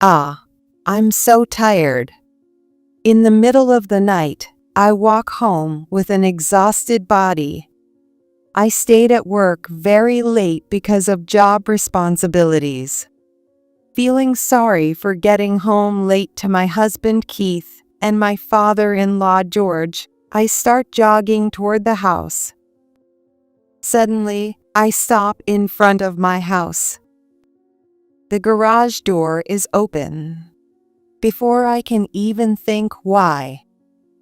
Ah, I'm so tired. In the middle of the night, I walk home with an exhausted body. I stayed at work very late because of job responsibilities. Feeling sorry for getting home late to my husband Keith and my father-in-law George, I start jogging toward the house. Suddenly, I stop in front of my house. The garage door is open. Before I can even think why,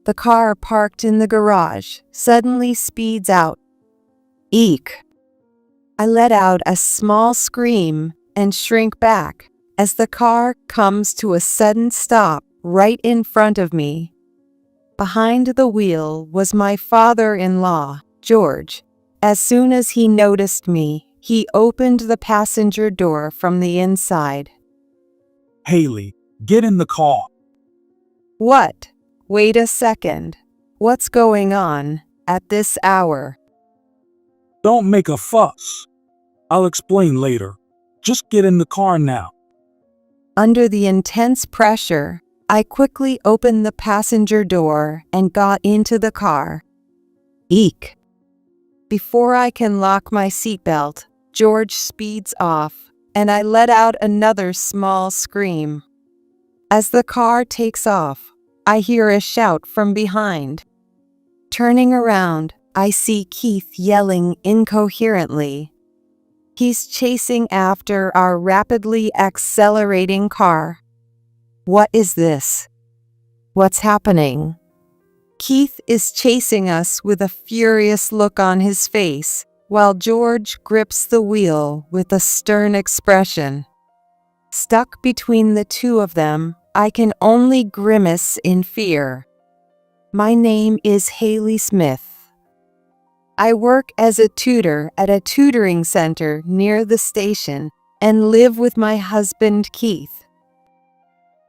the car parked in the garage suddenly speeds out. Eek! I let out a small scream and shrink back as the car comes to a sudden stop right in front of me. Behind the wheel was my father-in-law, George. As soon as he noticed me, he opened the passenger door from the inside. Haley, get in the car. What? Wait a second. What's going on at this hour? Don't make a fuss. I'll explain later. Just get in the car now. Under the intense pressure, I quickly opened the passenger door and got into the car. Eek! Before I can lock my seatbelt, George speeds off, and I let out another small scream. As the car takes off, I hear a shout from behind. Turning around, I see Keith yelling incoherently. He's chasing after our rapidly accelerating car. What is this? What's happening? Keith is chasing us with a furious look on his face, while George grips the wheel with a stern expression. Stuck between the two of them, I can only grimace in fear. My name is Haley Smith. I work as a tutor at a tutoring center near the station and live with my husband Keith.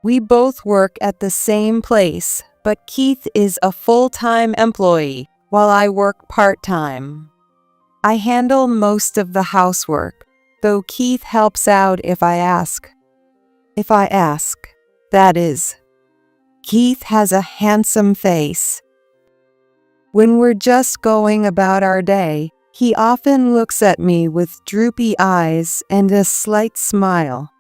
We both work at the same place, but Keith is a full-time employee while I work part-time. I handle most of the housework, though Keith helps out if I ask. If I ask, that is. Keith has a handsome face. When we're just going about our day, he often looks at me with droopy eyes and a slight smile.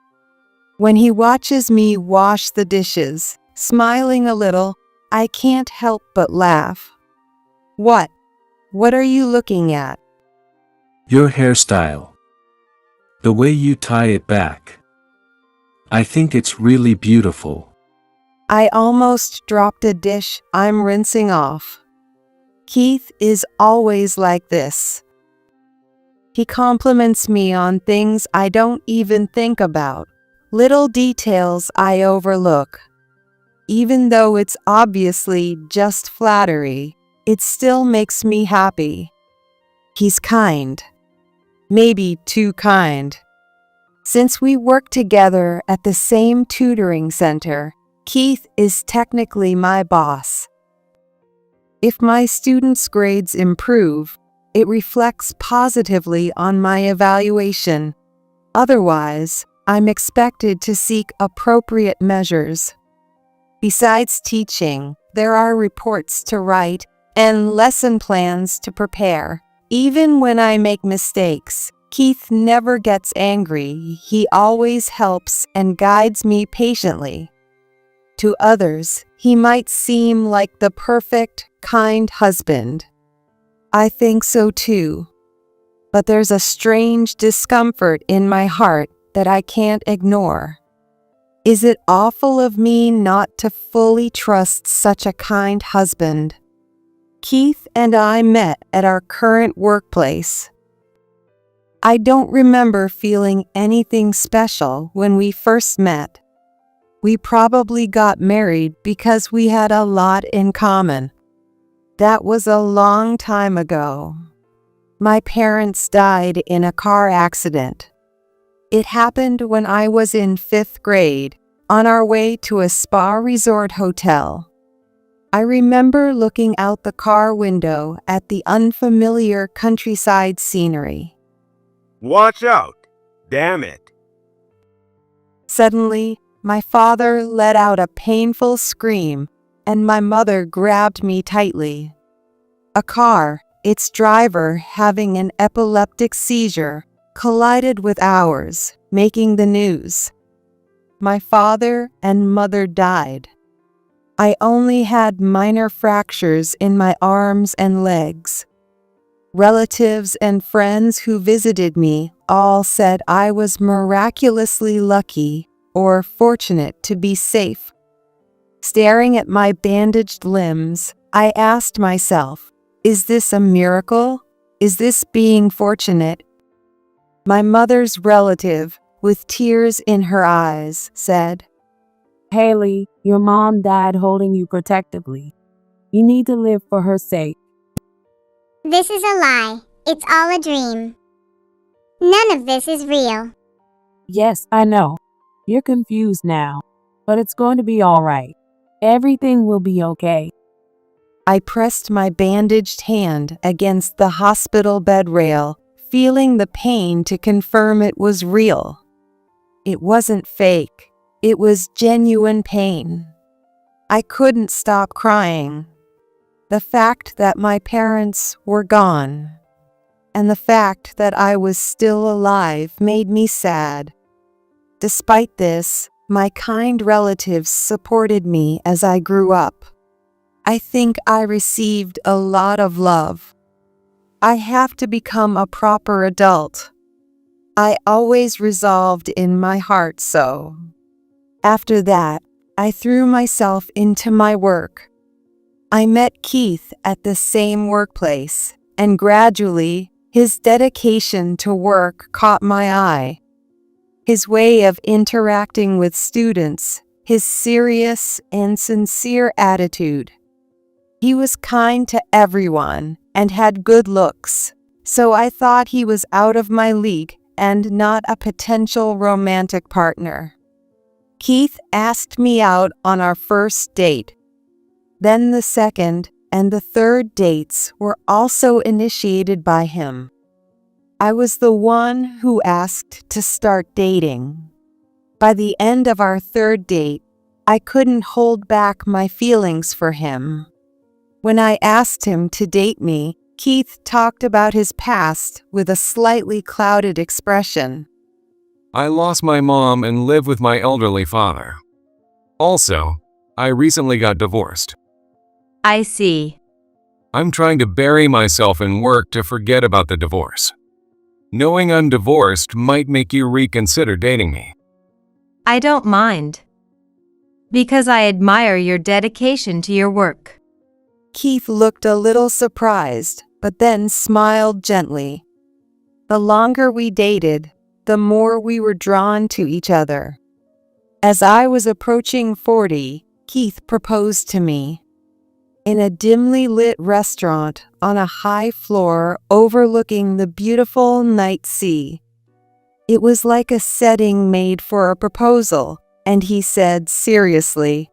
When he watches me wash the dishes, smiling a little, I can't help but laugh. What? What are you looking at? Your hairstyle. The way you tie it back. I think it's really beautiful. I almost dropped a dish I'm rinsing off. Keith is always like this. He compliments me on things I don't even think about, little details I overlook. Even though it's obviously just flattery, it still makes me happy. He's kind. Maybe too kind. Since we work together at the same tutoring center, Keith is technically my boss. If my students' grades improve, it reflects positively on my evaluation. Otherwise, I'm expected to seek appropriate measures. Besides teaching, there are reports to write and lesson plans to prepare. Even when I make mistakes, Keith never gets angry. He always helps and guides me patiently. To others, he might seem like the perfect, kind husband. I think so too. But there's a strange discomfort in my heart that I can't ignore. Is it awful of me not to fully trust such a kind husband? Keith and I met at our current workplace. I don't remember feeling anything special when we first met. We probably got married because we had a lot in common. That was a long time ago. My parents died in a car accident. It happened when I was in 5th grade, on our way to a spa resort hotel. I remember looking out the car window at the unfamiliar countryside scenery. Watch out! Damn it! Suddenly, my father let out a painful scream, and my mother grabbed me tightly. A car, its driver having an epileptic seizure, collided with ours, making the news. My father and mother died. I only had minor fractures in my arms and legs. Relatives and friends who visited me all said I was miraculously lucky or fortunate to be safe. Staring at my bandaged limbs, I asked myself, is this a miracle? Is this being fortunate? My mother's relative, with tears in her eyes, said, Haley, your mom died holding you protectively. You need to live for her sake. This is a lie. It's all a dream. None of this is real. Yes, I know. You're confused now, but it's going to be all right. Everything will be okay. I pressed my bandaged hand against the hospital bed rail, feeling the pain to confirm it was real. It wasn't fake. It was genuine pain. I couldn't stop crying. The fact that my parents were gone, and the fact that I was still alive made me sad. Despite this, my kind relatives supported me as I grew up. I think I received a lot of love. I have to become a proper adult. I always resolved in my heart so. After that, I threw myself into my work. I met Keith at the same workplace, and gradually, his dedication to work caught my eye. His way of interacting with students, his serious and sincere attitude. He was kind to everyone and had good looks, so I thought he was out of my league and not a potential romantic partner. Keith asked me out on our first date. Then the second and the third dates were also initiated by him. I was the one who asked to start dating. By the end of our third date, I couldn't hold back my feelings for him. When I asked him to date me, Keith talked about his past with a slightly clouded expression. I lost my mom and live with my elderly father. Also, I recently got divorced. I see. I'm trying to bury myself in work to forget about the divorce. Knowing I'm divorced might make you reconsider dating me. I don't mind. Because I admire your dedication to your work. Keith looked a little surprised, but then smiled gently. The longer we dated, the more we were drawn to each other. As I was approaching 40, Keith proposed to me. In a dimly lit restaurant on a high floor overlooking the beautiful night sea. It was like a setting made for a proposal, and he said seriously,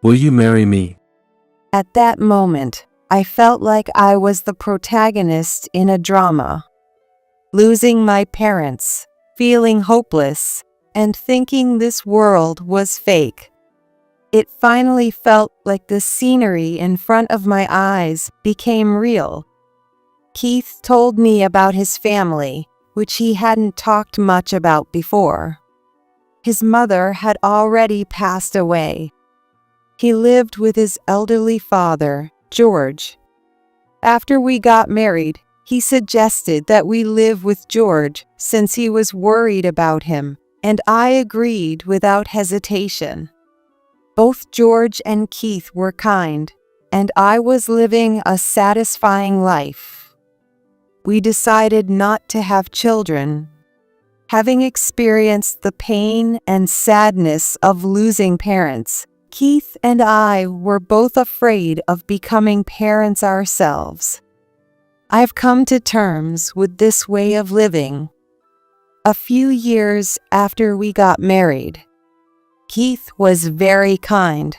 Will you marry me? At that moment, I felt like I was the protagonist in a drama. Losing my parents, feeling hopeless, and thinking this world was fake. It finally felt like the scenery in front of my eyes became real. Keith told me about his family, which he hadn't talked much about before. His mother had already passed away. He lived with his elderly father, George. After we got married, he suggested that we live with George since he was worried about him, and I agreed without hesitation. Both George and Keith were kind, and I was living a satisfying life. We decided not to have children. Having experienced the pain and sadness of losing parents, Keith and I were both afraid of becoming parents ourselves. I've come to terms with this way of living. A few years after we got married, Keith was very kind.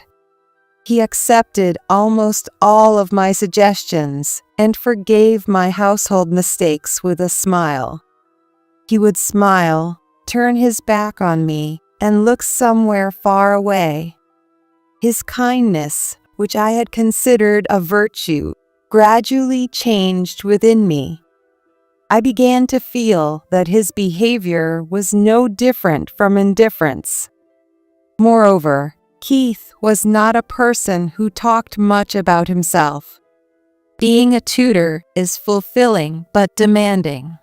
He accepted almost all of my suggestions and forgave my household mistakes with a smile. He would smile, turn his back on me, and looked somewhere far away. His kindness, which I had considered a virtue, gradually changed within me. I began to feel that his behavior was no different from indifference. Moreover, Keith was not a person who talked much about himself. Being a tutor is fulfilling but demanding.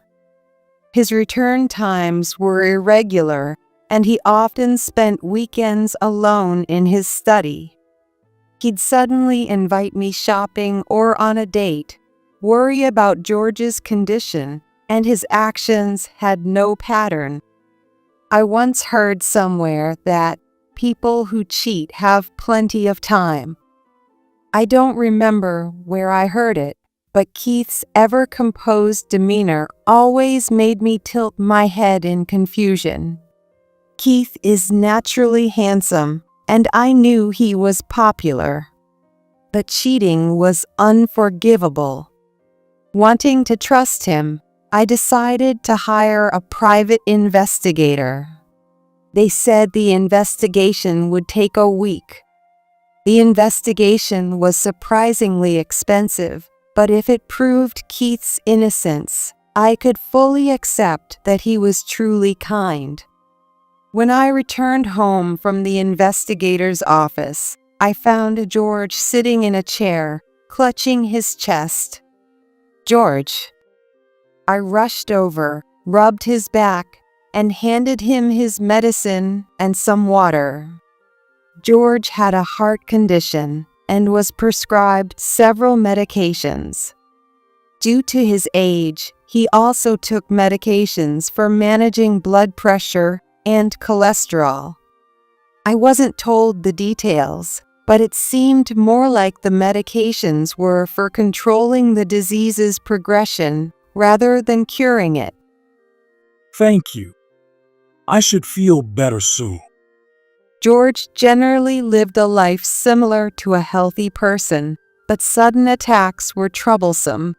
His return times were irregular, and he often spent weekends alone in his study. He'd suddenly invite me shopping or on a date, worry about George's condition, and his actions had no pattern. I once heard somewhere that people who cheat have plenty of time. I don't remember where I heard it, but Keith's ever-composed demeanor always made me tilt my head in confusion. Keith is naturally handsome, and I knew he was popular. But cheating was unforgivable. Wanting to trust him, I decided to hire a private investigator. They said the investigation would take a week. The investigation was surprisingly expensive, but if it proved Keith's innocence, I could fully accept that he was truly kind. When I returned home from the investigator's office, I found George sitting in a chair, clutching his chest. "George." I rushed over, rubbed his back, and handed him his medicine and some water. George had a heart condition and was prescribed several medications. Due to his age, he also took medications for managing blood pressure and cholesterol. I wasn't told the details, but it seemed more like the medications were for controlling the disease's progression rather than curing it. Thank you. I should feel better soon. George generally lived a life similar to a healthy person, but sudden attacks were troublesome.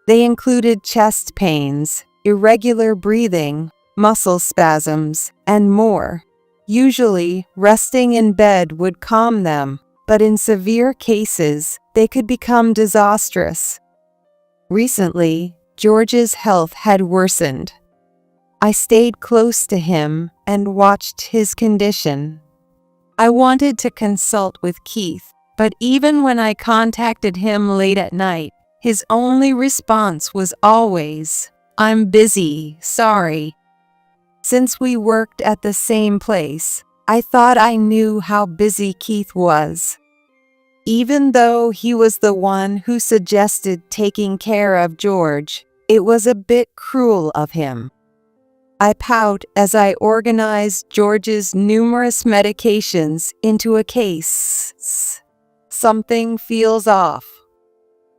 They included chest pains, irregular breathing, muscle spasms, and more. Usually, resting in bed would calm them, but in severe cases, they could become disastrous. Recently, George's health had worsened. I stayed close to him and watched his condition. I wanted to consult with Keith, but even when I contacted him late at night, his only response was always, "I'm busy, sorry." Since we worked at the same place, I thought I knew how busy Keith was. Even though he was the one who suggested taking care of George, it was a bit cruel of him. I pout as I organized George's numerous medications into a case. Something feels off.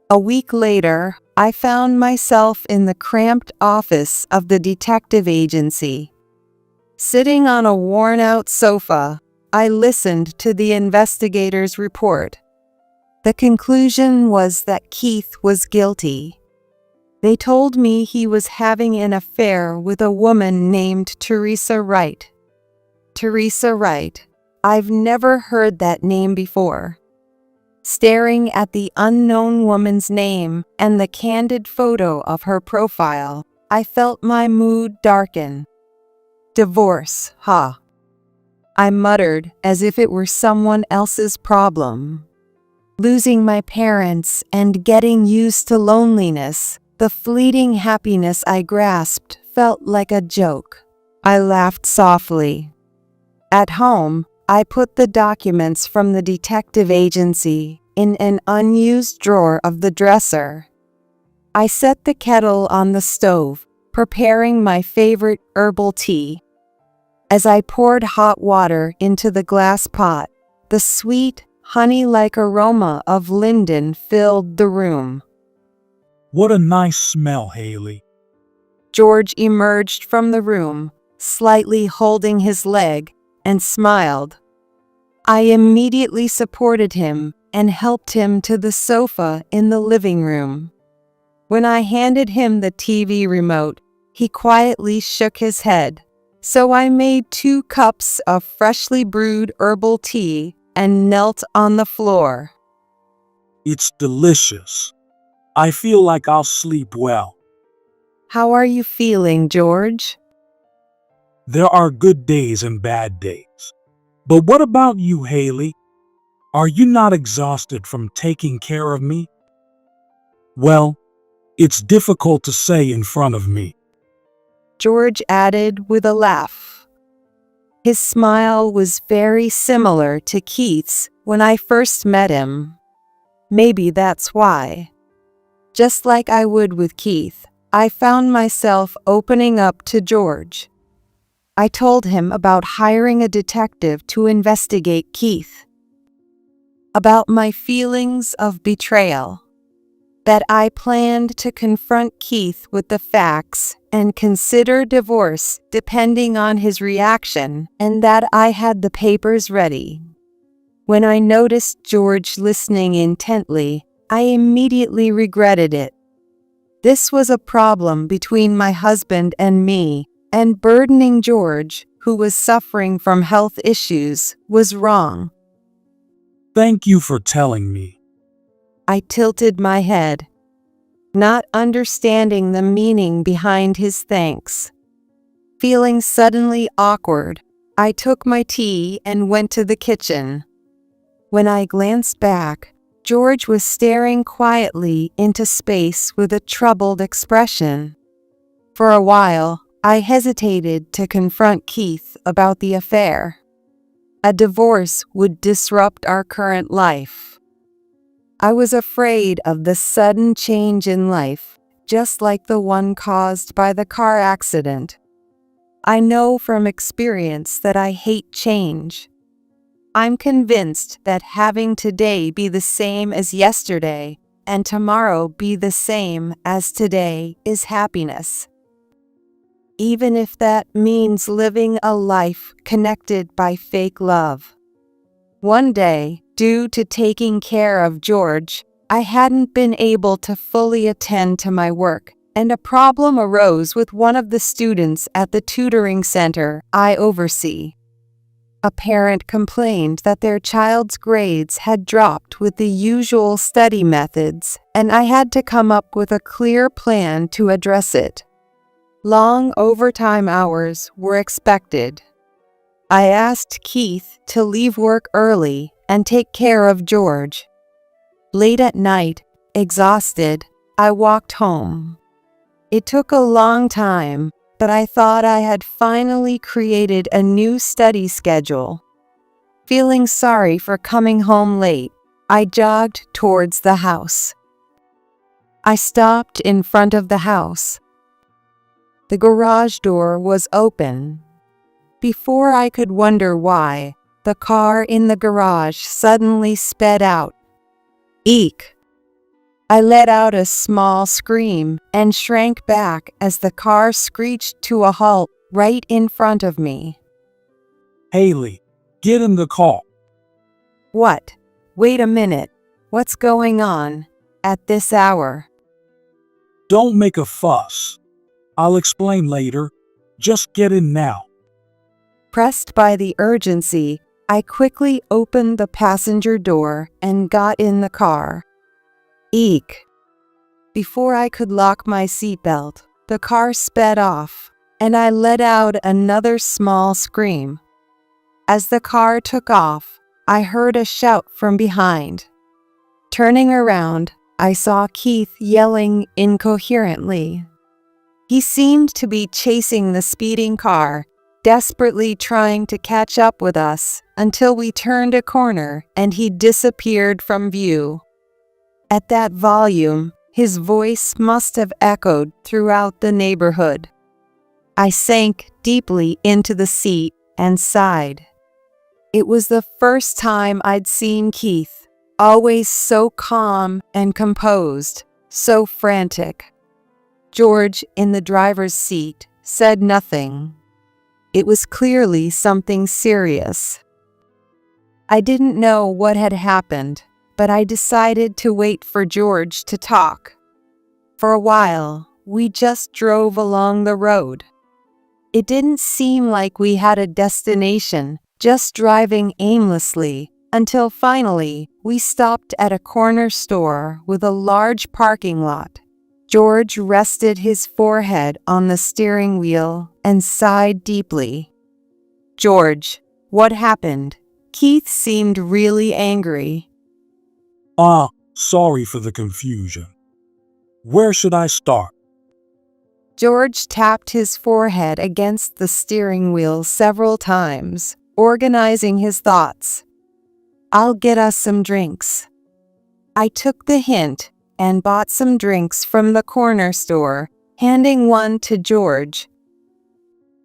A week later, I found myself in the cramped office of the detective agency. Sitting on a worn-out sofa, I listened to the investigator's report. The conclusion was that Keith was guilty. They told me he was having an affair with a woman named Teresa Wright. Teresa Wright. I've never heard that name before. Staring at the unknown woman's name and the candid photo of her profile, I felt my mood darken. Divorce, huh? I muttered as if it were someone else's problem. Losing my parents and getting used to loneliness, the fleeting happiness I grasped felt like a joke. I laughed softly. At home, I put the documents from the detective agency in an unused drawer of the dresser. I set the kettle on the stove, preparing my favorite herbal tea. As I poured hot water into the glass pot, the sweet, honey-like aroma of linden filled the room. What a nice smell, Haley. George emerged from the room, slightly holding his leg, and smiled. I immediately supported him and helped him to the sofa in the living room. When I handed him the TV remote, he quietly shook his head, So I made 2 cups of freshly brewed herbal tea and knelt on the floor. It's delicious. I feel like I'll sleep well. How are you feeling, George? There are good days and bad days. But what about you, Haley? Are you not exhausted from taking care of me? Well, it's difficult to say in front of me. George added with a laugh. His smile was very similar to Keith's when I first met him. Maybe that's why. Just like I would with Keith, I found myself opening up to George. I told him about hiring a detective to investigate Keith, about my feelings of betrayal, that I planned to confront Keith with the facts and consider divorce depending on his reaction, and that I had the papers ready. When I noticed George listening intently, I immediately regretted it. This was a problem between my husband and me, and burdening George, who was suffering from health issues, was wrong. Thank you for telling me. I tilted my head, not understanding the meaning behind his thanks. Feeling suddenly awkward, I took my tea and went to the kitchen. When I glanced back, George was staring quietly into space with a troubled expression. For a while, I hesitated to confront Keith about the affair. A divorce would disrupt our current life. I was afraid of the sudden change in life, just like the one caused by the car accident. I know from experience that I hate change. I'm convinced that having today be the same as yesterday and tomorrow be the same as today is happiness. Even if that means living a life connected by fake love. One day, due to taking care of George, I hadn't been able to fully attend to my work, and a problem arose with one of the students at the tutoring center I oversee. A parent complained that their child's grades had dropped with the usual study methods, and I had to come up with a clear plan to address it. Long overtime hours were expected. I asked Keith to leave work early and take care of George. Late at night, exhausted, I walked home. It took a long time, but I thought I had finally created a new study schedule. Feeling sorry for coming home late, I jogged towards the house. I stopped in front of the house. The garage door was open. Before I could wonder why, the car in the garage suddenly sped out. Eek! I let out a small scream and shrank back as the car screeched to a halt right in front of me. Haley, get in the car. What? Wait a minute. What's going on at this hour? Don't make a fuss. I'll explain later. Just get in now. Pressed by the urgency, I quickly opened the passenger door and got in the car. Eek! Before I could lock my seatbelt, the car sped off, and I let out another small scream. As the car took off, I heard a shout from behind. Turning around, I saw Keith yelling incoherently. He seemed to be chasing the speeding car, desperately trying to catch up with us until we turned a corner and he disappeared from view. At that volume, his voice must have echoed throughout the neighborhood. I sank deeply into the seat and sighed. It was the first time I'd seen Keith, always so calm and composed, so frantic. George, in the driver's seat, said nothing. It was clearly something serious. I didn't know what had happened, but I decided to wait for George to talk. For a while, we just drove along the road. It didn't seem like we had a destination, just driving aimlessly, until finally we stopped at a corner store with a large parking lot. George rested his forehead on the steering wheel and sighed deeply. "George, what happened?" Keith seemed really angry. Sorry for the confusion. Where should I start? George tapped his forehead against the steering wheel several times, organizing his thoughts. "I'll get us some drinks." I took the hint and bought some drinks from the corner store, handing one to George.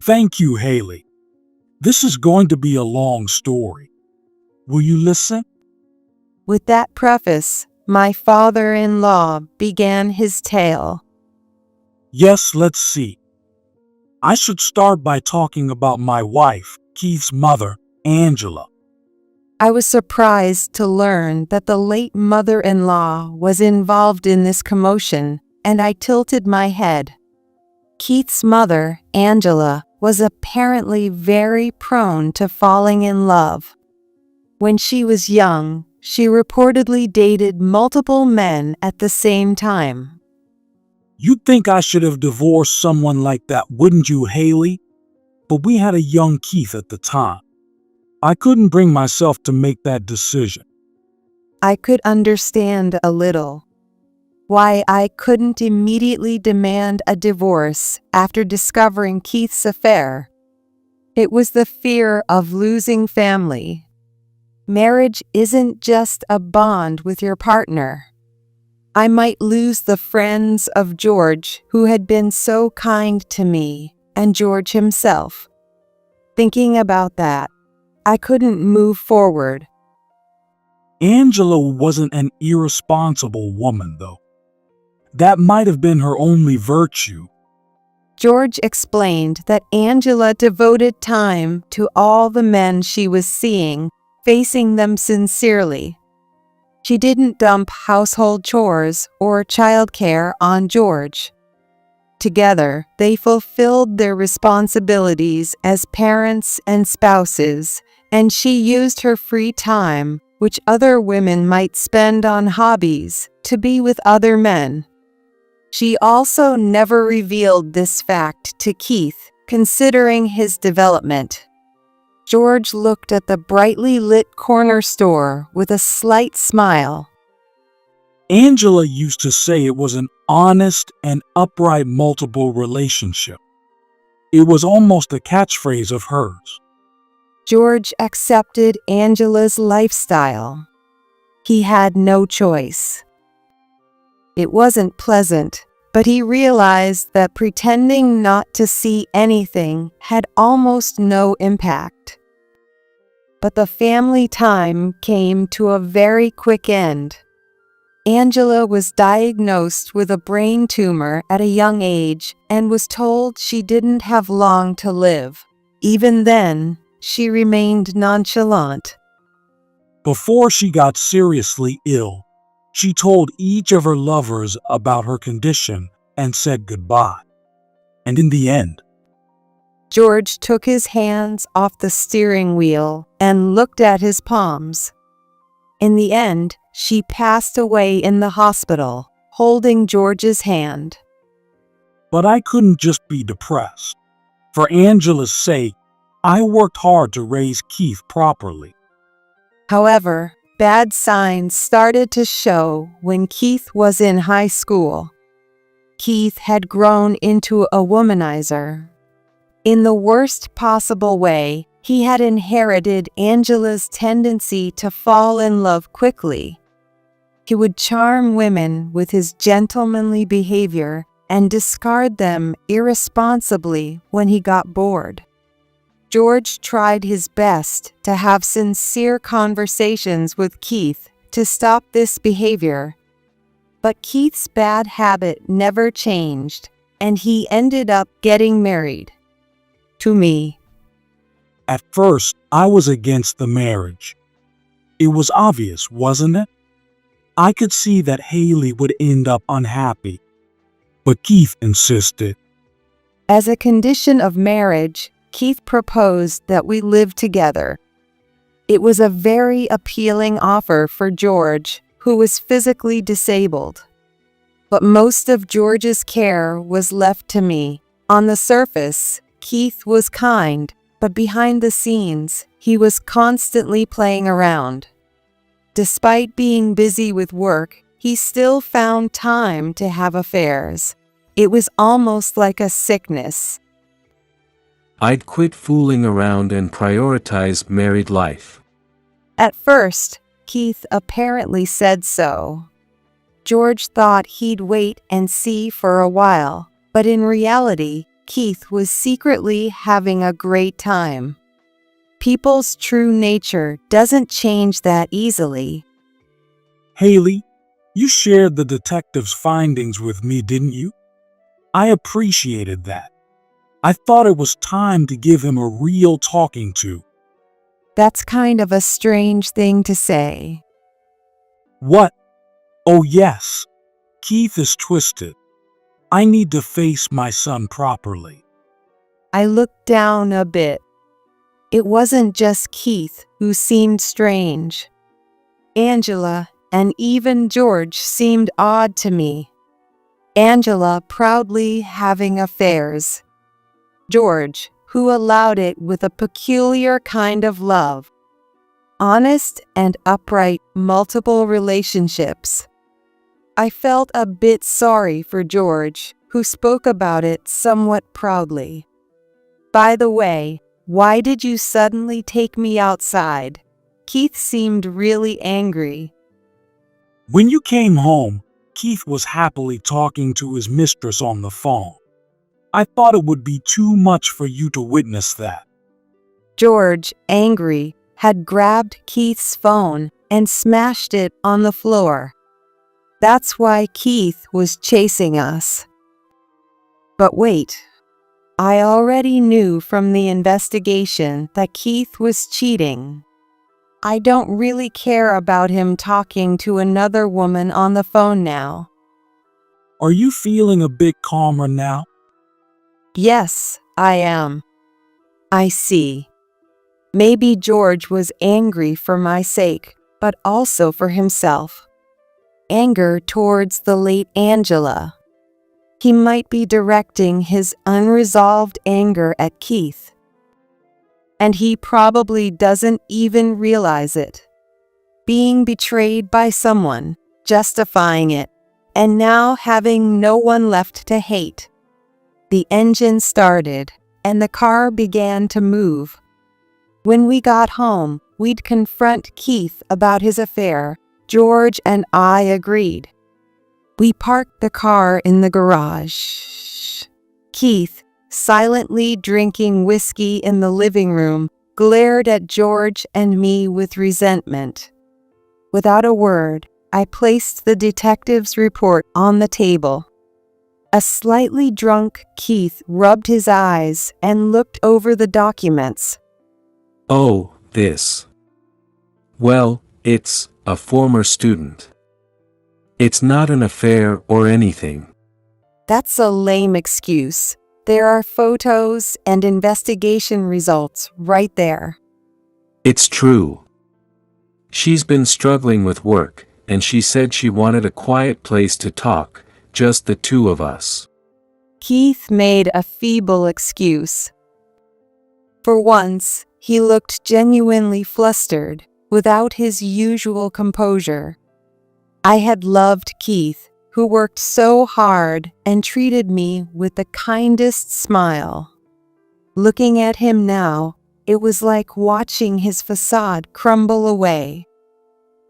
Thank you, Haley. This is going to be a long story. Will you listen? With that preface, my father-in-law began his tale. Yes, let's see. I should start by talking about my wife, Keith's mother, Angela. I was surprised to learn that the late mother-in-law was involved in this commotion, and I tilted my head. Keith's mother, Angela, was apparently very prone to falling in love. When she was young, she reportedly dated multiple men at the same time. You'd think I should have divorced someone like that, wouldn't you, Haley? But we had a young Keith at the time. I couldn't bring myself to make that decision. I could understand a little why I couldn't immediately demand a divorce after discovering Keith's affair. It was the fear of losing family. Marriage isn't just a bond with your partner. I might lose the friends of George who had been so kind to me, and George himself. Thinking about that, I couldn't move forward. Angela wasn't an irresponsible woman, though. That might have been her only virtue. George explained that Angela devoted time to all the men she was seeing, facing them sincerely. She didn't dump household chores or childcare on George. Together, they fulfilled their responsibilities as parents and spouses, and she used her free time, which other women might spend on hobbies, to be with other men. She also never revealed this fact to Keith, considering his development. George looked at the brightly lit corner store with a slight smile. Angela used to say it was an honest and upright multiple relationship. It was almost a catchphrase of hers. George accepted Angela's lifestyle. He had no choice. It wasn't pleasant, but he realized that pretending not to see anything had almost no impact. But the family time came to a very quick end. Angela was diagnosed with a brain tumor at a young age and was told she didn't have long to live. Even then, she remained nonchalant. Before she got seriously ill, she told each of her lovers about her condition and said goodbye. And in the end, George took his hands off the steering wheel and looked at his palms. In the end, she passed away in the hospital, holding George's hand. but I couldn't just be depressed. For Angela's sake, I worked hard to raise Keith properly. However, bad signs started to show when Keith was in high school. Keith had grown into a womanizer. In the worst possible way, he had inherited Angela's tendency to fall in love quickly. He would charm women with his gentlemanly behavior and discard them irresponsibly when he got bored. George tried his best to have sincere conversations with Keith to stop this behavior. But Keith's bad habit never changed, and he ended up getting married. To me. At first, I was against the marriage. It was obvious, wasn't it? I could see that Haley would end up unhappy. But Keith insisted. As a condition of marriage, Keith proposed that we live together. It was a very appealing offer for George, who was physically disabled. But most of George's care was left to me. On the surface, Keith was kind, but behind the scenes, he was constantly playing around. Despite being busy with work, he still found time to have affairs. It was almost like a sickness. I'd quit fooling around and prioritize married life. At first, Keith apparently said so. George thought he'd wait and see for a while, but in reality, Keith was secretly having a great time. People's true nature doesn't change that easily. Haley, you shared the detective's findings with me, didn't you? I appreciated that. I thought it was time to give him a real talking to. That's kind of a strange thing to say. What? Oh yes, Keith is twisted. I need to face my son properly. I looked down a bit. It wasn't just Keith who seemed strange. Angela and even George seemed odd to me. Angela proudly having affairs. George, who allowed it with a peculiar kind of love. Honest and upright, multiple relationships. I felt a bit sorry for George, who spoke about it somewhat proudly. By the way, why did you suddenly take me outside? Keith seemed really angry. When you came home, Keith was happily talking to his mistress on the phone. I thought it would be too much for you to witness that. George, angry, had grabbed Keith's phone and smashed it on the floor. That's why Keith was chasing us. But wait, I already knew from the investigation that Keith was cheating. I don't really care about him talking to another woman on the phone now. Are you feeling a bit calmer now? Yes, I am. I see. Maybe George was angry for my sake, but also for himself. Anger towards the late Angela. He might be directing his unresolved anger at Keith. And he probably doesn't even realize it. Being betrayed by someone, justifying it, and now having no one left to hate. The engine started, and the car began to move. When we got home, we'd confront Keith about his affair. George and I agreed. We parked the car in the garage. Keith, silently drinking whiskey in the living room, glared at George and me with resentment. Without a word, I placed the detective's report on the table. A slightly drunk Keith rubbed his eyes and looked over the documents. Oh, this. Well, it's a former student. It's not an affair or anything. That's a lame excuse. There are photos and investigation results right there. It's true. She's been struggling with work, and she said she wanted a quiet place to talk, just the two of us. Keith made a feeble excuse. For once, he looked genuinely flustered, without his usual composure. I had loved Keith, who worked so hard and treated me with the kindest smile. Looking at him now, it was like watching his facade crumble away.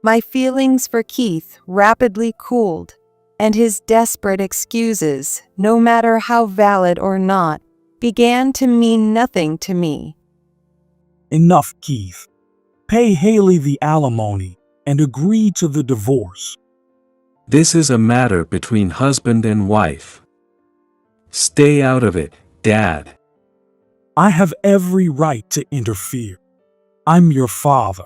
My feelings for Keith rapidly cooled, and his desperate excuses, no matter how valid or not, began to mean nothing to me. Enough, Keith. Pay Haley the alimony and agree to the divorce. This is a matter between husband and wife. Stay out of it, Dad. I have every right to interfere. I'm your father.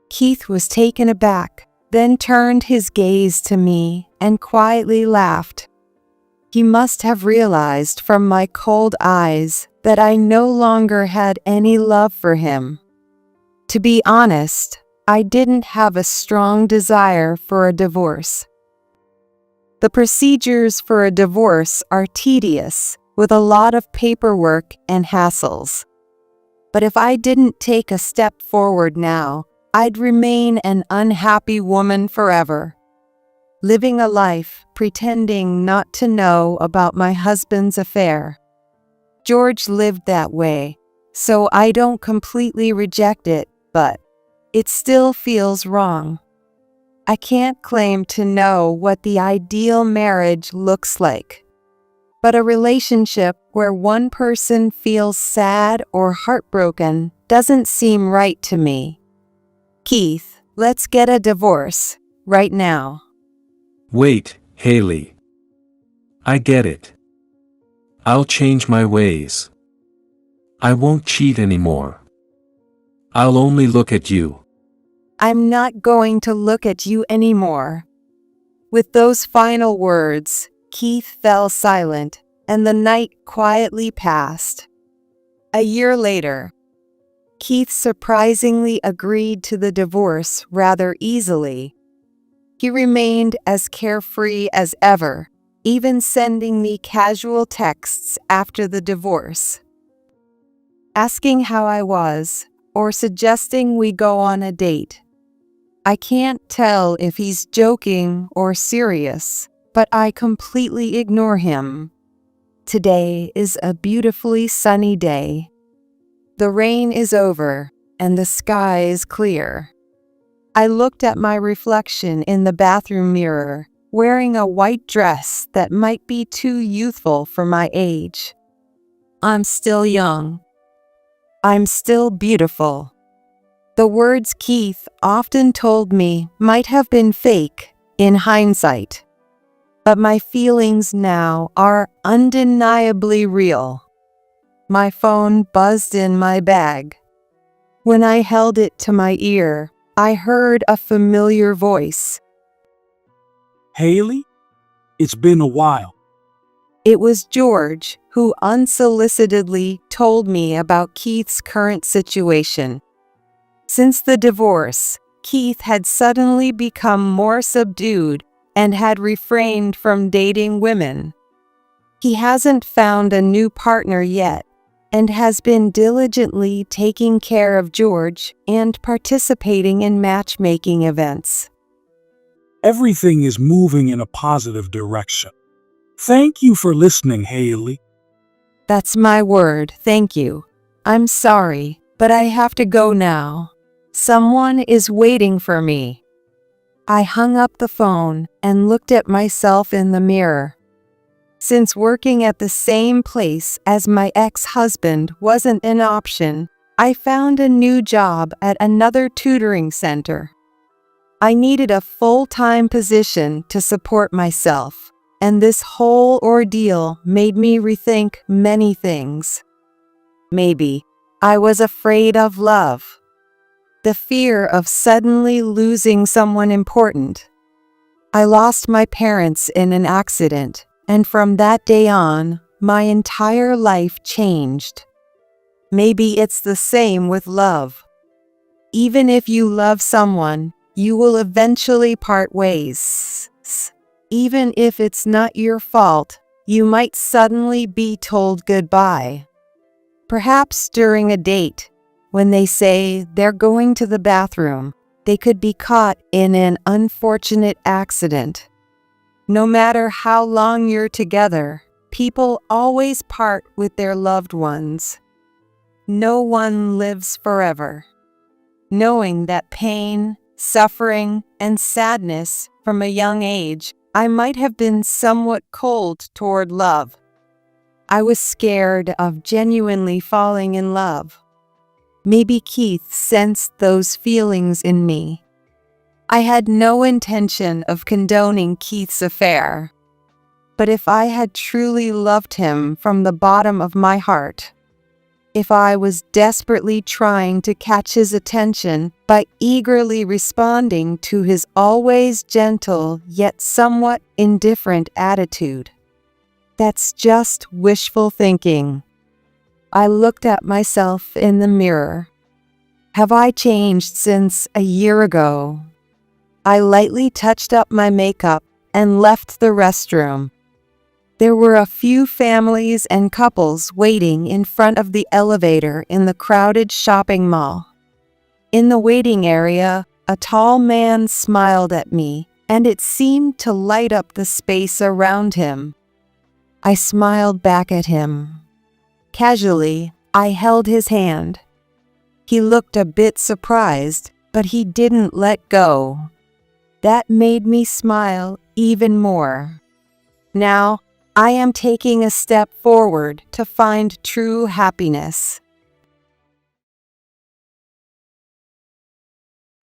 Keith was taken aback, then turned his gaze to me and quietly laughed. He must have realized from my cold eyes that I no longer had any love for him. To be honest, I didn't have a strong desire for a divorce. The procedures for a divorce are tedious, with a lot of paperwork and hassles. But if I didn't take a step forward now, I'd remain an unhappy woman forever, living a life pretending not to know about my husband's affair. George lived that way, so I don't completely reject it, but it still feels wrong. I can't claim to know what the ideal marriage looks like, but a relationship where one person feels sad or heartbroken doesn't seem right to me. Keith, let's get a divorce, right now. Wait, Haley. I get it. I'll change my ways. I won't cheat anymore. I'll only look at you. I'm not going to look at you anymore. With those final words, Keith fell silent, and the night quietly passed. A year later, Keith surprisingly agreed to the divorce rather easily. He remained as carefree as ever, even sending me casual texts after the divorce, asking how I was, or suggesting we go on a date. I can't tell if he's joking or serious, but I completely ignore him. Today is a beautifully sunny day. The rain is over, and the sky is clear. I looked at my reflection in the bathroom mirror, wearing a white dress that might be too youthful for my age. I'm still young. I'm still beautiful. The words Keith often told me might have been fake in hindsight, but my feelings now are undeniably real. My phone buzzed in my bag. When I held it to my ear, I heard a familiar voice. Haley, it's been a while. It was George, who unsolicitedly told me about Keith's current situation. Since the divorce, Keith had suddenly become more subdued and had refrained from dating women. He hasn't found a new partner yet and has been diligently taking care of George and participating in matchmaking events. Everything is moving in a positive direction. Thank you for listening, Haley. That's my word, thank you. I'm sorry, but I have to go now. Someone is waiting for me. I hung up the phone and looked at myself in the mirror. Since working at the same place as my ex-husband wasn't an option, I found a new job at another tutoring center. I needed a full-time position to support myself, and this whole ordeal made me rethink many things. Maybe I was afraid of love. The fear of suddenly losing someone important. I lost my parents in an accident, and from that day on, my entire life changed. Maybe it's the same with love. Even if you love someone, you will eventually part ways. Even if it's not your fault, you might suddenly be told goodbye. Perhaps during a date, when they say they're going to the bathroom, they could be caught in an unfortunate accident. No matter how long you're together, people always part with their loved ones. No one lives forever. Knowing that pain, suffering, and sadness from a young age, I might have been somewhat cold toward love. I was scared of genuinely falling in love. Maybe Keith sensed those feelings in me. I had no intention of condoning Keith's affair. But if I had truly loved him from the bottom of my heart, if I was desperately trying to catch his attention by eagerly responding to his always gentle yet somewhat indifferent attitude, That's just wishful thinking. I looked at myself in the mirror. Have I changed since a year ago? I lightly touched up my makeup and left the restroom. There were a few families and couples waiting in front of the elevator in the crowded shopping mall. In the waiting area, a tall man smiled at me, and it seemed to light up the space around him. I smiled back at him. Casually, I held his hand. He looked a bit surprised, but he didn't let go. That made me smile even more. Now, I am taking a step forward to find true happiness.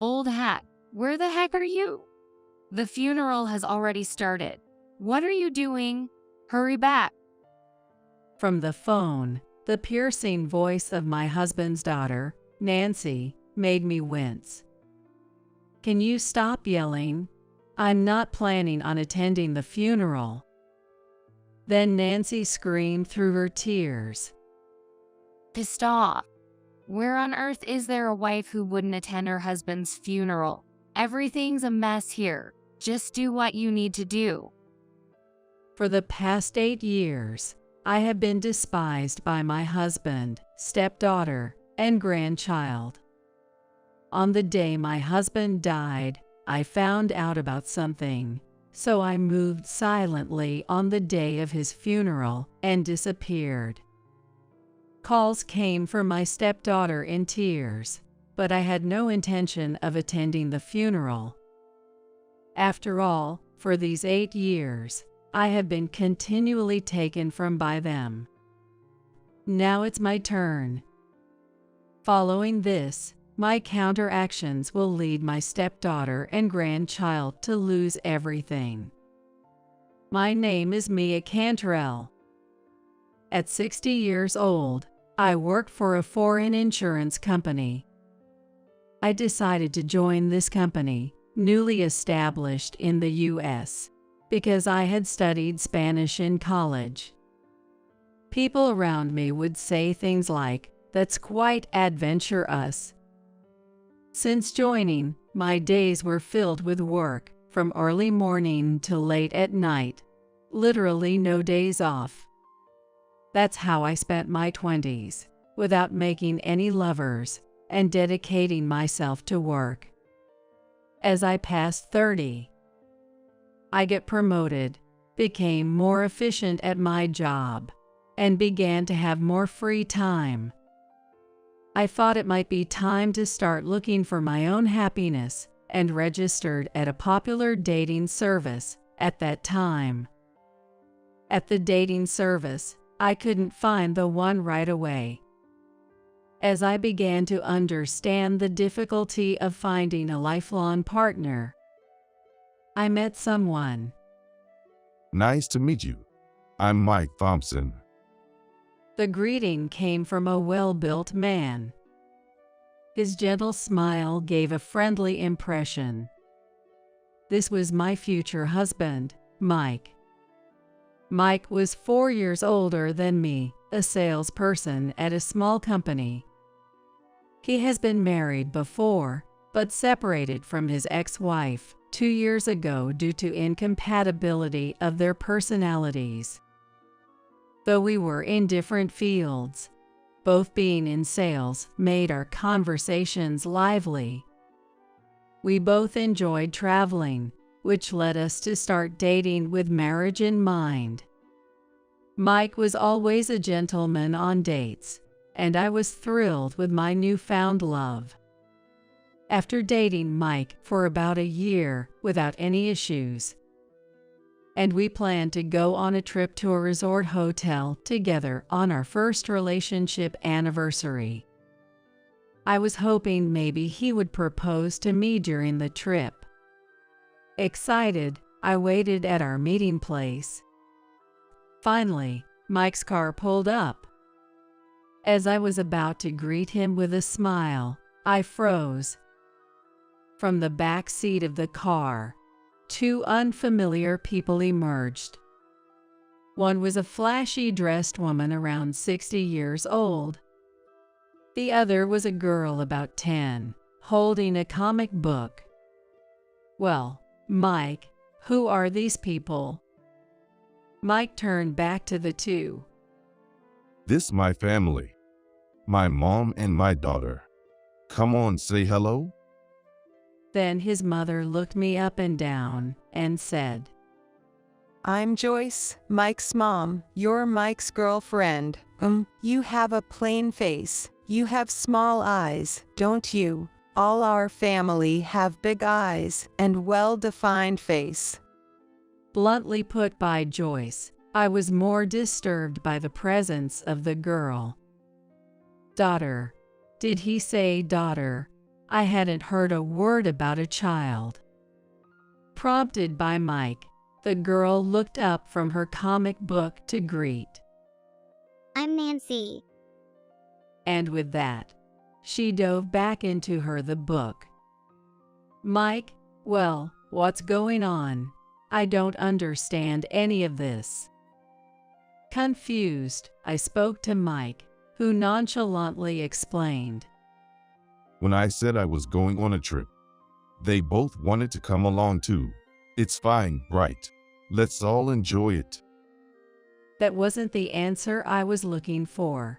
Old hat, where the heck are you? The funeral has already started. What are you doing? Hurry back. From the phone, the piercing voice of my husband's daughter, Nancy, made me wince. Can you stop yelling? I'm not planning on attending the funeral. Then Nancy screamed through her tears. Pissed off. Where on earth is there a wife who wouldn't attend her husband's funeral? Everything's a mess here. Just do what you need to do. For the past 8 years, I have been despised by my husband, stepdaughter, and grandchild. On the day my husband died, I found out about something, so I moved silently on the day of his funeral and disappeared. Calls came from my stepdaughter in tears, but I had no intention of attending the funeral. After all, for these 8 years, I have been continually taken from by them. Now it's my turn. Following this, my counteractions will lead my stepdaughter and grandchild to lose everything. My name is Mia Cantrell. At 60 years old, I worked for a foreign insurance company. I decided to join this company, newly established in the U.S., because I had studied Spanish in college. People around me would say things like, "That's quite adventurous." Since joining, my days were filled with work, from early morning till late at night. Literally no days off. That's how I spent my 20s, without making any lovers, and dedicating myself to work. As I passed 30, I get promoted, became more efficient at my job, and began to have more free time. I thought it might be time to start looking for my own happiness and registered at a popular dating service at that time. At the dating service, I couldn't find the one right away. As I began to understand the difficulty of finding a lifelong partner, I met someone. Nice to meet you. I'm Mike Thompson. The greeting came from a well-built man. His gentle smile gave a friendly impression. This was my future husband, Mike. Mike was 4 years older than me, a salesperson at a small company. He has been married before, but separated from his ex-wife 2 years ago due to incompatibility of their personalities. Though we were in different fields, both being in sales made our conversations lively. We both enjoyed traveling, which led us to start dating with marriage in mind. Mike was always a gentleman on dates, and I was thrilled with my newfound love. After dating Mike for about a year without any issues, and we planned to go on a trip to a resort hotel together on our first relationship anniversary. I was hoping maybe he would propose to me during the trip. Excited, I waited at our meeting place. Finally, Mike's car pulled up. As I was about to greet him with a smile, I froze. From the back seat of the car, 2 unfamiliar people emerged. One was a flashy dressed woman around 60 years old. The other was a girl about 10, holding a comic book. Well, Mike, who are these people? Mike turned back to the two. This my family. My mom and my daughter. Come on, say hello. Then his mother looked me up and down and said, I'm Joyce, Mike's mom. You're Mike's girlfriend. You have a plain face. You have small eyes, don't you? All our family have big eyes and well-defined face. Bluntly put by Joyce, I was more disturbed by the presence of the girl. Daughter. Did he say daughter? I hadn't heard a word about a child. Prompted by Mike, the girl looked up from her comic book to greet. I'm Nancy. And with that, she dove back into the book. Mike, well, what's going on? I don't understand any of this. Confused, I spoke to Mike, who nonchalantly explained. When I said I was going on a trip, they both wanted to come along too. It's fine, right? Let's all enjoy it. That wasn't the answer I was looking for.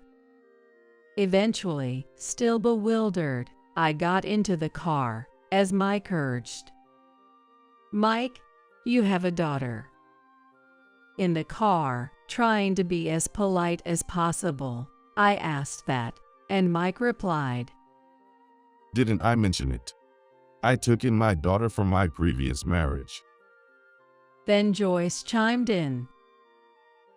Eventually, still bewildered, I got into the car, as Mike urged. Mike, you have a daughter. In the car, trying to be as polite as possible, I asked that, and Mike replied, Didn't I mention it? I took in my daughter from my previous marriage. Then Joyce chimed in.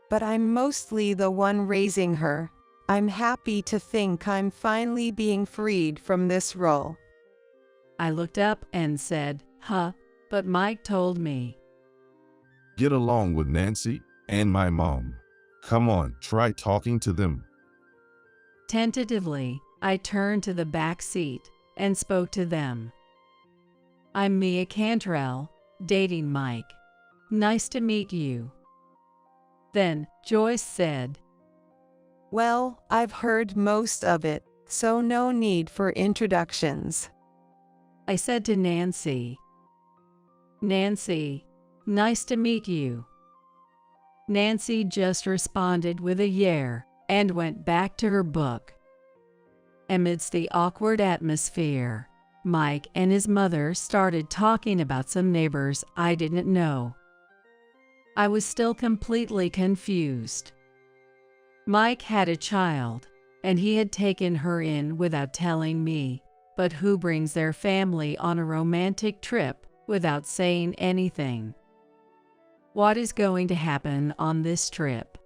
But I'm mostly the one raising her. I'm happy to think I'm finally being freed from this role. I looked up and said, but Mike told me. Get along with Nancy and my mom. Come on, try talking to them. Tentatively, I turned to the back seat and spoke to them. I'm Mia Cantrell, dating Mike. Nice to meet you. Then Joyce said, Well, I've heard most of it, so no need for introductions. I said to Nancy, Nancy, nice to meet you. Nancy just responded with a "yeah" and went back to her book. Amidst the awkward atmosphere, Mike and his mother started talking about some neighbors I didn't know. I was still completely confused. Mike had a child, and he had taken her in without telling me, but who brings their family on a romantic trip without saying anything? What is going to happen on this trip?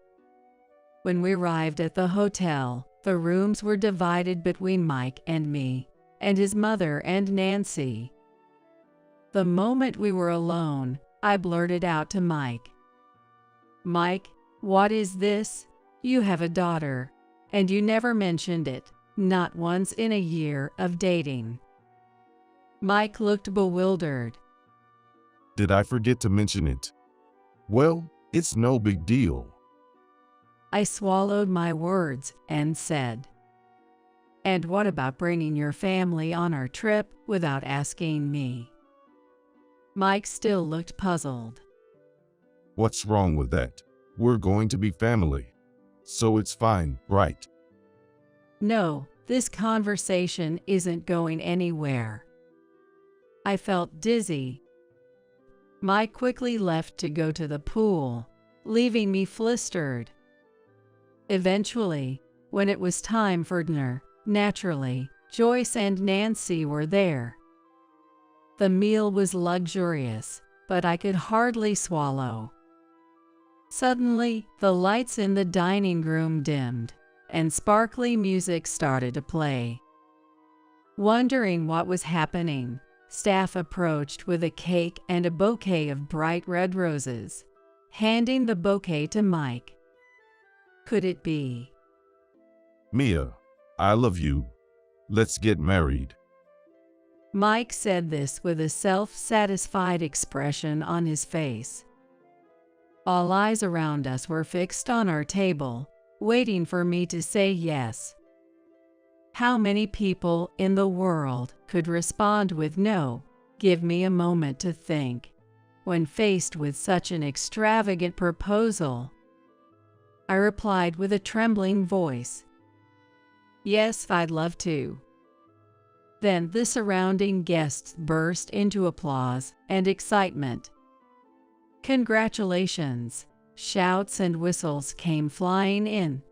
When we arrived at the hotel, the rooms were divided between Mike and me, and his mother and Nancy. The moment we were alone, I blurted out to Mike, Mike, what is this? You have a daughter, and you never mentioned it, not once in a year of dating. Mike looked bewildered. Did I forget to mention it? Well, it's no big deal. I swallowed my words and said, And what about bringing your family on our trip without asking me? Mike still looked puzzled. What's wrong with that? We're going to be family. So it's fine, right? No, this conversation isn't going anywhere. I felt dizzy. Mike quickly left to go to the pool, leaving me flustered. Eventually, when it was time for dinner, naturally, Joyce and Nancy were there. The meal was luxurious, but I could hardly swallow. Suddenly, the lights in the dining room dimmed, and sparkly music started to play. Wondering what was happening, staff approached with a cake and a bouquet of bright red roses, handing the bouquet to Mike. Could it be? Mia, I love you. Let's get married. Mike said this with a self-satisfied expression on his face. All eyes around us were fixed on our table, waiting for me to say yes. How many people in the world could respond with no? Give me a moment to think. When faced with such an extravagant proposal, I replied with a trembling voice, "Yes, I'd love to." Then the surrounding guests burst into applause and excitement. "Congratulations!" Shouts and whistles came flying in.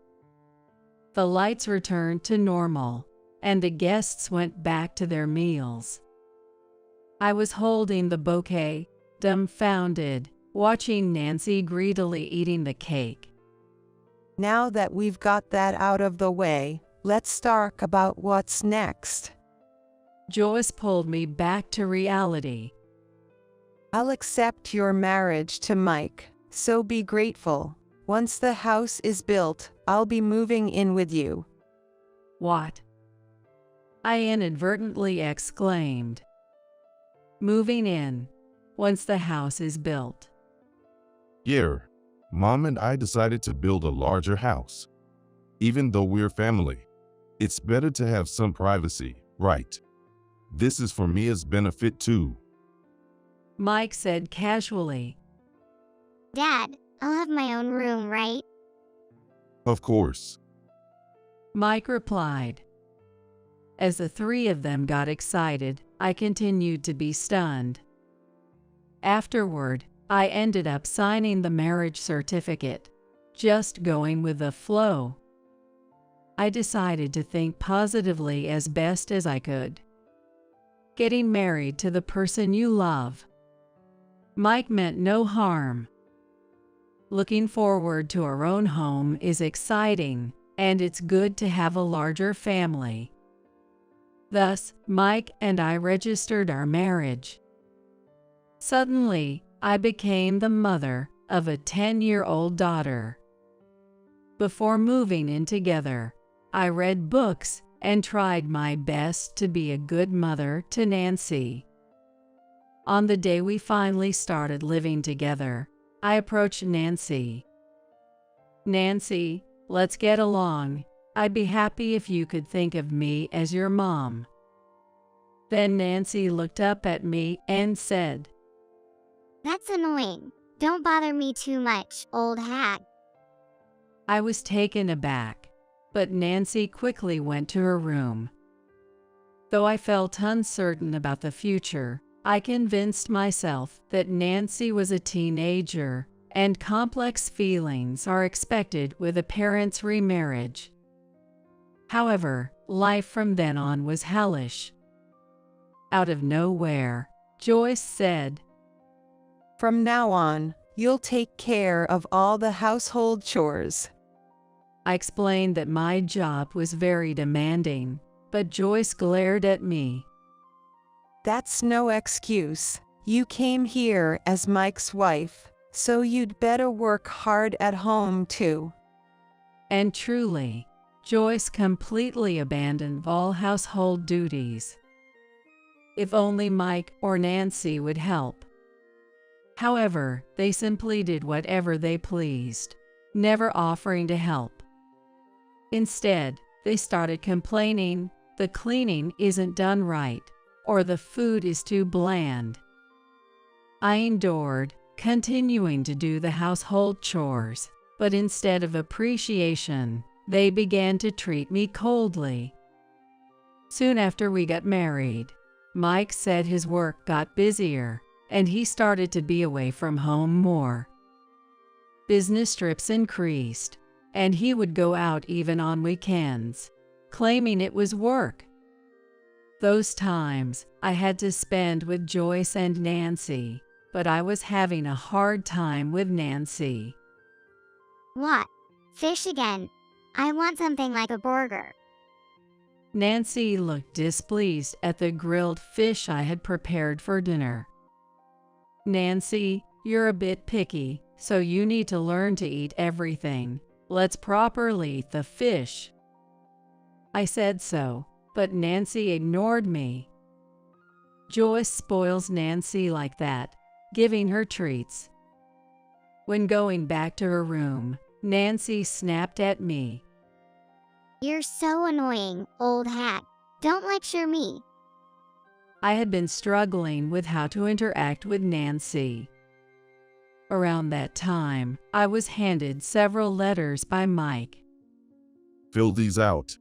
The lights returned to normal, and the guests went back to their meals. I was holding the bouquet, dumbfounded, watching Nancy greedily eating the cake. Now that we've got that out of the way, let's talk about what's next. Joyce pulled me back to reality. I'll accept your marriage to Mike, so be grateful. Once the house is built, I'll be moving in with you. What? I inadvertently exclaimed. Moving in, once the house is built. Yeah, Mom and I decided to build a larger house. Even though we're family, it's better to have some privacy, right? This is for Mia's benefit too. Mike said casually. Dad, I'll have my own room, right? Of course. Mike replied. As the three of them got excited, I continued to be stunned. Afterward, I ended up signing the marriage certificate, just going with the flow. I decided to think positively as best as I could. Getting married to the person you love. Mike meant no harm. Looking forward to our own home is exciting, and it's good to have a larger family. Thus, Mike and I registered our marriage. Suddenly, I became the mother of a 10-year-old daughter. Before moving in together, I read books and tried my best to be a good mother to Nancy. On the day we finally started living together, I approached Nancy. Nancy, let's get along. I'd be happy if you could think of me as your mom. Then Nancy looked up at me and said, That's annoying. Don't bother me too much, old hag. I was taken aback, but Nancy quickly went to her room. Though I felt uncertain about the future, I convinced myself that Nancy was a teenager and complex feelings are expected with a parent's remarriage. However, life from then on was hellish. Out of nowhere, Joyce said, From now on, you'll take care of all the household chores. I explained that my job was very demanding, but Joyce glared at me. That's no excuse. You came here as Mike's wife, so you'd better work hard at home too. And truly, Joyce completely abandoned all household duties. If only Mike or Nancy would help. However, they simply did whatever they pleased, never offering to help. Instead, they started complaining the cleaning isn't done right, or the food is too bland. I endured, continuing to do the household chores, but instead of appreciation, they began to treat me coldly. Soon after we got married, Mike said his work got busier, and he started to be away from home more. Business trips increased, and he would go out even on weekends, claiming it was work. Those times, I had to spend with Joyce and Nancy, but I was having a hard time with Nancy. What? Fish again? I want something like a burger. Nancy looked displeased at the grilled fish I had prepared for dinner. Nancy, you're a bit picky, so you need to learn to eat everything. Let's properly eat the fish. I said so, but Nancy ignored me. Joyce spoils Nancy like that, giving her treats. When going back to her room, Nancy snapped at me. You're so annoying, old hat. Don't lecture me. I had been struggling with how to interact with Nancy. Around that time, I was handed several letters by Mike. Fill these out.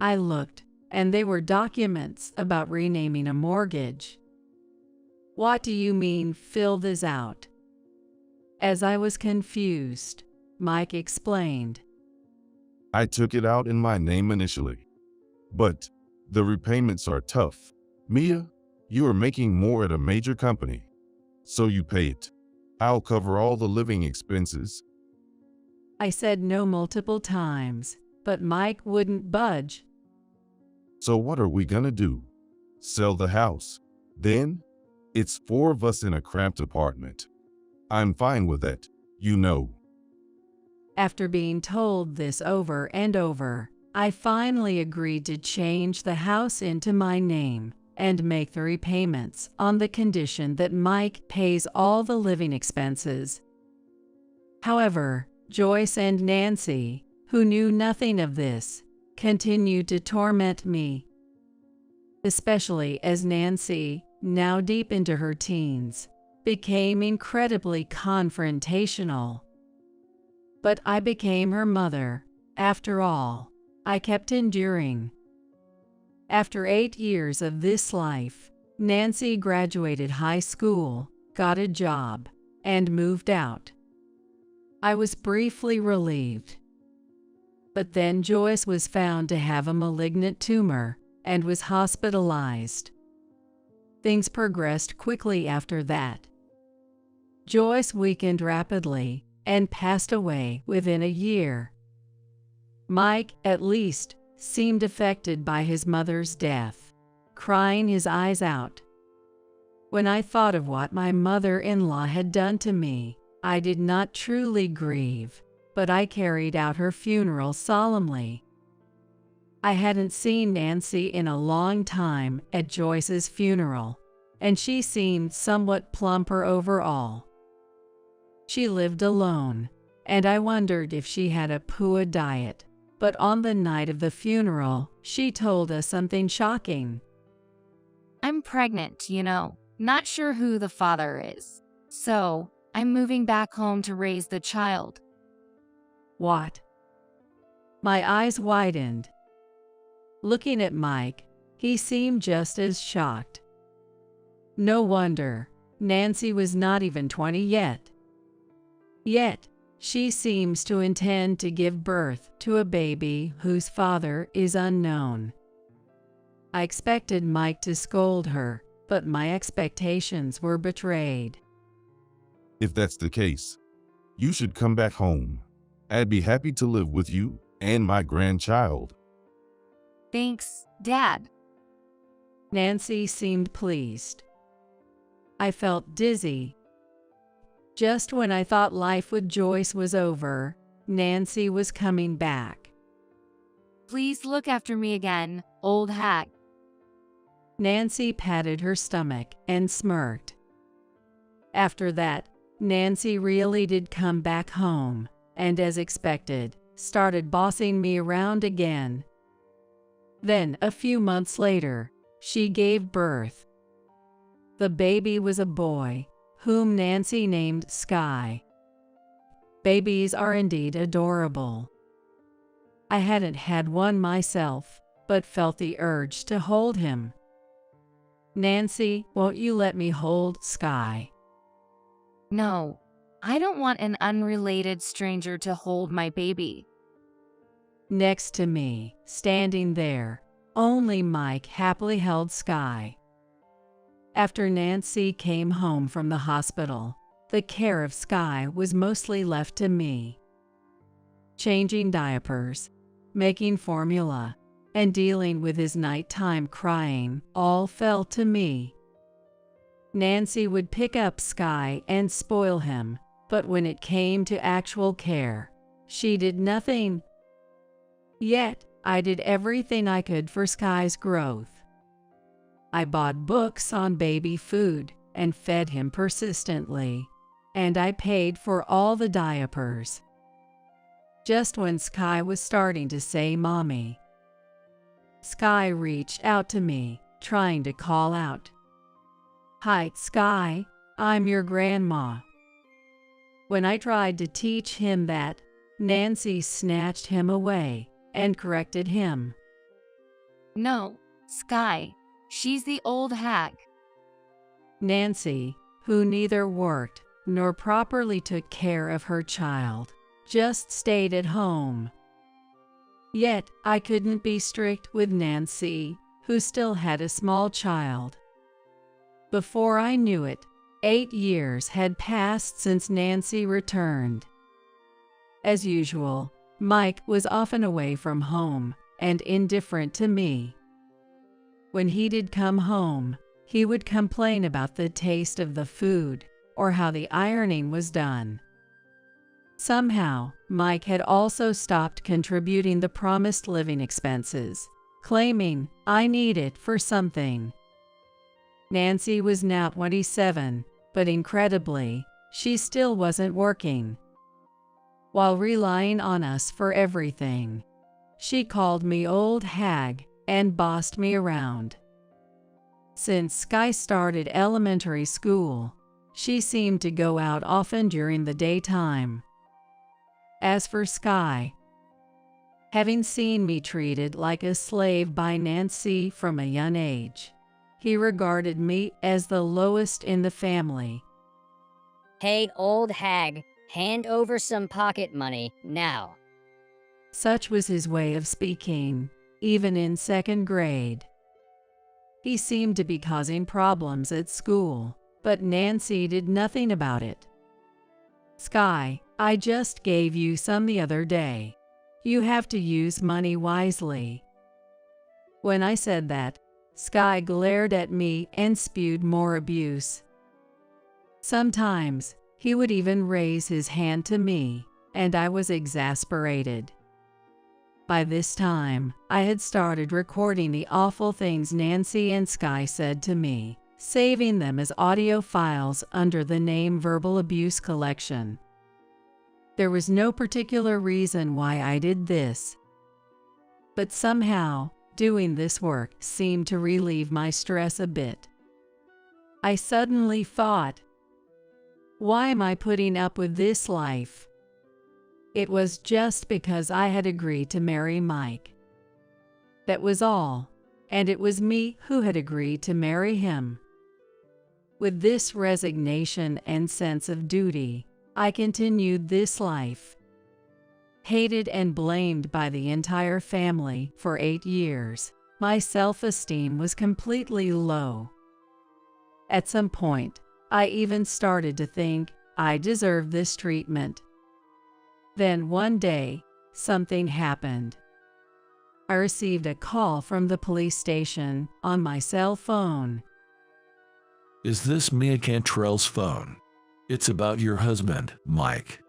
I looked, and they were documents about renaming a mortgage. What do you mean, fill this out? As I was confused, Mike explained. I took it out in my name initially. But the repayments are tough. Mia, you are making more at a major company. So you pay it. I'll cover all the living expenses. I said no multiple times, but Mike wouldn't budge. So what are we gonna do? Sell the house? Then? It's 4 of us in a cramped apartment. I'm fine with that, you know. After being told this over and over, I finally agreed to change the house into my name and make the repayments on the condition that Mike pays all the living expenses. However, Joyce and Nancy, who knew nothing of this, continued to torment me. Especially as Nancy, now deep into her teens, became incredibly confrontational. But I became her mother. After all, I kept enduring. After 8 years of this life, Nancy graduated high school, got a job, and moved out. I was briefly relieved. But then Joyce was found to have a malignant tumor and was hospitalized. Things progressed quickly after that. Joyce weakened rapidly and passed away within a year. Mike, at least, seemed affected by his mother's death, crying his eyes out. When I thought of what my mother-in-law had done to me, I did not truly grieve, but I carried out her funeral solemnly. I hadn't seen Nancy in a long time at Joyce's funeral, and she seemed somewhat plumper overall. She lived alone, and I wondered if she had a poor diet. But on the night of the funeral, she told us something shocking. I'm pregnant, you know. Not sure who the father is. So, I'm moving back home to raise the child. What? My eyes widened. Looking at Mike, he seemed just as shocked. No wonder. Nancy was not even 20 yet. Yet, she seems to intend to give birth to a baby whose father is unknown. I expected Mike to scold her, but my expectations were betrayed. If that's the case, you should come back home. I'd be happy to live with you and my grandchild. Thanks, Dad. Nancy seemed pleased. I felt dizzy. Just when I thought life with Joyce was over, Nancy was coming back. Please look after me again, old hat. Nancy patted her stomach and smirked. After that, Nancy really did come back home, and as expected, started bossing me around again. Then, a few months later, she gave birth. The baby was a boy, whom Nancy named Sky. Babies are indeed adorable. I hadn't had one myself, but felt the urge to hold him. Nancy, won't you let me hold Sky? No, I don't want an unrelated stranger to hold my baby. Next to me, standing there, only Mike happily held Sky. After Nancy came home from the hospital, the care of Sky was mostly left to me. Changing diapers, making formula, and dealing with his nighttime crying all fell to me. Nancy would pick up Sky and spoil him, but when it came to actual care, she did nothing. Yet, I did everything I could for Sky's growth. I bought books on baby food and fed him persistently, and I paid for all the diapers. Just when Sky was starting to say mommy, Sky reached out to me, trying to call out, "Hi, Sky, I'm your grandma." When I tried to teach him that, Nancy snatched him away and corrected him. No, Sky, she's the old hag. Nancy, who neither worked nor properly took care of her child, just stayed at home. Yet I couldn't be strict with Nancy, who still had a small child. Before I knew it, 8 years had passed since Nancy returned. As usual, Mike was often away from home and indifferent to me. When he did come home, he would complain about the taste of the food or how the ironing was done. Somehow, Mike had also stopped contributing the promised living expenses, claiming I need it for something. Nancy was now 27, but incredibly, she still wasn't working. While relying on us for everything, she called me old hag and bossed me around. Since Sky started elementary school, she seemed to go out often during the daytime. As for Sky, having seen me treated like a slave by Nancy from a young age, he regarded me as the lowest in the family. "Hey, old hag, hand over some pocket money, now." Such was his way of speaking, even in 2nd grade. He seemed to be causing problems at school, but Nancy did nothing about it. "Sky, I just gave you some the other day. You have to use money wisely." When I said that, Sky glared at me and spewed more abuse. Sometimes, he would even raise his hand to me, and I was exasperated. By this time, I had started recording the awful things Nancy and Sky said to me, saving them as audio files under the name Verbal Abuse Collection. There was no particular reason why I did this, but somehow, doing this work seemed to relieve my stress a bit. I suddenly thought, why am I putting up with this life? It was just because I had agreed to marry Mike. That was all, and it was me who had agreed to marry him. With this resignation and sense of duty, I continued this life. Hated and blamed by the entire family for 8 years, my self-esteem was completely low. At some point, I even started to think I deserved this treatment. Then one day, something happened. I received a call from the police station on my cell phone. "Is this Mia Cantrell's phone? It's about your husband, Mike."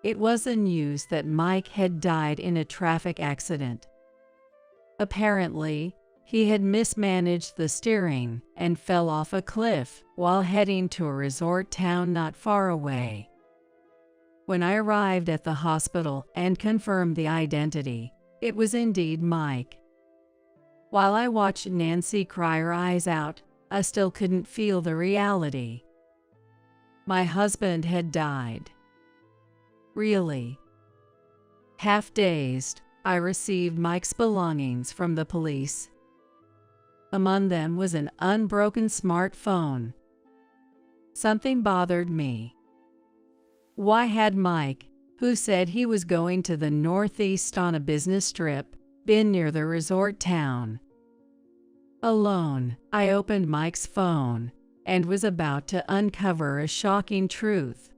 It was the news that Mike had died in a traffic accident. Apparently, he had mismanaged the steering and fell off a cliff while heading to a resort town not far away. When I arrived at the hospital and confirmed the identity, it was indeed Mike. While I watched Nancy cry her eyes out, I still couldn't feel the reality. My husband had died. Really? Half dazed, I received Mike's belongings from the police. Among them was an unbroken smartphone. Something bothered me. Why had Mike, who said he was going to the Northeast on a business trip, been near the resort town? Alone, I opened Mike's phone and was about to uncover a shocking truth.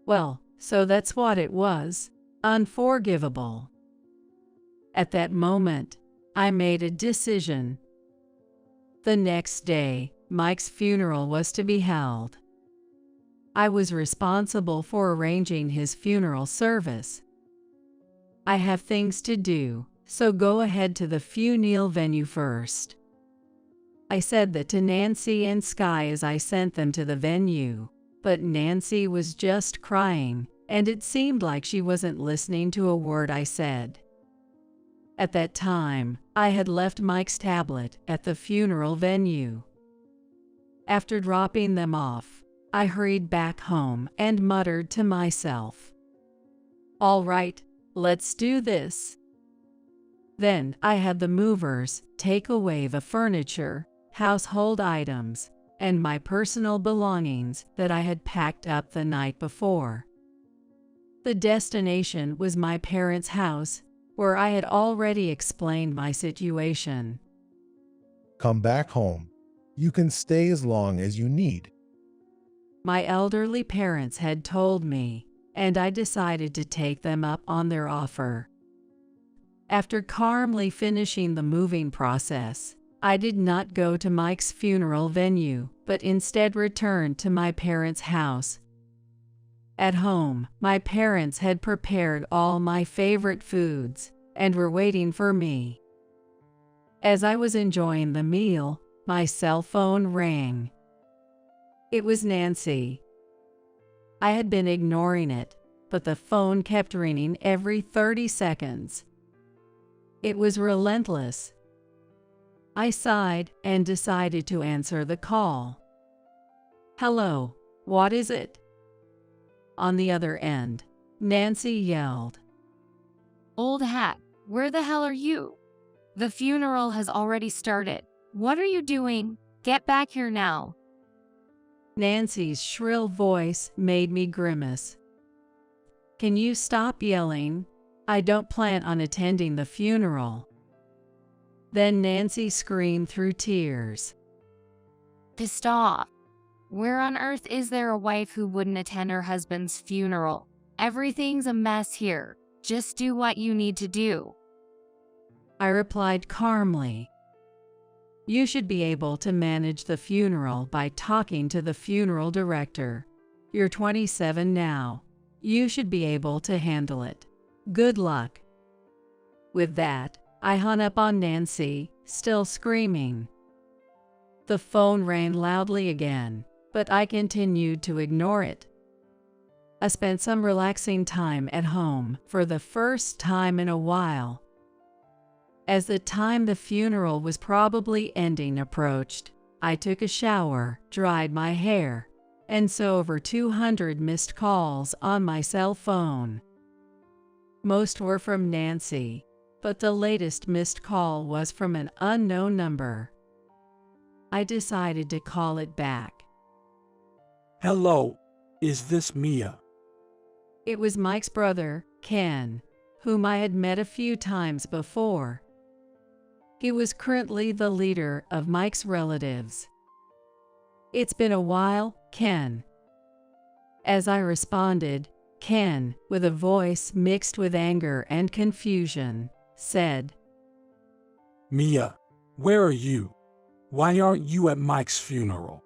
Well, so that's what it was. Unforgivable. At that moment, I made a decision. The next day, Mike's funeral was to be held. I was responsible for arranging his funeral service. "I have things to do, so go ahead to the funeral venue first." I said that to Nancy and Sky as I sent them to the venue. but Nancy was just crying, and it seemed like she wasn't listening to a word I said. At that time, I had left Mike's tablet at the funeral venue. After dropping them off, I hurried back home and muttered to myself, "All right, let's do this." Then I had the movers take away the furniture, household items, and my personal belongings that I had packed up the night before. The destination was my parents' house, where I had already explained my situation. Come back home. You can stay as long as you need. My elderly parents had told me, and I decided to take them up on their offer. After calmly finishing the moving process, I did not go to Mike's funeral venue, but instead returned to my parents' house. At home, my parents had prepared all my favorite foods and were waiting for me. As I was enjoying the meal, my cell phone rang. It was Nancy. I had been ignoring it, but the phone kept ringing every 30 seconds. It was relentless. I sighed and decided to answer the call. "Hello, what is it?" On the other end, Nancy yelled, Old hat, where the hell are you? The funeral has already started. What are you doing? Get back here now. Nancy's shrill voice made me grimace. "Can you stop yelling? I don't plan on attending the funeral." Then Nancy screamed through tears, Pissed off. Where on earth is there a wife who wouldn't attend her husband's funeral? Everything's a mess here. Just do what you need to do. I replied calmly, "You should be able to manage the funeral by talking to the funeral director. You're 27 now. You should be able to handle it. Good luck." With that, I hung up on Nancy, still screaming. The phone rang loudly again, but I continued to ignore it. I spent some relaxing time at home for the first time in a while. As the time the funeral was probably ending approached, I took a shower, dried my hair, and saw over 200 missed calls on my cell phone. Most were from Nancy, but the latest missed call was from an unknown number. I decided to call it back. Hello, is this Mia? It was Mike's brother, Ken, whom I had met a few times before. He was currently the leader of Mike's relatives. "It's been a while, Ken." As I responded, Ken, with a voice mixed with anger and confusion, said, Mia, where are you? Why aren't you at Mike's funeral?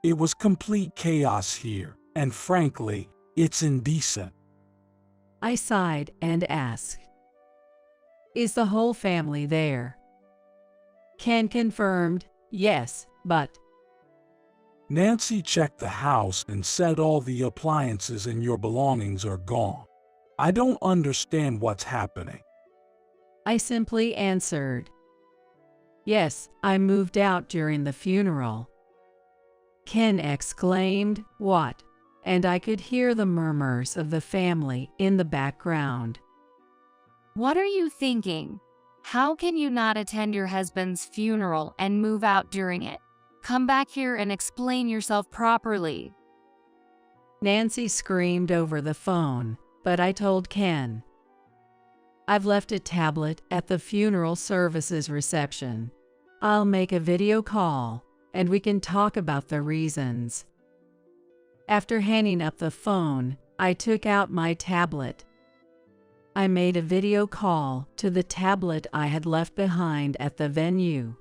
It was complete chaos here, and frankly, it's indecent. I sighed and asked, "Is the whole family there?" Ken confirmed, "Yes, but..." Nancy checked the house and said all the appliances and your belongings are gone. I don't understand what's happening. I simply answered, "Yes, I moved out during the funeral." Ken exclaimed, "What?" And I could hear the murmurs of the family in the background. What are you thinking? How can you not attend your husband's funeral and move out during it? Come back here and explain yourself properly. Nancy screamed over the phone, but I told Ken, "I've left a tablet at the funeral services reception. I'll make a video call, and we can talk about the reasons." After hanging up the phone, I took out my tablet. I made a video call to the tablet I had left behind at the venue.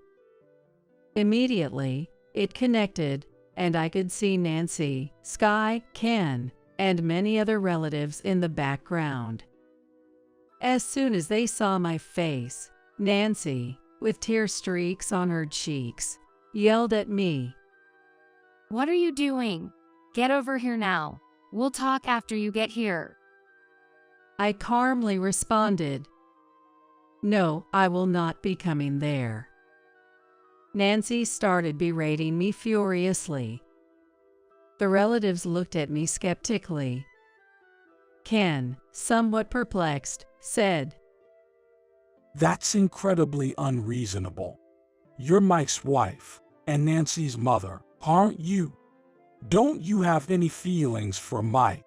Immediately, it connected, and I could see Nancy, Sky, Ken, and many other relatives in the background. As soon as they saw my face, Nancy, with tear streaks on her cheeks, yelled at me, What are you doing? Get over here now. We'll talk after you get here. I calmly responded, "No, I will not be coming there." Nancy started berating me furiously. The relatives looked at me skeptically. Ken, somewhat perplexed, said, That's incredibly unreasonable. You're Mike's wife and Nancy's mother, aren't you? Don't you have any feelings for Mike?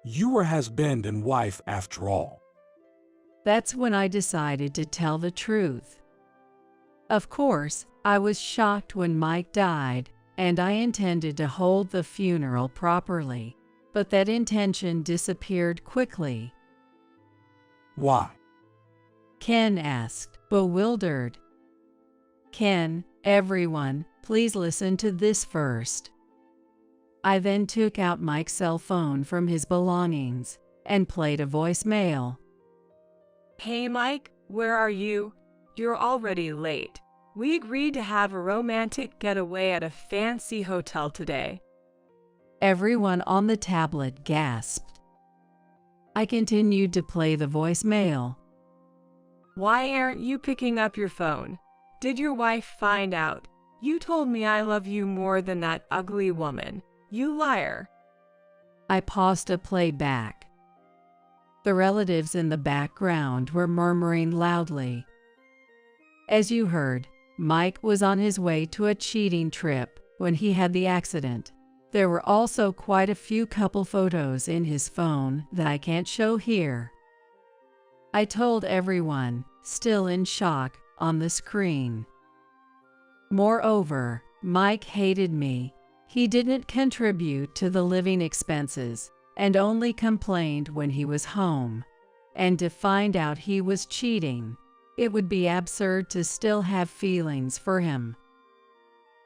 You were husband and wife after all. That's when I decided to tell the truth. Of course, I was shocked when Mike died, and I intended to hold the funeral properly, but that intention disappeared quickly. Why? Ken asked, bewildered. Ken, everyone, please listen to this first. I then took out Mike's cell phone from his belongings and played a voicemail. Hey Mike, where are you? You're already late. We agreed to have a romantic getaway at a fancy hotel today. Everyone on the tablet gasped. I continued to play the voicemail. Why aren't you picking up your phone? Did your wife find out? You told me I love you more than that ugly woman. You liar. I paused to play back. The relatives in the background were murmuring loudly. As you heard, Mike was on his way to a cheating trip when he had the accident. There were also quite a few couple photos in his phone that I can't show here. I told everyone, still in shock, on the screen. Moreover, Mike hated me. He didn't contribute to the living expenses and only complained when he was home. And to find out he was cheating, it would be absurd to still have feelings for him.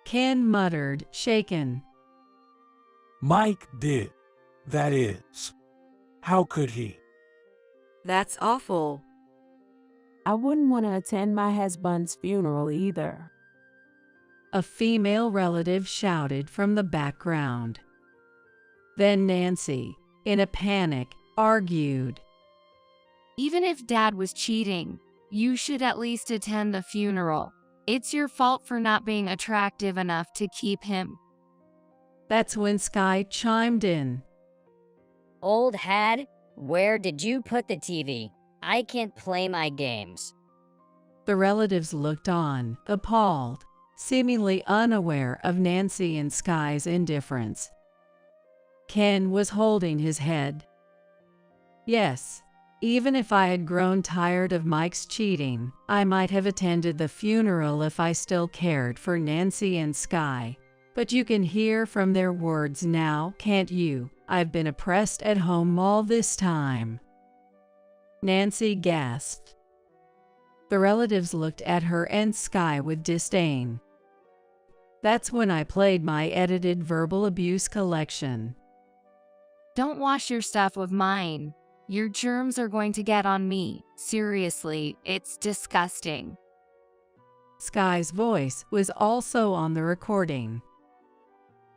Ken muttered, shaken. Mike did. That is. How could he? That's awful. I wouldn't want to attend my husband's funeral either. A female relative shouted from the background. Then Nancy, in a panic, argued. Even if Dad was cheating, you should at least attend the funeral. It's your fault for not being attractive enough to keep him. That's when Sky chimed in. Old Had, where did you put the TV? I can't play my games. The relatives looked on, appalled, seemingly unaware of Nancy and Sky's indifference. Ken was holding his head. Yes, even if I had grown tired of Mike's cheating, I might have attended the funeral if I still cared for Nancy and Sky. But you can hear from their words now, can't you? I've been oppressed at home all this time. Nancy gasped. The relatives looked at her and Sky with disdain. That's when I played my edited verbal abuse collection. Don't wash your stuff with mine. Your germs are going to get on me. Seriously, it's disgusting. Sky's voice was also on the recording.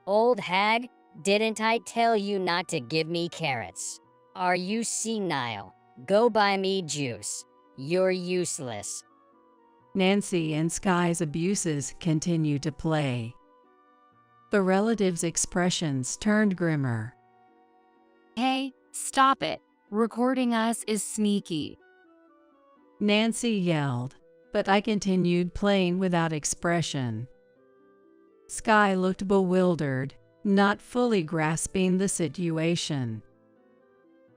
Old hag, didn't I tell you not to give me carrots? Are you senile? Go buy me juice. You're useless. Nancy and Sky's abuses continued to play. The relatives' expressions turned grimmer. Hey, stop it. Recording us is sneaky. Nancy yelled, but I continued playing without expression. Sky looked bewildered, not fully grasping the situation.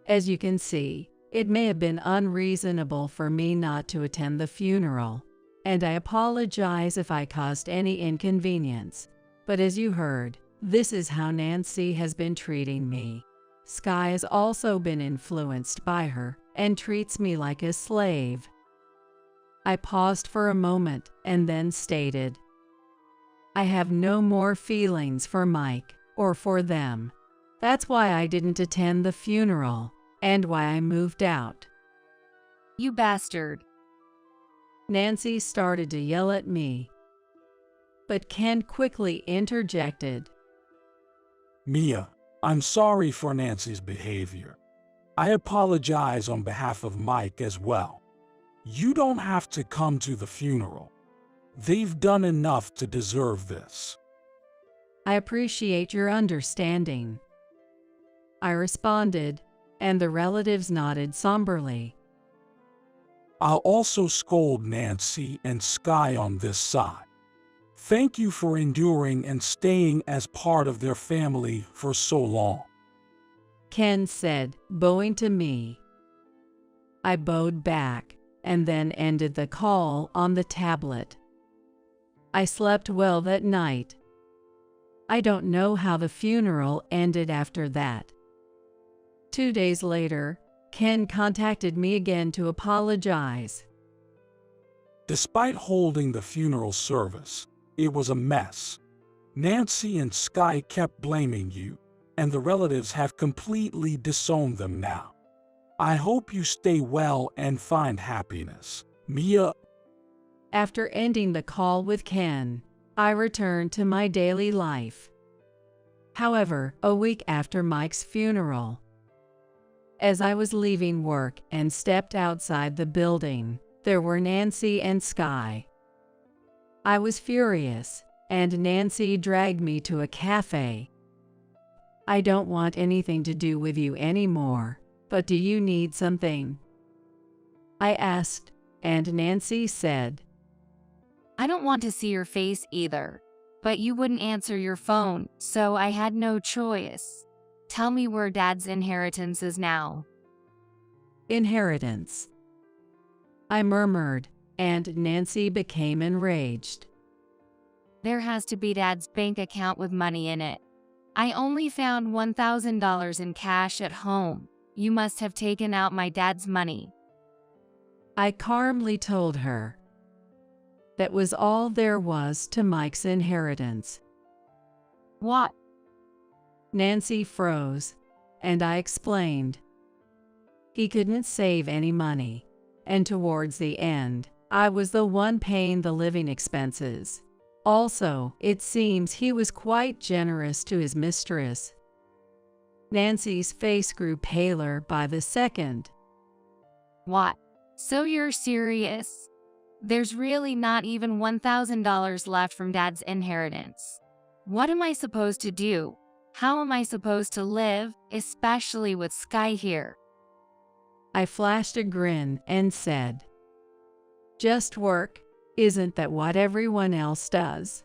As you can see, it may have been unreasonable for me not to attend the funeral, and I apologize if I caused any inconvenience. But as you heard, this is how Nancy has been treating me. Sky has also been influenced by her and treats me like a slave. I paused for a moment and then stated, I have no more feelings for Mike or for them. That's why I didn't attend the funeral and why I moved out. You bastard. Nancy started to yell at me, but Ken quickly interjected. Mia, I'm sorry for Nancy's behavior. I apologize on behalf of Mike as well. You don't have to come to the funeral. They've done enough to deserve this. I appreciate your understanding, I responded, and the relatives nodded somberly. I'll also scold Nancy and Sky on this side. Thank you for enduring and staying as part of their family for so long, Ken said, bowing to me. I bowed back and then ended the call on the tablet. I slept well that night. I don't know how the funeral ended after that. 2 days later, Ken contacted me again to apologize. Despite holding the funeral service, it was a mess. Nancy and Sky kept blaming you, and the relatives have completely disowned them now. I hope you stay well and find happiness. Mia. After ending the call with Ken, I returned to my daily life. However, a week after Mike's funeral, as I was leaving work and stepped outside the building, there were Nancy and Sky. I was furious, and Nancy dragged me to a cafe. I don't want anything to do with you anymore, but do you need something? I asked, and Nancy said, I don't want to see your face either, but you wouldn't answer your phone, so I had no choice. Tell me where Dad's inheritance is now. Inheritance, I murmured, and Nancy became enraged. There has to be Dad's bank account with money in it. I only found $1,000 in cash at home. You must have taken out my dad's money. I calmly told her. That was all there was to Mike's inheritance. What? Nancy froze, and I explained. He couldn't save any money, and towards the end, I was the one paying the living expenses. Also, it seems he was quite generous to his mistress. Nancy's face grew paler by the second. What? So you're serious? There's really not even $1,000 left from Dad's inheritance. What am I supposed to do? How am I supposed to live, especially with Sky here? I flashed a grin and said, just work. Isn't that what everyone else does?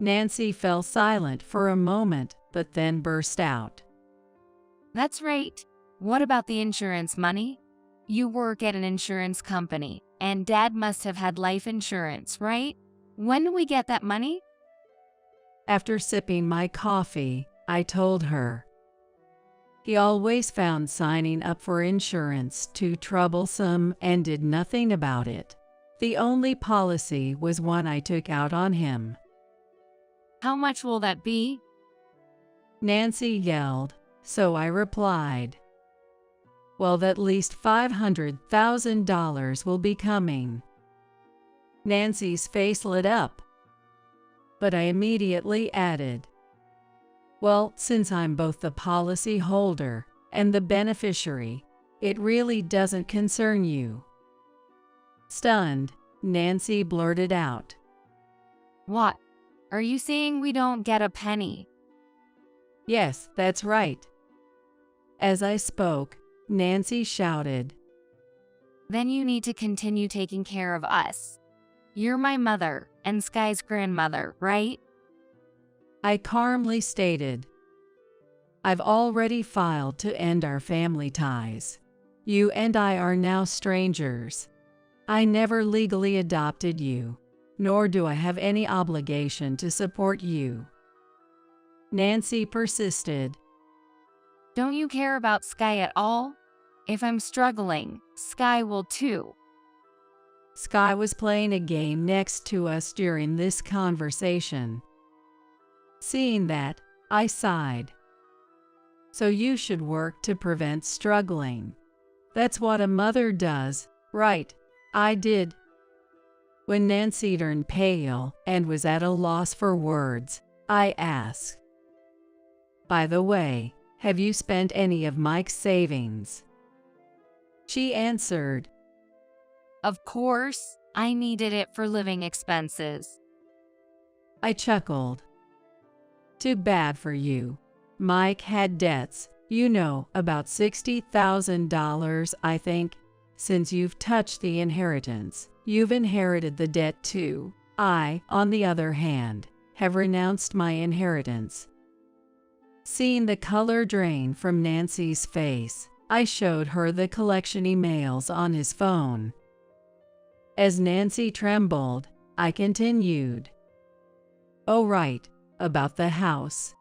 Nancy fell silent for a moment, but then burst out. That's right. What about the insurance money? You work at an insurance company, and Dad must have had life insurance, right? When do we get that money? After sipping my coffee, I told her. He always found signing up for insurance too troublesome and did nothing about it. The only policy was one I took out on him. How much will that be? Nancy yelled, so I replied, well, at least $500,000 will be coming. Nancy's face lit up, but I immediately added, well, since I'm both the policy holder and the beneficiary, it really doesn't concern you. Stunned, Nancy blurted out, what? Are you saying we don't get a penny? Yes, that's right. As I spoke, Nancy shouted, then you need to continue taking care of us. You're my mother and Sky's grandmother, right? I calmly stated, I've already filed to end our family ties. You and I are now strangers. I never legally adopted you, nor do I have any obligation to support you. Nancy persisted. Don't you care about Sky at all? If I'm struggling, Sky will too. Sky was playing a game next to us during this conversation. Seeing that, I sighed. So you should work to prevent struggling. That's what a mother does, right? I did. When Nancy turned pale and was at a loss for words, I asked, By the way, have you spent any of Mike's savings? She answered, Of course, I needed it for living expenses. I chuckled. Too bad for you. Mike had debts, you know, about $60,000, I think. Since you've touched the inheritance, you've inherited the debt too. I, on the other hand, have renounced my inheritance. Seeing the color drain from Nancy's face, I showed her the collection emails on his phone. As Nancy trembled, I continued. Oh right, about the house.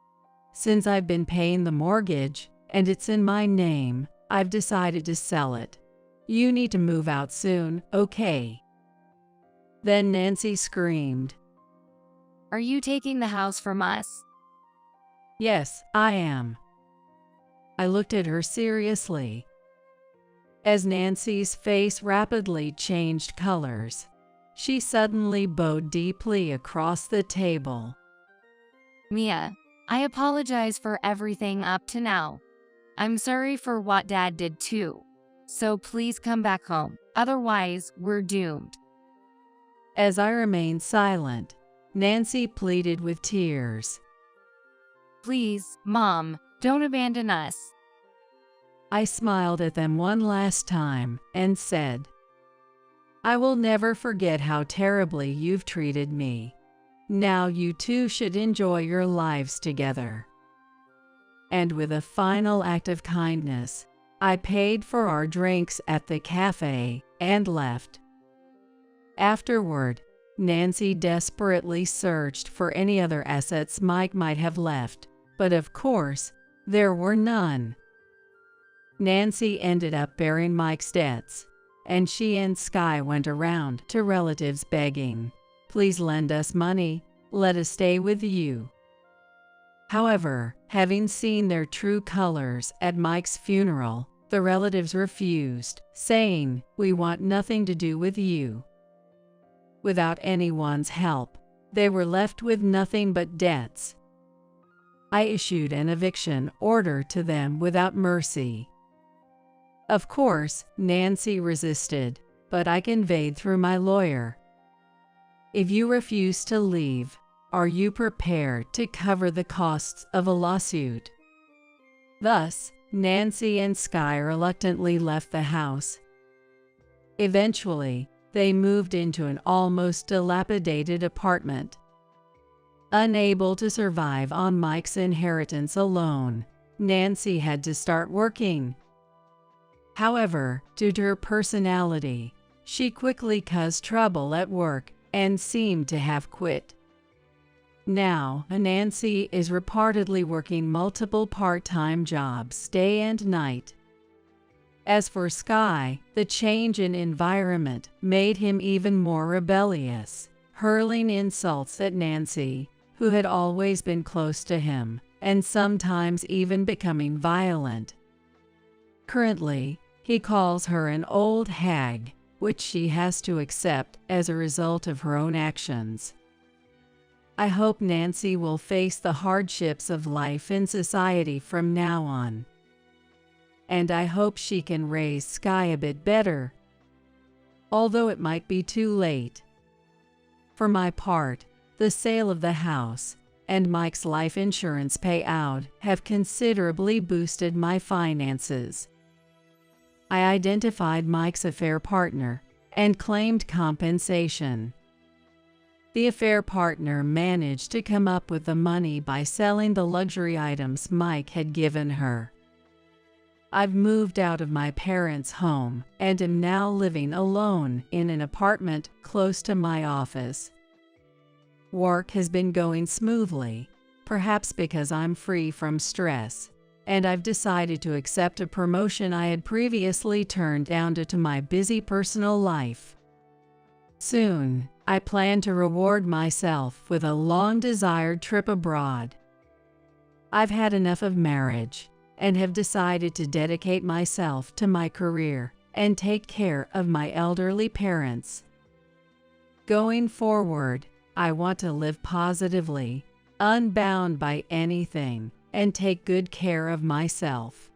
Since I've been paying the mortgage, and it's in my name, I've decided to sell it. You need to move out soon, okay? Then Nancy screamed. Are you taking the house from us? Yes, I am. I looked at her seriously. As Nancy's face rapidly changed colors, she suddenly bowed deeply across the table. Mia, I apologize for everything up to now. I'm sorry for what Dad did too. So please come back home, otherwise we're doomed. As I remained silent, Nancy pleaded with tears. Please, Mom, don't abandon us. I smiled at them one last time and said, I will never forget how terribly you've treated me. Now you two should enjoy your lives together. And with a final act of kindness, I paid for our drinks at the cafe and left. Afterward, Nancy desperately searched for any other assets Mike might have left, but of course, there were none. Nancy ended up bearing Mike's debts, and she and Sky went around to relatives begging, please lend us money, let us stay with you. However, having seen their true colors at Mike's funeral, the relatives refused, saying, we want nothing to do with you. Without anyone's help, they were left with nothing but debts. I issued an eviction order to them without mercy. Of course, Nancy resisted, but I conveyed through my lawyer. If you refuse to leave, are you prepared to cover the costs of a lawsuit? Thus, Nancy and Sky reluctantly left the house. Eventually, they moved into an almost dilapidated apartment. Unable to survive on Mike's inheritance alone, Nancy had to start working. However, due to her personality, she quickly caused trouble at work and seemed to have quit. Now, Nancy is reportedly working multiple part-time jobs day and night. As for Sky, the change in environment made him even more rebellious, hurling insults at Nancy, who had always been close to him, and sometimes even becoming violent. Currently, he calls her an old hag, which she has to accept as a result of her own actions. I hope Nancy will face the hardships of life in society from now on. And I hope she can raise Sky a bit better, although it might be too late. For my part, the sale of the house and Mike's life insurance payout have considerably boosted my finances. I identified Mike's affair partner and claimed compensation. The affair partner managed to come up with the money by selling the luxury items Mike had given her. I've moved out of my parents' home and am now living alone in an apartment close to my office. Work has been going smoothly, perhaps because I'm free from stress, and I've decided to accept a promotion I had previously turned down due to my busy personal life. Soon, I plan to reward myself with a long-desired trip abroad. I've had enough of marriage and have decided to dedicate myself to my career and take care of my elderly parents. Going forward, I want to live positively, unbound by anything, and take good care of myself.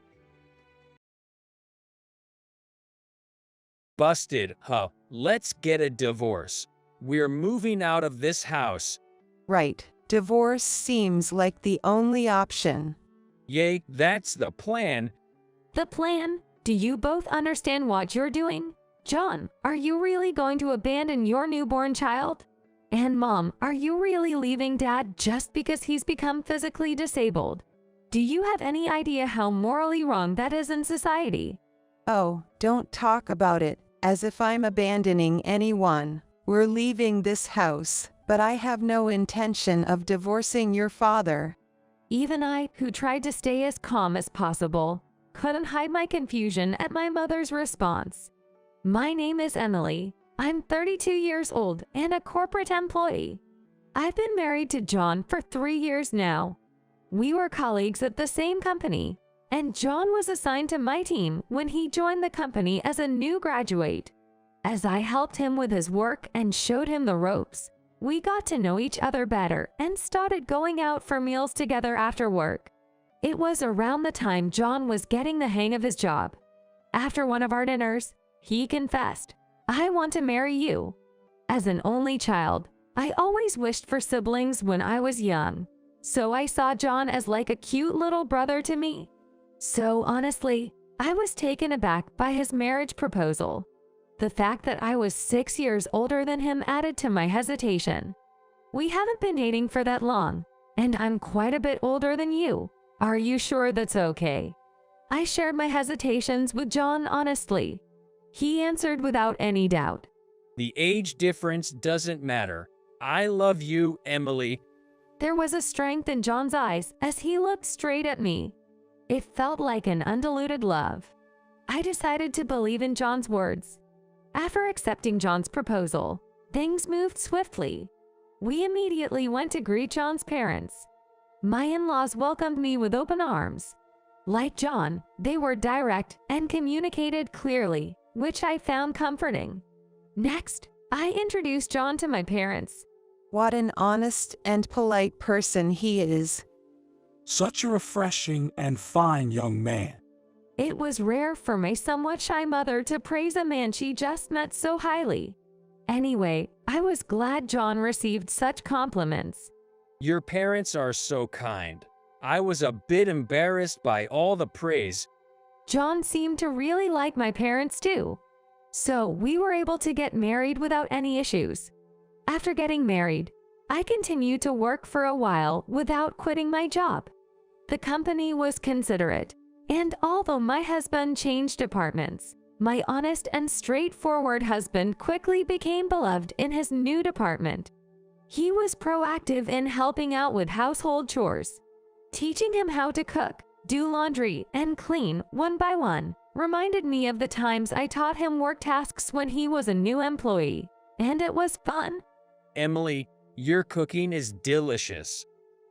Busted, huh? Let's get a divorce. We're moving out of this house. Right. Divorce seems like the only option. Yay, that's the plan. The plan? Do you both understand what you're doing? John, are you really going to abandon your newborn child? And Mom, are you really leaving Dad just because he's become physically disabled? Do you have any idea how morally wrong that is in society? Oh, don't talk about it as if I'm abandoning anyone. We're leaving this house, but I have no intention of divorcing your father. Even I, who tried to stay as calm as possible, couldn't hide my confusion at my mother's response. My name is Emily. I'm 32 years old and a corporate employee. I've been married to John for 3 years now. We were colleagues at the same company, and John was assigned to my team when he joined the company as a new graduate. As I helped him with his work and showed him the ropes, we got to know each other better and started going out for meals together after work. It was around the time John was getting the hang of his job. After one of our dinners, he confessed, "I want to marry you." As an only child, I always wished for siblings when I was young, so I saw John as like a cute little brother to me. So honestly, I was taken aback by his marriage proposal. The fact that I was 6 years older than him added to my hesitation. We haven't been dating for that long, and I'm quite a bit older than you. Are you sure that's okay? I shared my hesitations with John honestly. He answered without any doubt. The age difference doesn't matter. I love you, Emily. There was a strength in John's eyes as he looked straight at me. It felt like an undiluted love. I decided to believe in John's words. After accepting John's proposal, things moved swiftly. We immediately went to greet John's parents. My in-laws welcomed me with open arms. Like John, they were direct and communicated clearly, which I found comforting. Next, I introduced John to my parents. What an honest and polite person he is. Such a refreshing and fine young man. It was rare for my somewhat shy mother to praise a man she just met so highly. Anyway, I was glad John received such compliments. Your parents are so kind. I was a bit embarrassed by all the praise. John seemed to really like my parents too. So we were able to get married without any issues. After getting married, I continued to work for a while without quitting my job. The company was considerate, and although my husband changed departments, my honest and straightforward husband quickly became beloved in his new department. He was proactive in helping out with household chores. Teaching him how to cook, do laundry, and clean one by one reminded me of the times I taught him work tasks when he was a new employee, and it was fun. Emily, your cooking is delicious.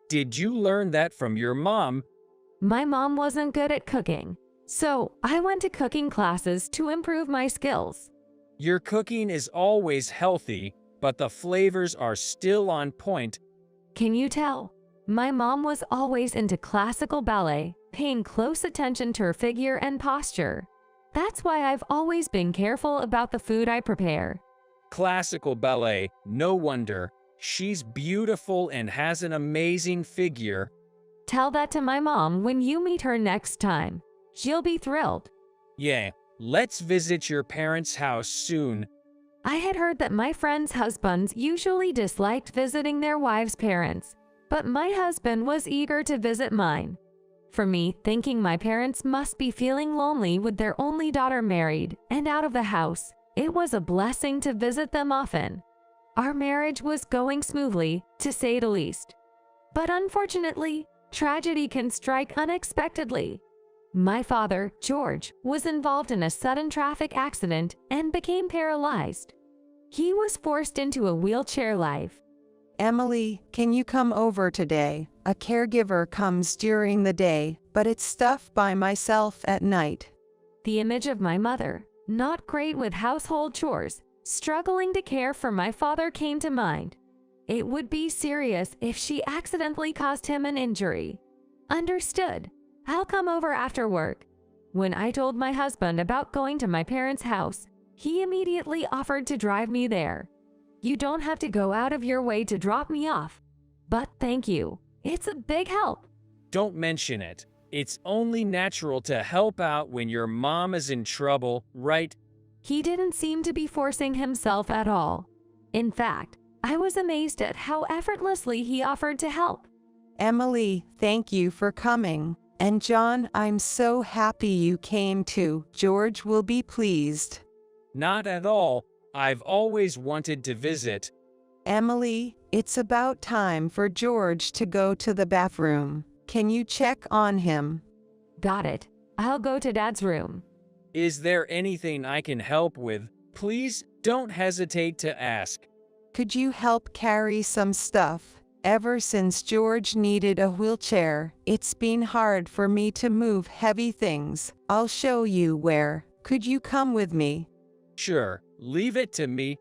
Did you learn that from your mom? My mom wasn't good at cooking, so I went to cooking classes to improve my skills. Your cooking is always healthy, but the flavors are still on point. Can you tell? My mom was always into classical ballet, paying close attention to her figure and posture. That's why I've always been careful about the food I prepare. Classical ballet, no wonder. She's beautiful and has an amazing figure. Tell that to my mom when you meet her next time. She'll be thrilled. Yeah, let's visit your parents' house soon. I had heard that my friends' husbands usually disliked visiting their wives' parents, but my husband was eager to visit mine. For me, thinking my parents must be feeling lonely with their only daughter married and out of the house, it was a blessing to visit them often. Our marriage was going smoothly, to say the least. But unfortunately, tragedy can strike unexpectedly. My father, George, was involved in a sudden traffic accident and became paralyzed. He was forced into a wheelchair life. Emily, can you come over today? A caregiver comes during the day, but it's stuff by myself at night. The image of my mother, not great with household chores, struggling to care for my father came to mind. It would be serious if she accidentally caused him an injury. Understood. I'll come over after work. When I told my husband about going to my parents' house, he immediately offered to drive me there. You don't have to go out of your way to drop me off. But thank you. It's a big help. Don't mention it. It's only natural to help out when your mom is in trouble, right? He didn't seem to be forcing himself at all. In fact, I was amazed at how effortlessly he offered to help. Emily, thank you for coming. And John, I'm so happy you came too. George will be pleased. Not at all. I've always wanted to visit. Emily, it's about time for George to go to the bathroom. Can you check on him? Got it. I'll go to Dad's room. Is there anything I can help with? Please don't hesitate to ask. Could you help carry some stuff? Ever since George needed a wheelchair, it's been hard for me to move heavy things. I'll show you where. Could you come with me? Sure, leave it to me.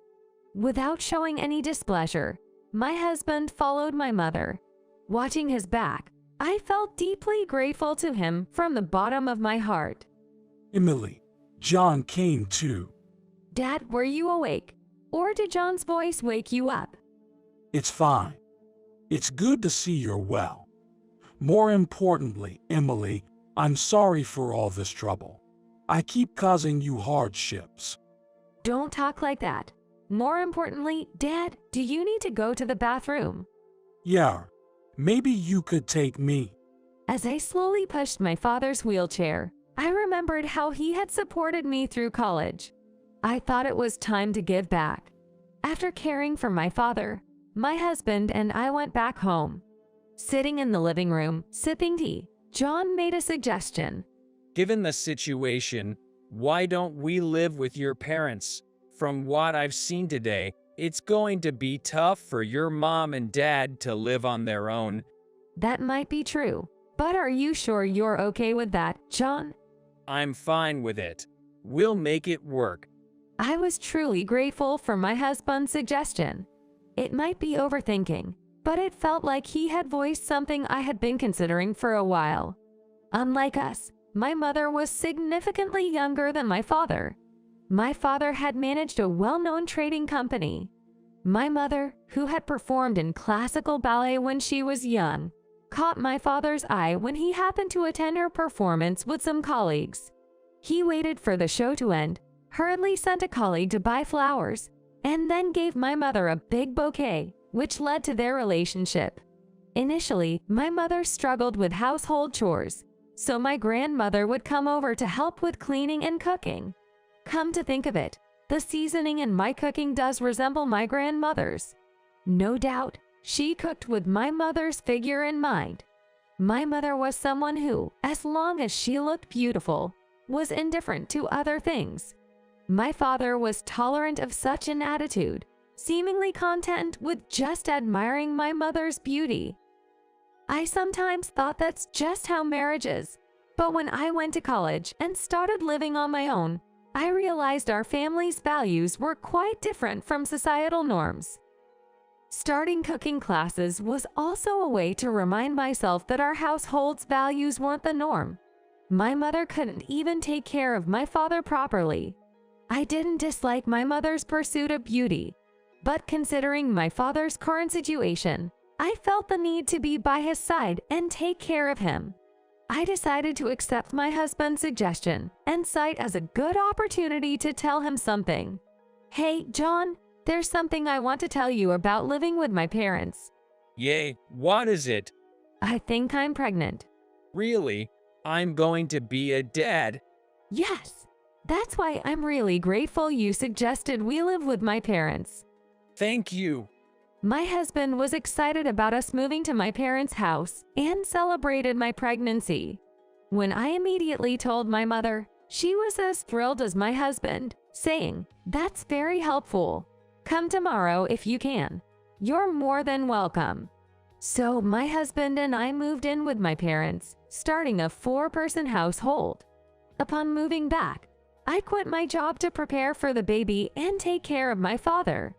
Without showing any displeasure, my husband followed my mother. Watching his back, I felt deeply grateful to him from the bottom of my heart. Emily, John came too. Dad, were you awake? Or did John's voice wake you up? It's fine. It's good to see you're well. More importantly, Emily, I'm sorry for all this trouble. I keep causing you hardships. Don't talk like that. More importantly, Dad, do you need to go to the bathroom? Yeah, maybe you could take me. As I slowly pushed my father's wheelchair, I remembered how he had supported me through college. I thought it was time to give back. After caring for my father, my husband and I went back home. Sitting in the living room, sipping tea, John made a suggestion. Given the situation, why don't we live with your parents? From what I've seen today, it's going to be tough for your mom and dad to live on their own. That might be true, but are you sure you're okay with that, John? I'm fine with it. We'll make it work. I was truly grateful for my husband's suggestion. It might be overthinking, but it felt like he had voiced something I had been considering for a while. Unlike us, my mother was significantly younger than my father. My father had managed a well-known trading company. My mother, who had performed in classical ballet when she was young, caught my father's eye when he happened to attend her performance with some colleagues. He waited for the show to end, hurriedly sent a colleague to buy flowers, and then gave my mother a big bouquet, which led to their relationship. Initially, my mother struggled with household chores, so my grandmother would come over to help with cleaning and cooking. Come to think of it, the seasoning in my cooking does resemble my grandmother's. No doubt, she cooked with my mother's figure in mind. My mother was someone who, as long as she looked beautiful, was indifferent to other things. My father was tolerant of such an attitude, seemingly content with just admiring my mother's beauty. I sometimes thought that's just how marriage is, but when I went to college and started living on my own, I realized our family's values were quite different from societal norms. Starting cooking classes was also a way to remind myself that our household's values weren't the norm. My mother couldn't even take care of my father properly. I didn't dislike my mother's pursuit of beauty, but considering my father's current situation, I felt the need to be by his side and take care of him. I decided to accept my husband's suggestion and saw it as a good opportunity to tell him something. Hey, John, there's something I want to tell you about living with my parents. Yay, what is it? I think I'm pregnant. Really? I'm going to be a dad? Yes. That's why I'm really grateful you suggested we live with my parents. Thank you. My husband was excited about us moving to my parents' house and celebrated my pregnancy. When I immediately told my mother, she was as thrilled as my husband, saying, "That's very helpful. Come tomorrow if you can. You're more than welcome." So my husband and I moved in with my parents, starting a 4-person household. Upon moving back, I quit my job to prepare for the baby and take care of my father.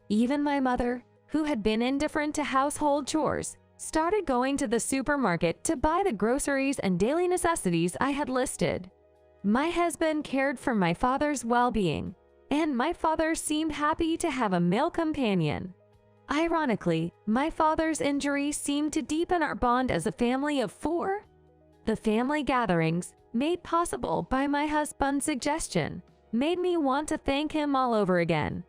Even my mother, who had been indifferent to household chores, started going to the supermarket to buy the groceries and daily necessities I had listed. My husband cared for my father's well-being, and my father seemed happy to have a male companion. Ironically, my father's injury seemed to deepen our bond as a family of 4. The family gatherings, made possible by my husband's suggestion, made me want to thank him all over again.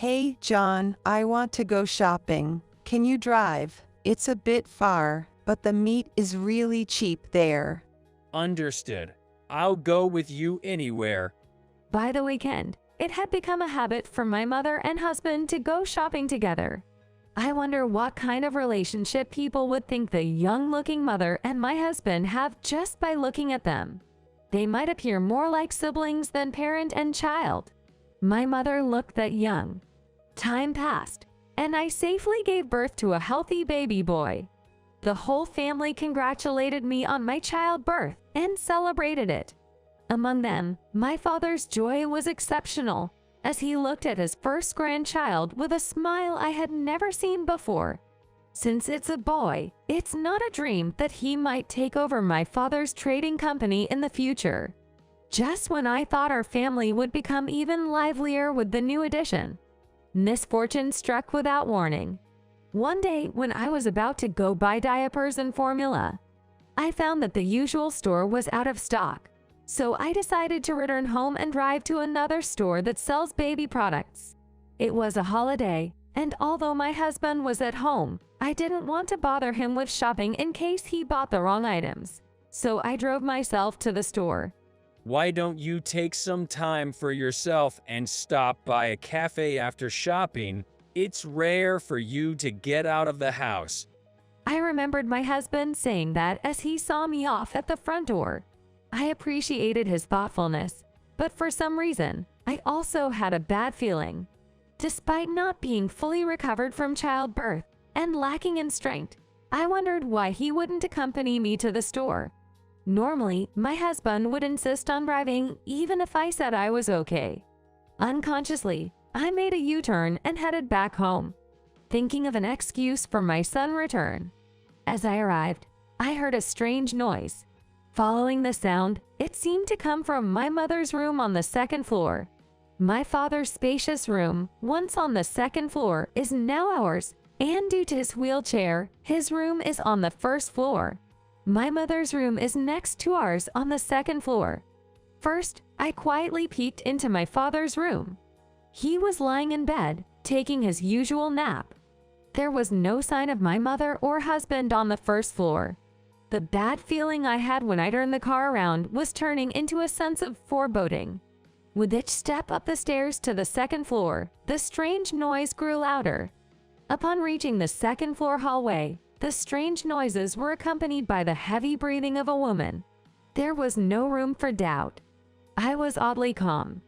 Hey, John, I want to go shopping. Can you drive? It's a bit far, but the meat is really cheap there. Understood. I'll go with you anywhere. By the weekend, it had become a habit for my mother and husband to go shopping together. I wonder what kind of relationship people would think the young-looking mother and my husband have just by looking at them. They might appear more like siblings than parent and child. My mother looked that young. Time passed, and I safely gave birth to a healthy baby boy. The whole family congratulated me on my childbirth and celebrated it. Among them, my father's joy was exceptional, as he looked at his first grandchild with a smile I had never seen before. Since it's a boy, it's not a dream that he might take over my father's trading company in the future. Just when I thought our family would become even livelier with the new addition, misfortune struck without warning. One day, when I was about to go buy diapers and formula, I found that the usual store was out of stock. So I decided to return home and drive to another store that sells baby products. It was a holiday, and although my husband was at home, I didn't want to bother him with shopping in case he bought the wrong items. So I drove myself to the store. Why don't you take some time for yourself and stop by a cafe after shopping? It's rare for you to get out of the house. I remembered my husband saying that as he saw me off at the front door. I appreciated his thoughtfulness, but for some reason, I also had a bad feeling. Despite not being fully recovered from childbirth and lacking in strength, I wondered why he wouldn't accompany me to the store. Normally, my husband would insist on driving even if I said I was okay. Unconsciously, I made a U-turn and headed back home, thinking of an excuse for my son's return. As I arrived, I heard a strange noise. Following the sound, it seemed to come from my mother's room on the second floor. My father's spacious room, once on the second floor, is now ours, and due to his wheelchair, his room is on the first floor. My mother's room is next to ours on the second floor. First, I quietly peeked into my father's room. He was lying in bed, taking his usual nap. There was no sign of my mother or husband on the first floor. The bad feeling I had when I turned the car around was turning into a sense of foreboding. With each step up the stairs to the second floor, the strange noise grew louder. Upon reaching the second floor hallway, the strange noises were accompanied by the heavy breathing of a woman. There was no room for doubt. I was oddly calm.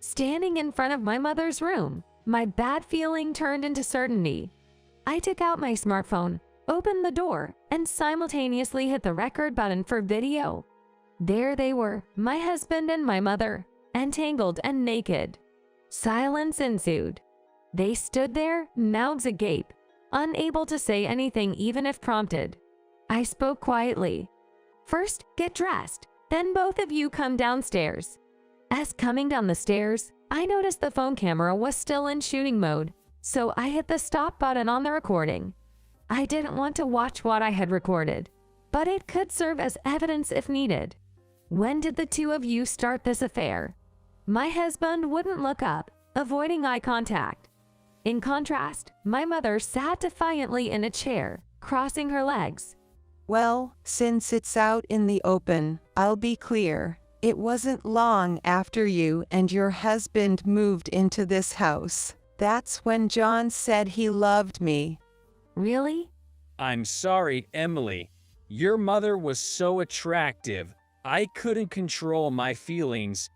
Standing in front of my mother's room, my bad feeling turned into certainty. I took out my smartphone, opened the door, and simultaneously hit the record button for video. There they were, my husband and my mother, entangled and naked. Silence ensued. They stood there, mouths agape, unable to say anything even if prompted. I spoke quietly. First, get dressed, then both of you come downstairs. As coming down the stairs, I noticed the phone camera was still in shooting mode, so I hit the stop button on the recording. I didn't want to watch what I had recorded, but it could serve as evidence if needed. When did the two of you start this affair? My husband wouldn't look up, avoiding eye contact. In contrast, my mother sat defiantly in a chair, crossing her legs. Well, since it's out in the open, I'll be clear. It wasn't long after you and your husband moved into this house. That's when John said he loved me. Really? I'm sorry, Emily. Your mother was so attractive. I couldn't control my feelings.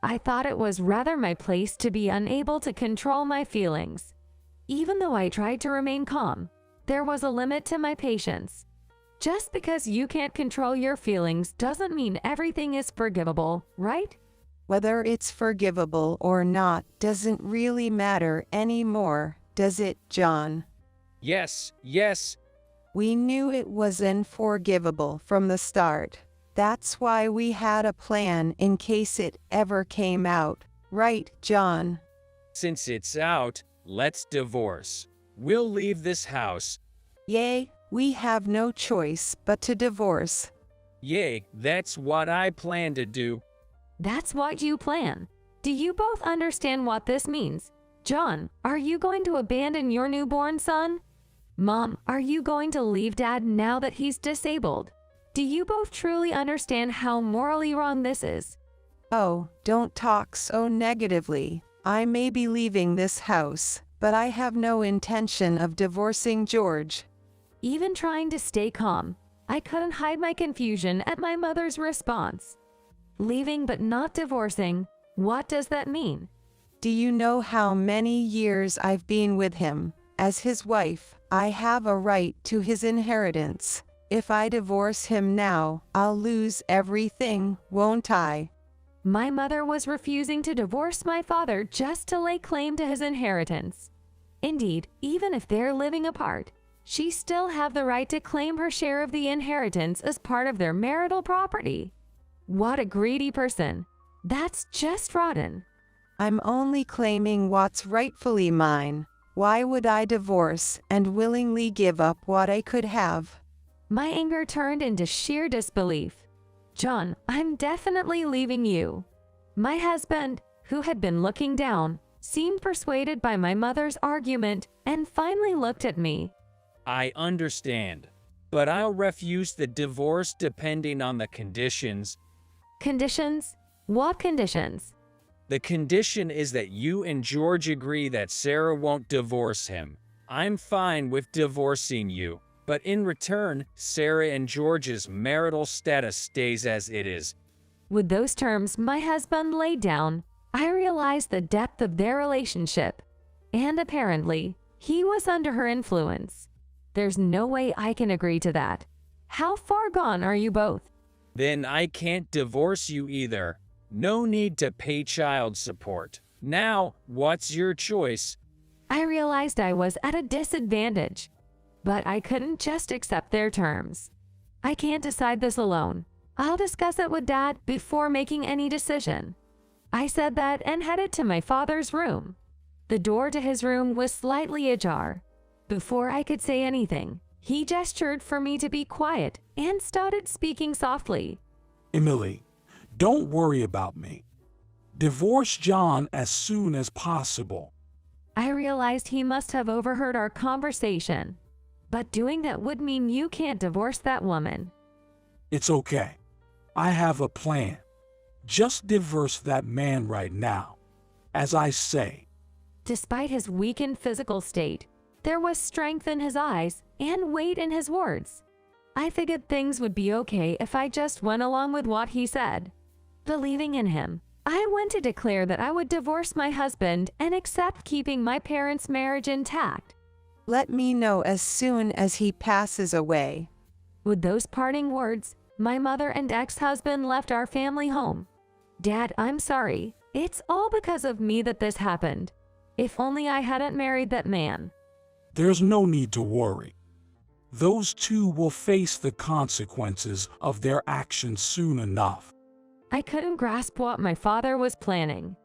I thought it was rather my place to be unable to control my feelings. Even though I tried to remain calm, there was a limit to my patience. Just because you can't control your feelings doesn't mean everything is forgivable, right? Whether it's forgivable or not doesn't really matter anymore, does it, John? Yes, yes. We knew it was unforgivable from the start. That's why we had a plan in case it ever came out. Right, John? Since it's out, let's divorce. We'll leave this house. Yay, we have no choice but to divorce. Yay, that's what I plan to do. That's what you plan. Do you both understand what this means? John, are you going to abandon your newborn son? Mom, are you going to leave Dad now that he's disabled? Do you both truly understand how morally wrong this is? Oh, don't talk so negatively. I may be leaving this house, but I have no intention of divorcing George. Even trying to stay calm, I couldn't hide my confusion at my mother's response. Leaving but not divorcing, what does that mean? Do you know how many years I've been with him? As his wife, I have a right to his inheritance. If I divorce him now, I'll lose everything, won't I? My mother was refusing to divorce my father just to lay claim to his inheritance. Indeed, even if they're living apart, she still have the right to claim her share of the inheritance as part of their marital property. What a greedy person. That's just rotten. I'm only claiming what's rightfully mine. Why would I divorce and willingly give up what I could have? My anger turned into sheer disbelief. John, I'm definitely leaving you. My husband, who had been looking down, seemed persuaded by my mother's argument and finally looked at me. I understand, but I'll refuse the divorce depending on the conditions. Conditions? What conditions? The condition is that you and George agree that Sarah won't divorce him. I'm fine with divorcing you, but in return, Sarah and George's marital status stays as it is. With those terms my husband laid down, I realized the depth of their relationship. And apparently, he was under her influence. There's no way I can agree to that. How far gone are you both? Then I can't divorce you either. No need to pay child support. Now, what's your choice? I realized I was at a disadvantage, but I couldn't just accept their terms. I can't decide this alone. I'll discuss it with Dad before making any decision. I said that and headed to my father's room. The door to his room was slightly ajar. Before I could say anything, he gestured for me to be quiet and started speaking softly. Emily, don't worry about me. Divorce John as soon as possible. I realized he must have overheard our conversation. But doing that would mean you can't divorce that woman. It's okay. I have a plan. Just divorce that man right now. As I say. Despite his weakened physical state, there was strength in his eyes and weight in his words. I figured things would be okay if I just went along with what he said. Believing in him, I went to declare that I would divorce my husband and accept keeping my parents' marriage intact. Let me know as soon as he passes away. With those parting words, my mother and ex-husband left our family home. Dad, I'm sorry. It's all because of me that this happened. If only I hadn't married that man. There's no need to worry. Those two will face the consequences of their actions soon enough. I couldn't grasp what my father was planning,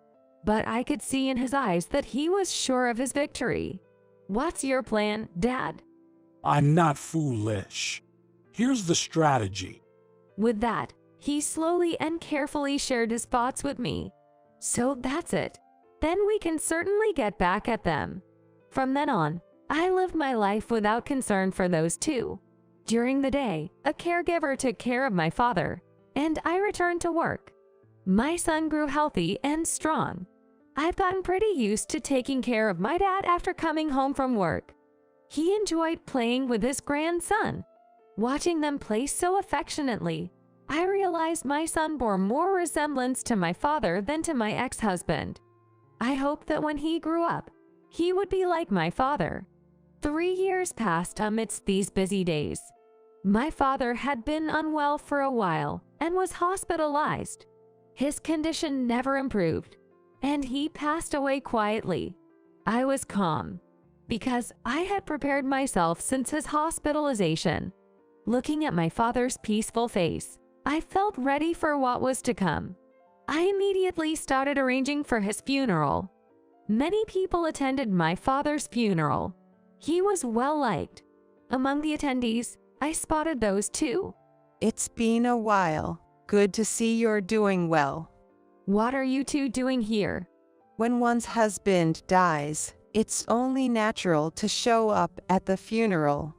but I could see in his eyes that he was sure of his victory. What's your plan, Dad? I'm not foolish. Here's the strategy. With that, he slowly and carefully shared his thoughts with me. So that's it. Then we can certainly get back at them. From then on, I lived my life without concern for those two. During the day, a caregiver took care of my father, and I returned to work. My son grew healthy and strong. I've gotten pretty used to taking care of my dad after coming home from work. He enjoyed playing with his grandson. Watching them play so affectionately, I realized my son bore more resemblance to my father than to my ex-husband. I hoped that when he grew up, he would be like my father. 3 years passed amidst these busy days. My father had been unwell for a while and was hospitalized. His condition never improved, and he passed away quietly. I was calm. because I had prepared myself since his hospitalization. Looking at my father's peaceful face, I felt ready for what was to come. I immediately started arranging for his funeral. Many people attended my father's funeral. He was well liked. Among the attendees, I spotted those too. It's been a while. Good to see you're doing well. What are you two doing here? When one's husband dies, it's only natural to show up at the funeral.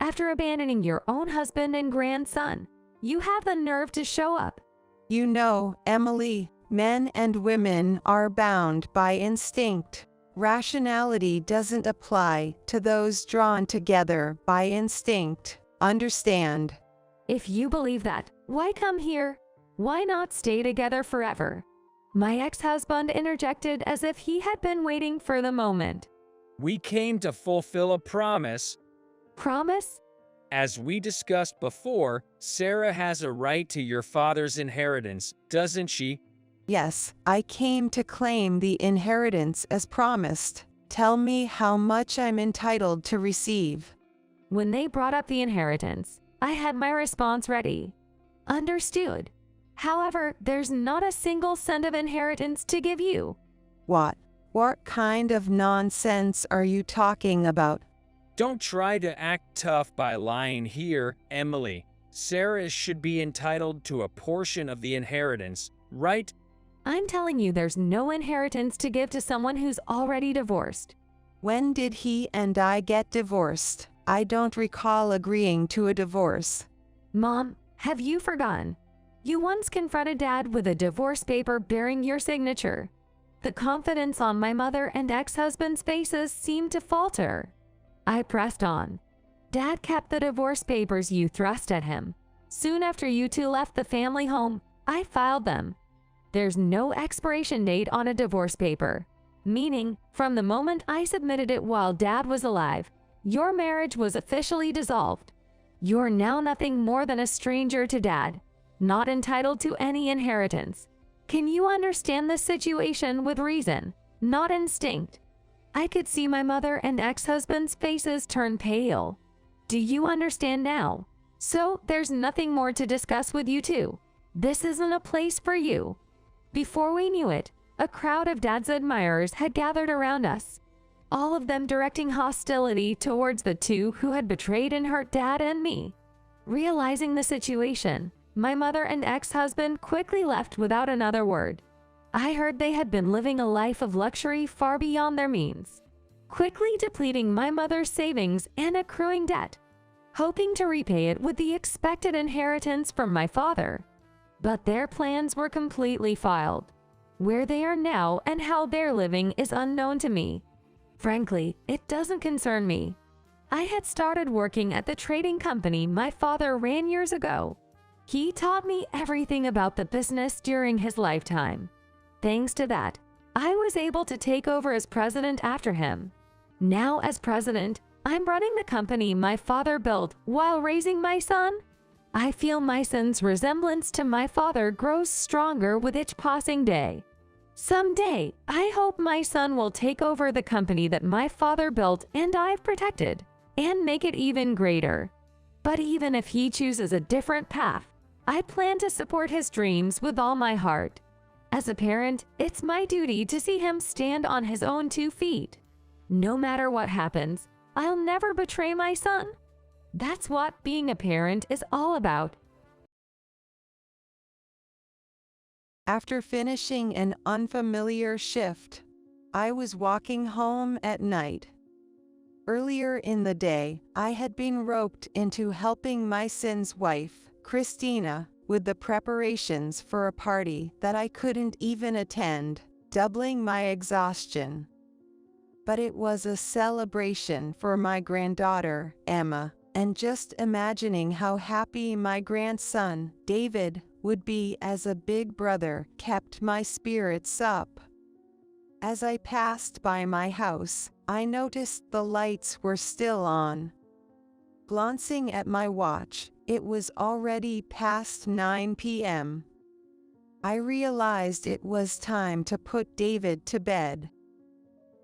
After abandoning your own husband and grandson, you have the nerve to show up. You know, Emily, men and women are bound by instinct. Rationality doesn't apply to those drawn together by instinct. Understand? If you believe that, why come here? Why not stay together forever? My ex-husband interjected as if he had been waiting for the moment. We came to fulfill a promise. Promise? As we discussed before, Sarah has a right to your father's inheritance, doesn't she? Yes, I came to claim the inheritance as promised. Tell me how much I'm entitled to receive. When they brought up the inheritance, I had my response ready. Understood. However, there's not a single cent of inheritance to give you. What? What kind of nonsense are you talking about? Don't try to act tough by lying here, Emily. Sarah should be entitled to a portion of the inheritance, right? I'm telling you there's no inheritance to give to someone who's already divorced. When did he and I get divorced? I don't recall agreeing to a divorce. Mom, have you forgotten? You once confronted Dad with a divorce paper bearing your signature. The confidence on my mother and ex-husband's faces seemed to falter. I pressed on. Dad kept the divorce papers you thrust at him. Soon after you two left the family home, I filed them. There's no expiration date on a divorce paper, meaning from the moment I submitted it while Dad was alive, your marriage was officially dissolved. You're now nothing more than a stranger to Dad, not entitled to any inheritance. Can you understand this situation with reason, not instinct? I could see my mother and ex-husband's faces turn pale. Do you understand now? So there's nothing more to discuss with you two. This isn't a place for you. Before we knew it, a crowd of Dad's admirers had gathered around us, all of them directing hostility towards the two who had betrayed and hurt Dad and me. Realizing the situation, my mother and ex-husband quickly left without another word. I heard they had been living a life of luxury far beyond their means, quickly depleting my mother's savings and accruing debt, hoping to repay it with the expected inheritance from my father. But their plans were completely foiled. Where they are now and how they're living is unknown to me. Frankly, it doesn't concern me. I had started working at the trading company my father ran years ago. He taught me everything about the business during his lifetime. Thanks to that, I was able to take over as president after him. Now as president, I'm running the company my father built while raising my son. I feel my son's resemblance to my father grows stronger with each passing day. Someday, I hope my son will take over the company that my father built and I've protected, and make it even greater. But even if he chooses a different path, I plan to support his dreams with all my heart. As a parent, it's my duty to see him stand on his own 2 feet. No matter what happens, I'll never betray my son. That's what being a parent is all about. After finishing an unfamiliar shift, I was walking home at night. Earlier in the day, I had been roped into helping my son's wife, Christina, with the preparations for a party that I couldn't even attend, doubling my exhaustion. But it was a celebration for my granddaughter, Emma, and just imagining how happy my grandson, David, would be as a big brother kept my spirits up. As I passed by my house, I noticed the lights were still on. Glancing at my watch, it was already past 9 p.m. I realized it was time to put David to bed.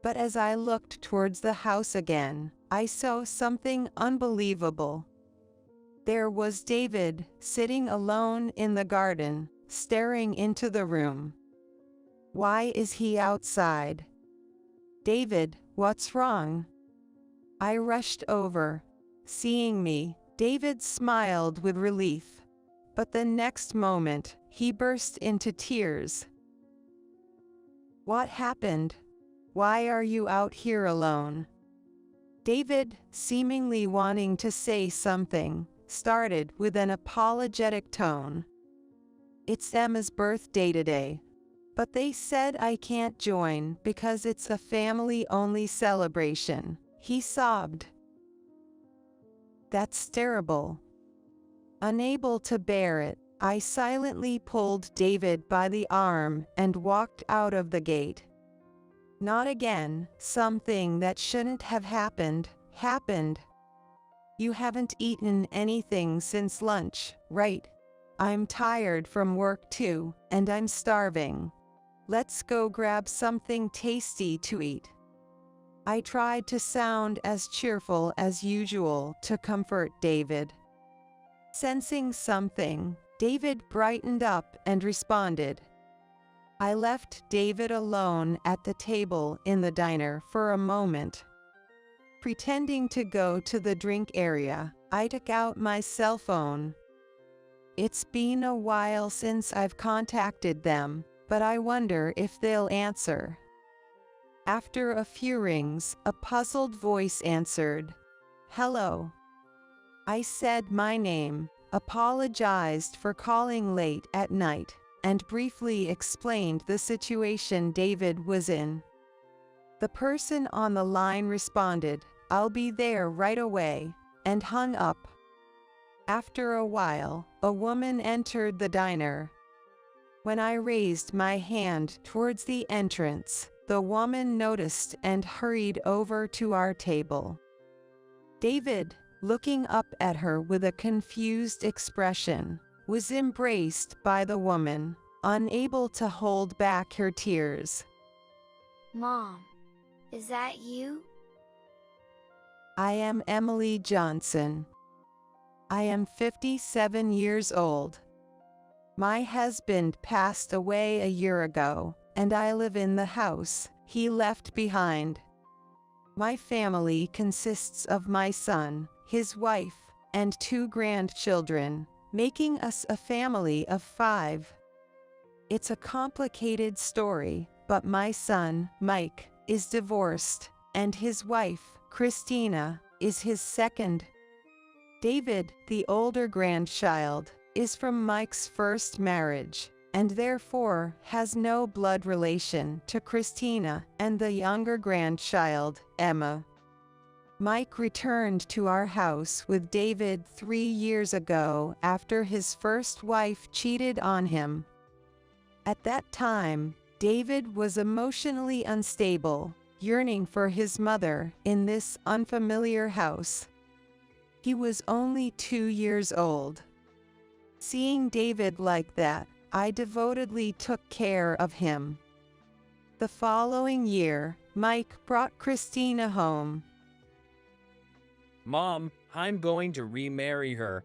But as I looked towards the house again, I saw something unbelievable. There was David, sitting alone in the garden, staring into the room. Why is he outside? David, what's wrong? I rushed over. Seeing me, David smiled with relief. But the next moment, he burst into tears. What happened? Why are you out here alone? David, seemingly wanting to say something, started with an apologetic tone. It's Emma's birthday today, but they said I can't join because it's a family-only celebration, he sobbed. That's terrible. Unable to bear it, I silently pulled David by the arm and walked out of the gate. Not again, something that shouldn't have happened, happened. You haven't eaten anything since lunch, right? I'm tired from work too, and I'm starving. Let's go grab something tasty to eat. I tried to sound as cheerful as usual to comfort David. Sensing something, David brightened up and responded. I left David alone at the table in the diner for a moment. Pretending to go to the drink area, I took out my cell phone. It's been a while since I've contacted them, but I wonder if they'll answer. After a few rings, a puzzled voice answered. Hello. I said my name, apologized for calling late at night, and briefly explained the situation David was in. The person on the line responded, I'll be there right away, and hung up. After a while, a woman entered the diner. When I raised my hand towards the entrance, the woman noticed and hurried over to our table. David, looking up at her with a confused expression, was embraced by the woman, unable to hold back her tears. Mom, is that you? I am Emily Johnson. I am 57 years old. My husband passed away a year ago, and I live in the house he left behind. My family consists of my son, his wife, and 2 grandchildren, making us a family of 5. It's a complicated story, but my son, Mike, is divorced, and his wife, Christina, is his second. David, the older grandchild, is from Mike's first marriage, and therefore has no blood relation to Christina and the younger grandchild, Emma. Mike returned to our house with David 3 years ago after his first wife cheated on him. At that time, David was emotionally unstable, yearning for his mother in this unfamiliar house. He was only 2 years old. Seeing David like that, I devotedly took care of him. The following year, Mike brought Christina home. Mom, I'm going to remarry her,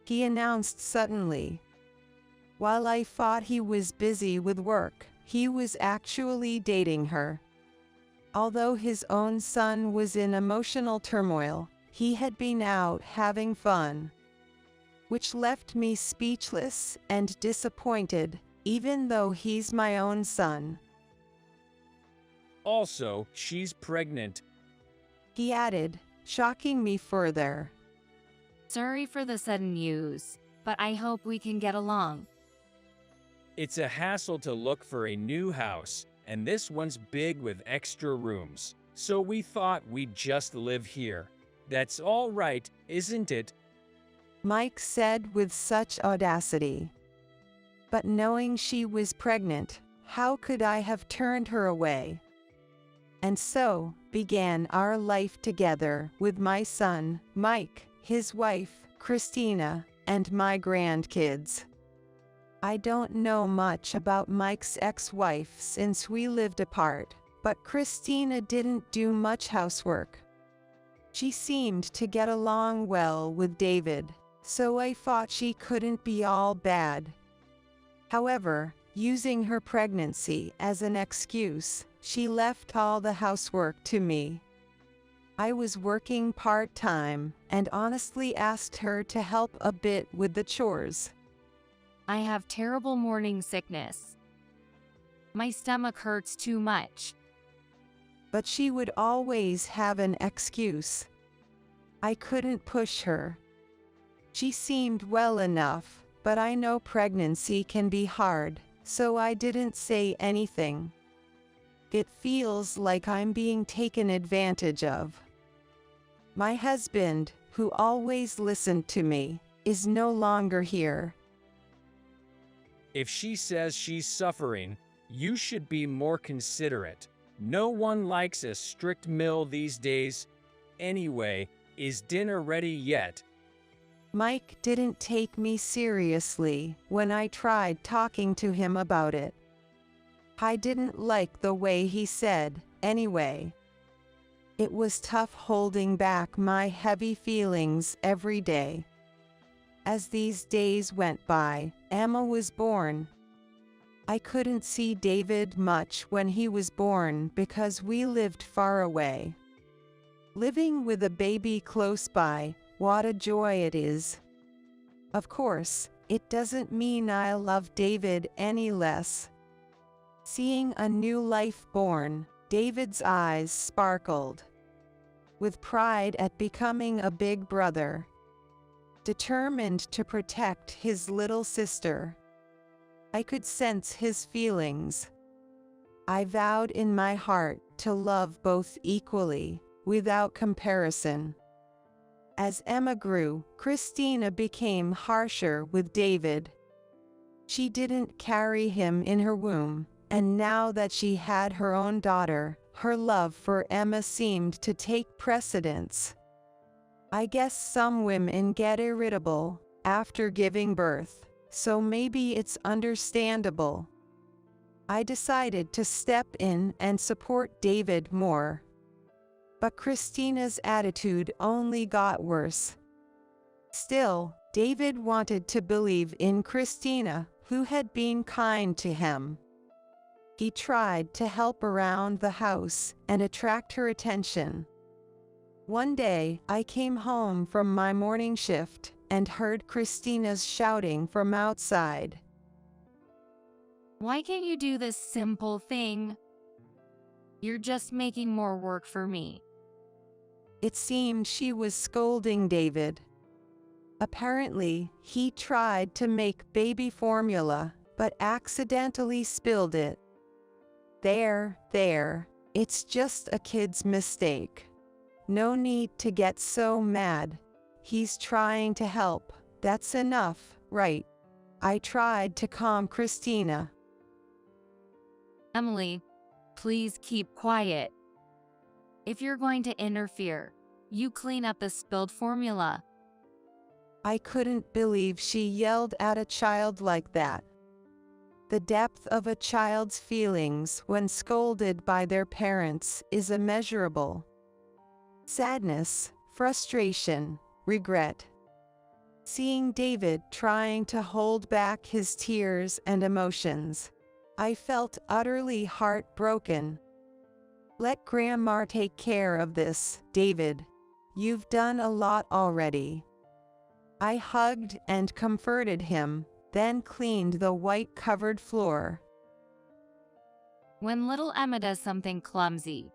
he announced suddenly. While I thought he was busy with work, he was actually dating her. Although his own son was in emotional turmoil, he had been out having fun, which left me speechless and disappointed, even though he's my own son. Also, she's pregnant, he added, shocking me further. Sorry for the sudden news, but I hope we can get along. It's a hassle to look for a new house, and this one's big with extra rooms, so we thought we'd just live here. That's all right, isn't it? Mike said with such audacity. But knowing she was pregnant, how could I have turned her away? And so began our life together with my son, Mike, his wife, Christina, and my grandkids. I don't know much about Mike's ex-wife since we lived apart, But Christina didn't do much housework. She seemed to get along well with David, so I thought she couldn't be all bad. However, using her pregnancy as an excuse, she left all the housework to me. I was working part-time and honestly asked her to help a bit with the chores. I have terrible morning sickness. My stomach hurts too much. But she would always have an excuse. I couldn't push her. She seemed well enough, but I know pregnancy can be hard, so I didn't say anything. It feels like I'm being taken advantage of. My husband, who always listened to me, is no longer here. If she says she's suffering, you should be more considerate. No one likes a strict mill these days. Anyway, is dinner ready yet? Mike didn't take me seriously when I tried talking to him about it. I didn't like the way he said, anyway. It was tough holding back my heavy feelings every day. As these days went by, Emma was born. I couldn't see David much when he was born because we lived far away. Living with a baby close by, what a joy it is. Of course, it doesn't mean I love David any less. Seeing a new life born, David's eyes sparkled with pride at becoming a big brother, determined to protect his little sister. I could sense his feelings. I vowed in my heart to love both equally, without comparison. As Emma grew, Christina became harsher with David. She didn't carry him in her womb, and now that she had her own daughter, her love for Emma seemed to take precedence. I guess some women get irritable after giving birth, so maybe it's understandable. I decided to step in and support David more. But Christina's attitude only got worse. Still, David wanted to believe in Christina, who had been kind to him. He tried to help around the house and attract her attention. One day, I came home from my morning shift and heard Christina's shouting from outside. Why can't you do this simple thing? You're just making more work for me. It seemed she was scolding David. Apparently, he tried to make baby formula, but accidentally spilled it. There, it's just a kid's mistake. No need to get so mad. He's trying to help. That's enough, right? I tried to calm Christina. Emily, please keep quiet. If you're going to interfere, you clean up the spilled formula. I couldn't believe she yelled at a child like that. The depth of a child's feelings when scolded by their parents is immeasurable. Sadness, frustration, regret. Seeing David trying to hold back his tears and emotions, I felt utterly heartbroken. Let Grandma take care of this, David. You've done a lot already. I hugged and comforted him, then cleaned the white-covered floor. When little Emma does something clumsy,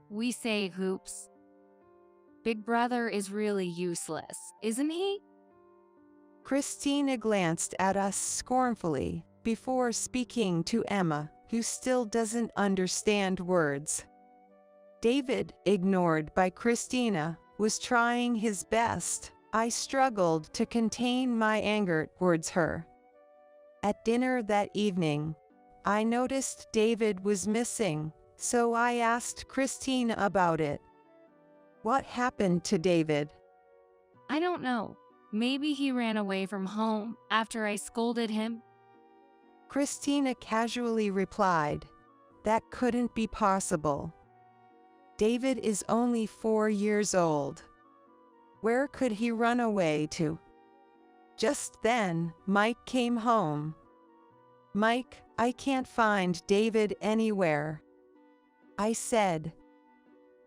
we say, "Oops." Big brother is really useless, isn't he? Christina glanced at us scornfully before speaking to Emma, who still doesn't understand words. David, ignored by Christina, was trying his best. I struggled to contain my anger towards her. At dinner that evening, I noticed David was missing, so I asked Christina about it. What happened to David? I don't know. Maybe he ran away from home after I scolded him. Christina casually replied, That couldn't be possible. David is only 4 years old. Where could he run away to? Just then, Mike came home. Mike, I can't find David anywhere. I said.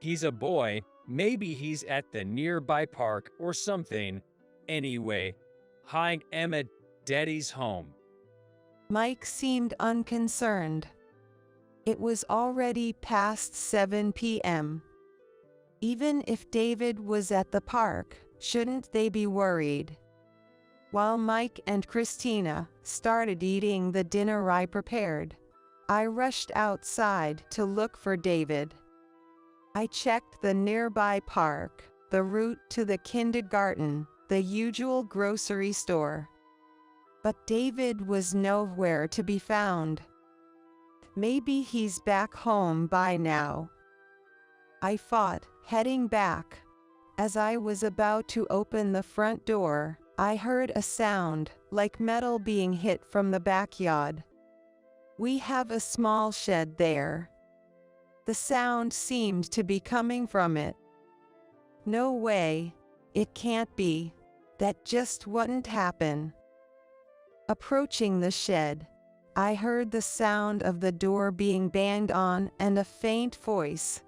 He's a boy. Maybe he's at the nearby park or something. Anyway, hi Emma, Daddy's home. Mike seemed unconcerned. It was already past 7 p.m. Even if David was at the park, shouldn't they be worried? While Mike and Christina started eating the dinner I prepared, I rushed outside to look for David. I checked the nearby park, the route to the kindergarten, the usual grocery store. But David was nowhere to be found. Maybe he's back home by now. I thought, heading back. As I was about to open the front door, I heard a sound like metal being hit from the backyard. We have a small shed there. The sound seemed to be coming from it. No way, it can't be. That just wouldn't happen. Approaching the shed, I heard the sound of the door being banged on and a faint voice.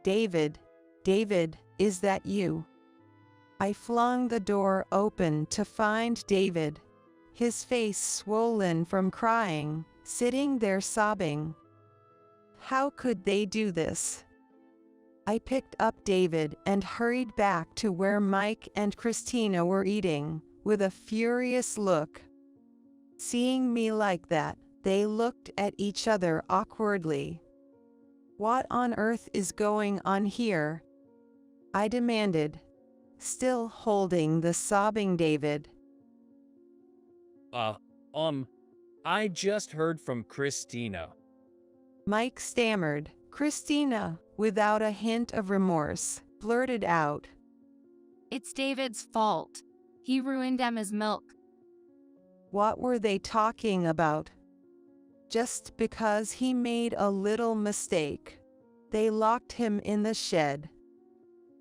David, David, is that you? I flung the door open to find David, his face swollen from crying, sitting there sobbing. How could they do this? I picked up David and hurried back to where Mike and Christina were eating, with a furious look. Seeing me like that, they looked at each other awkwardly. What on earth is going on here? I demanded, still holding the sobbing David. I just heard from Christina. Mike stammered. Christina, without a hint of remorse, blurted out. It's David's fault. He ruined Emma's milk. What were they talking about? Just because he made a little mistake, they locked him in the shed.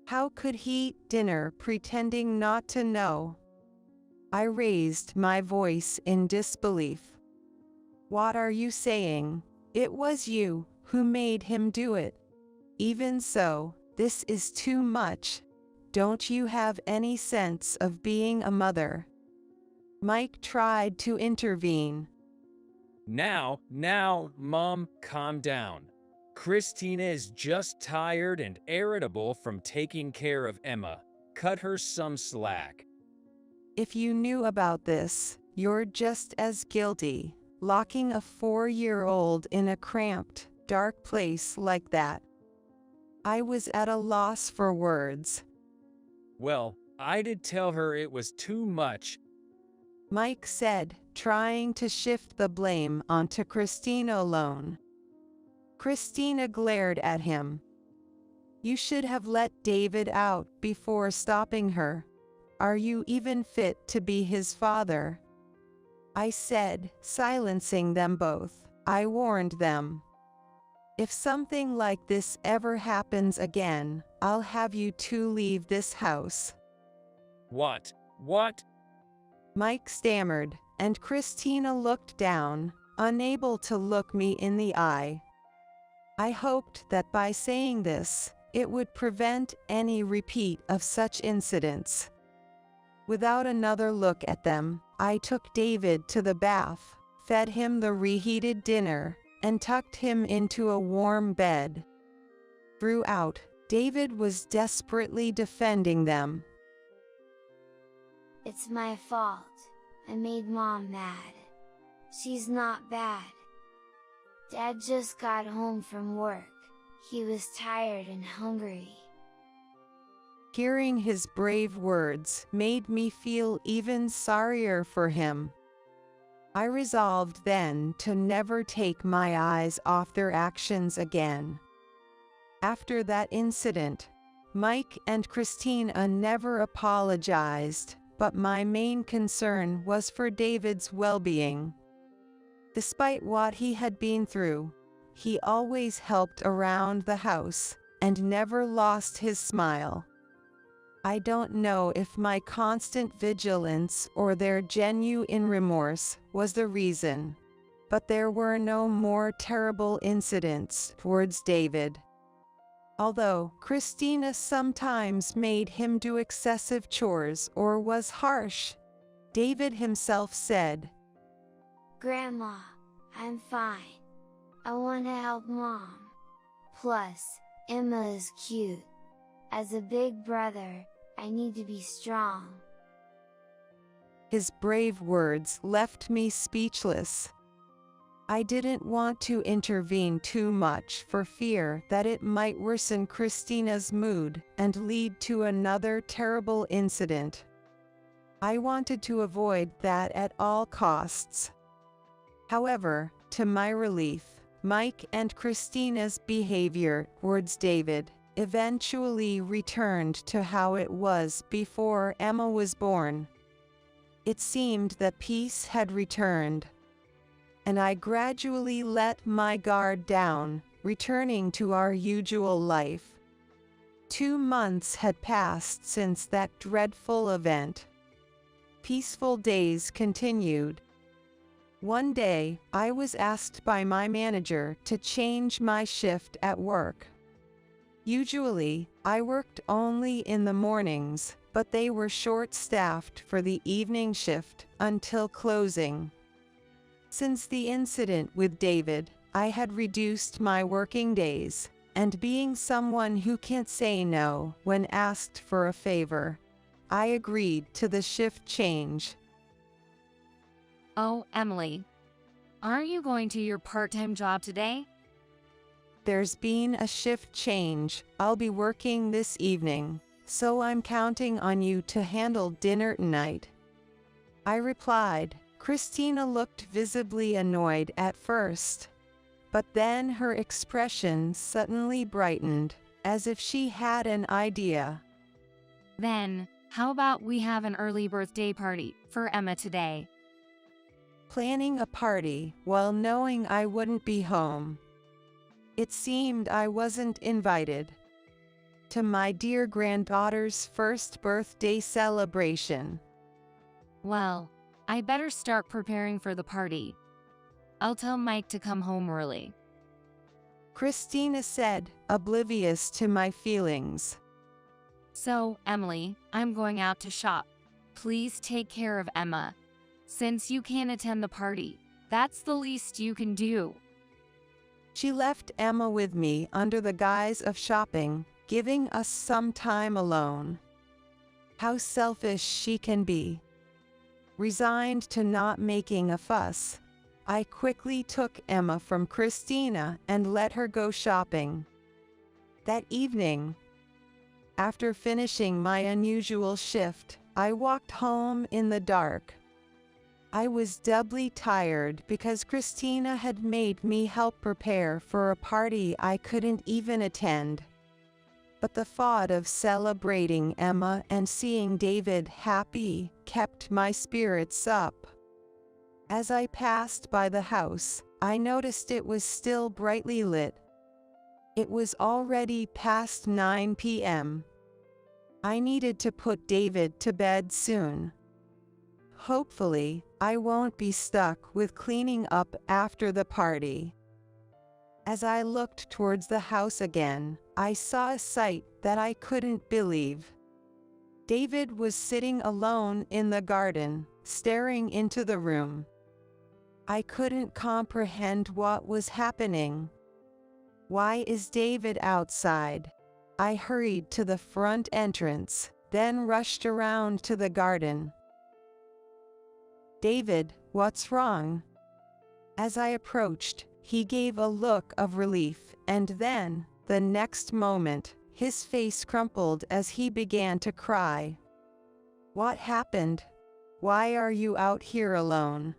How could he eat dinner pretending not to know? I raised my voice in disbelief. What are you saying? It was you who made him do it. Even so, this is too much. Don't you have any sense of being a mother? Mike tried to intervene. Now, Mom, calm down. Christina is just tired and irritable from taking care of Emma. Cut her some slack. If you knew about this, you're just as guilty, locking a 4-year-old in a cramped, dark place like that. I was at a loss for words. Well, I did tell her it was too much. Mike said, trying to shift the blame onto Christina alone. Christina glared at him. You should have let David out before stopping her. Are you even fit to be his father? I said, silencing them both. I warned them. If something like this ever happens again, I'll have you two leave this house. What? Mike stammered, and Christina looked down, unable to look me in the eye. I hoped that by saying this, it would prevent any repeat of such incidents. Without another look at them, I took David to the bath, fed him the reheated dinner, and tucked him into a warm bed. Throughout, David was desperately defending them. It's my fault. I made Mom mad. She's not bad. Dad just got home from work. He was tired and hungry. Hearing his brave words made me feel even sorrier for him. I resolved then to never take my eyes off their actions again. After that incident, Mike and Christina never apologized, but my main concern was for David's well-being. Despite what he had been through, he always helped around the house and never lost his smile. I don't know if my constant vigilance or their genuine remorse was the reason, but there were no more terrible incidents towards David. Although Christina sometimes made him do excessive chores or was harsh, David himself said, "Grandma, I'm fine. I want to help Mom. Plus, Emma is cute. As a big brother, I need to be strong." His brave words left me speechless. I didn't want to intervene too much for fear that it might worsen Christina's mood and lead to another terrible incident. I wanted to avoid that at all costs. However, to my relief, Mike and Christina's behavior towards David eventually returned to how it was before Emma was born. It seemed that peace had returned, and I gradually let my guard down, returning to our usual life. 2 months had passed since that dreadful event. Peaceful days continued. One day, I was asked by my manager to change my shift at work. Usually, I worked only in the mornings, but they were short-staffed for the evening shift until closing. Since the incident with David, I had reduced my working days, and being someone who can't say no when asked for a favor, I agreed to the shift change. Oh, Emily. Aren't you going to your part-time job today? There's been a shift change. I'll be working this evening, so I'm counting on you to handle dinner tonight, I replied. Christina looked visibly annoyed at first, but then her expression suddenly brightened, as if she had an idea. Then, how about we have an early birthday party for Emma today? Planning a party while knowing I wouldn't be home. It seemed I wasn't invited to my dear granddaughter's first birthday celebration. Well, I better start preparing for the party. I'll tell Mike to come home early, Christina said, oblivious to my feelings. So, Emily, I'm going out to shop. Please take care of Emma. Since you can't attend the party, that's the least you can do. She left Emma with me under the guise of shopping, giving us some time alone. How selfish she can be. Resigned to not making a fuss, I quickly took Emma from Christina and let her go shopping. That evening, after finishing my unusual shift, I walked home in the dark. I was doubly tired because Christina had made me help prepare for a party I couldn't even attend. But the thought of celebrating Emma and seeing David happy kept my spirits up. As I passed by the house, I noticed it was still brightly lit. It was already past 9 p.m. I needed to put David to bed soon. Hopefully, I won't be stuck with cleaning up after the party. As I looked towards the house again, I saw a sight that I couldn't believe. David was sitting alone in the garden, staring into the room. I couldn't comprehend what was happening. Why is David outside? I hurried to the front entrance, then rushed around to the garden. David, what's wrong? As I approached, he gave a look of relief, and then, the next moment, his face crumpled as he began to cry. What happened? Why are you out here alone?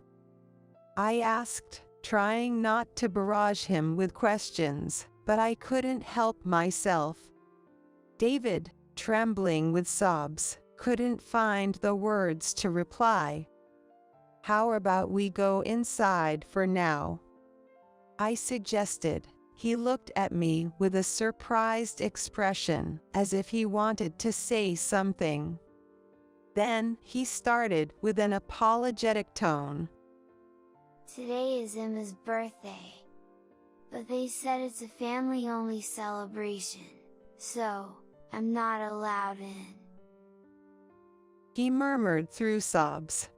I asked, trying not to barrage him with questions, but I couldn't help myself. David, trembling with sobs, couldn't find the words to reply. How about we go inside for now? I suggested. He looked at me with a surprised expression, as if he wanted to say something. Then he started with an apologetic tone. Today is Emma's birthday. But they said it's a family-only celebration, so I'm not allowed in. He murmured through sobs.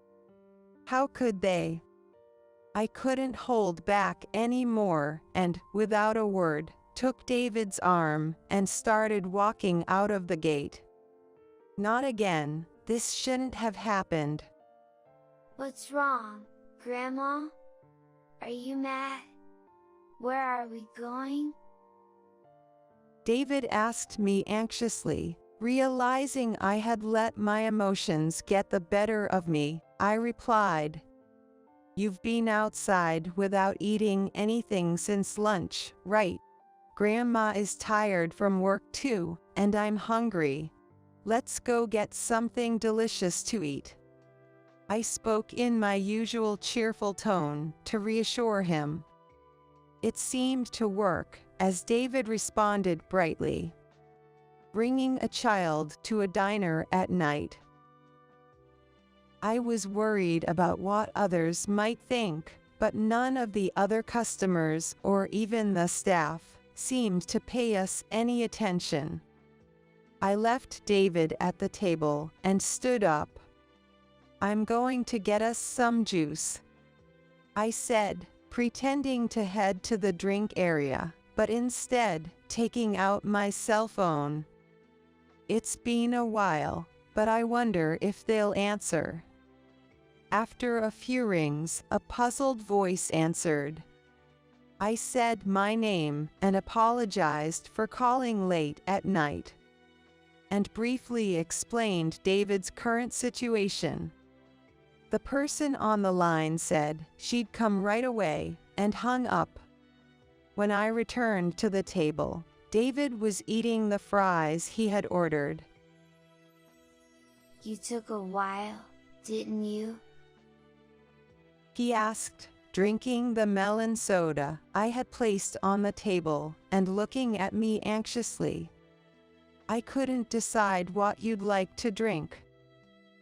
How could they? I couldn't hold back any more and, without a word, took David's arm and started walking out of the gate. Not again, this shouldn't have happened. What's wrong, Grandma? Are you mad? Where are we going? David asked me anxiously. Realizing I had let my emotions get the better of me, I replied, "You've been outside without eating anything since lunch, right? Grandma is tired from work too, and I'm hungry. Let's go get something delicious to eat." I spoke in my usual cheerful tone to reassure him. It seemed to work, as David responded brightly. Bringing a child to a diner at night. I was worried about what others might think, but none of the other customers or even the staff seemed to pay us any attention. I left David at the table and stood up. "I'm going to get us some juice," I said, pretending to head to the drink area, but instead taking out my cell phone. It's been a while, but I wonder if they'll answer. After a few rings, a puzzled voice answered. I said my name and apologized for calling late at night, and briefly explained David's current situation. The person on the line said she'd come right away and hung up. When I returned to the table, David was eating the fries he had ordered. You took a while, didn't you? He asked, drinking the melon soda I had placed on the table and looking at me anxiously. I couldn't decide what you'd like to drink.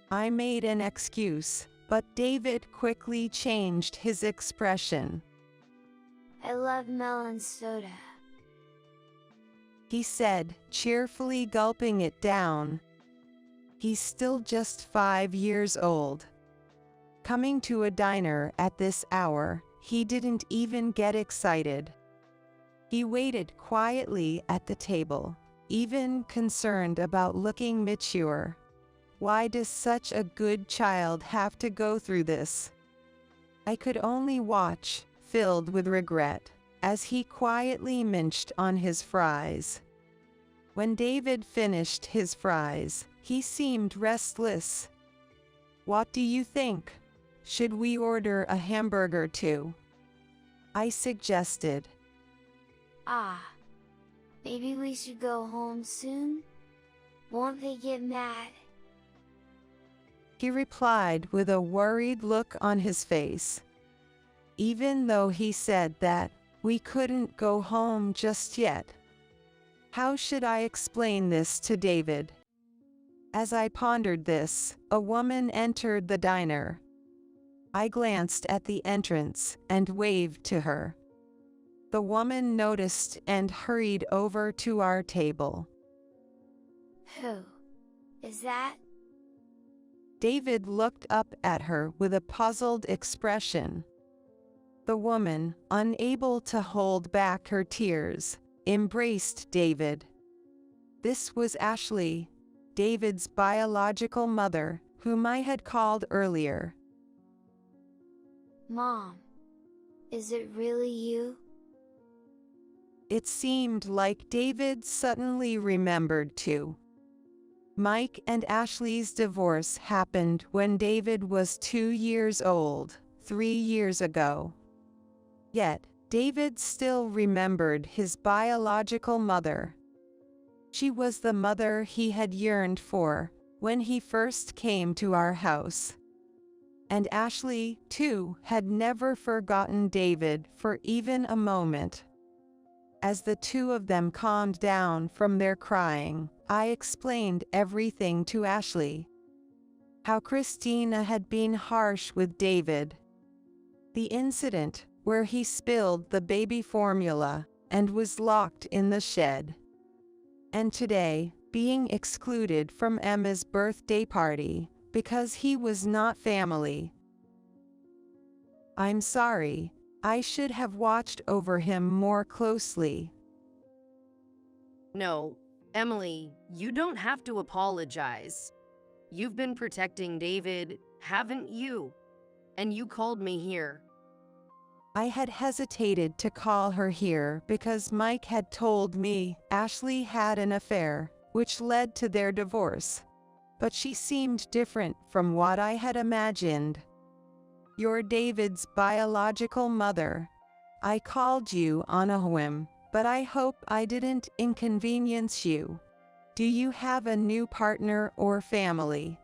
I made an excuse, but David quickly changed his expression. I love melon soda, he said, cheerfully gulping it down. He's still just 5 years old. Coming to a diner at this hour, he didn't even get excited. He waited quietly at the table, even concerned about looking mature. Why does such a good child have to go through this? I could only watch, filled with regret, as he quietly munched on his fries. When David finished his fries, he seemed restless. What do you think? Should we order a hamburger too? I suggested. Maybe we should go home soon? Won't they get mad? He replied with a worried look on his face. Even though he said that, we couldn't go home just yet. How should I explain this to David? As I pondered this, a woman entered the diner. I glanced at the entrance and waved to her. The woman noticed and hurried over to our table. Who is that? David looked up at her with a puzzled expression. The woman, unable to hold back her tears, embraced David. This was Ashley, David's biological mother, whom I had called earlier. Mom, is it really you? It seemed like David suddenly remembered too. Mike and Ashley's divorce happened when David was 2 years old, 3 years ago. Yet, David still remembered his biological mother. She was the mother he had yearned for when he first came to our house. And Ashley, too, had never forgotten David for even a moment. As the two of them calmed down from their crying, I explained everything to Ashley. How Christina had been harsh with David. The incident where he spilled the baby formula and was locked in the shed. And today, being excluded from Emma's birthday party because he was not family. I'm sorry, I should have watched over him more closely. No, Emily, you don't have to apologize. You've been protecting David, haven't you? And you called me here. I had hesitated to call her here because Mike had told me Ashley had an affair, which led to their divorce. But she seemed different from what I had imagined. You're David's biological mother. I called you on a whim, but I hope I didn't inconvenience you. Do you have a new partner or family?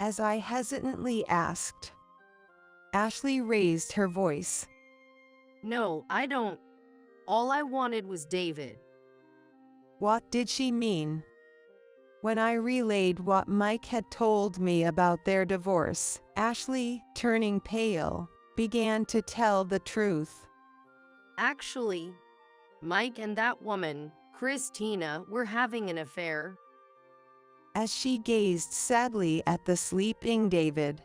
As I hesitantly asked. Ashley raised her voice. No, I don't. All I wanted was David. What did she mean? When I relayed what Mike had told me about their divorce, Ashley, turning pale, began to tell the truth. Actually, Mike and that woman, Christina, were having an affair. As she gazed sadly at the sleeping David,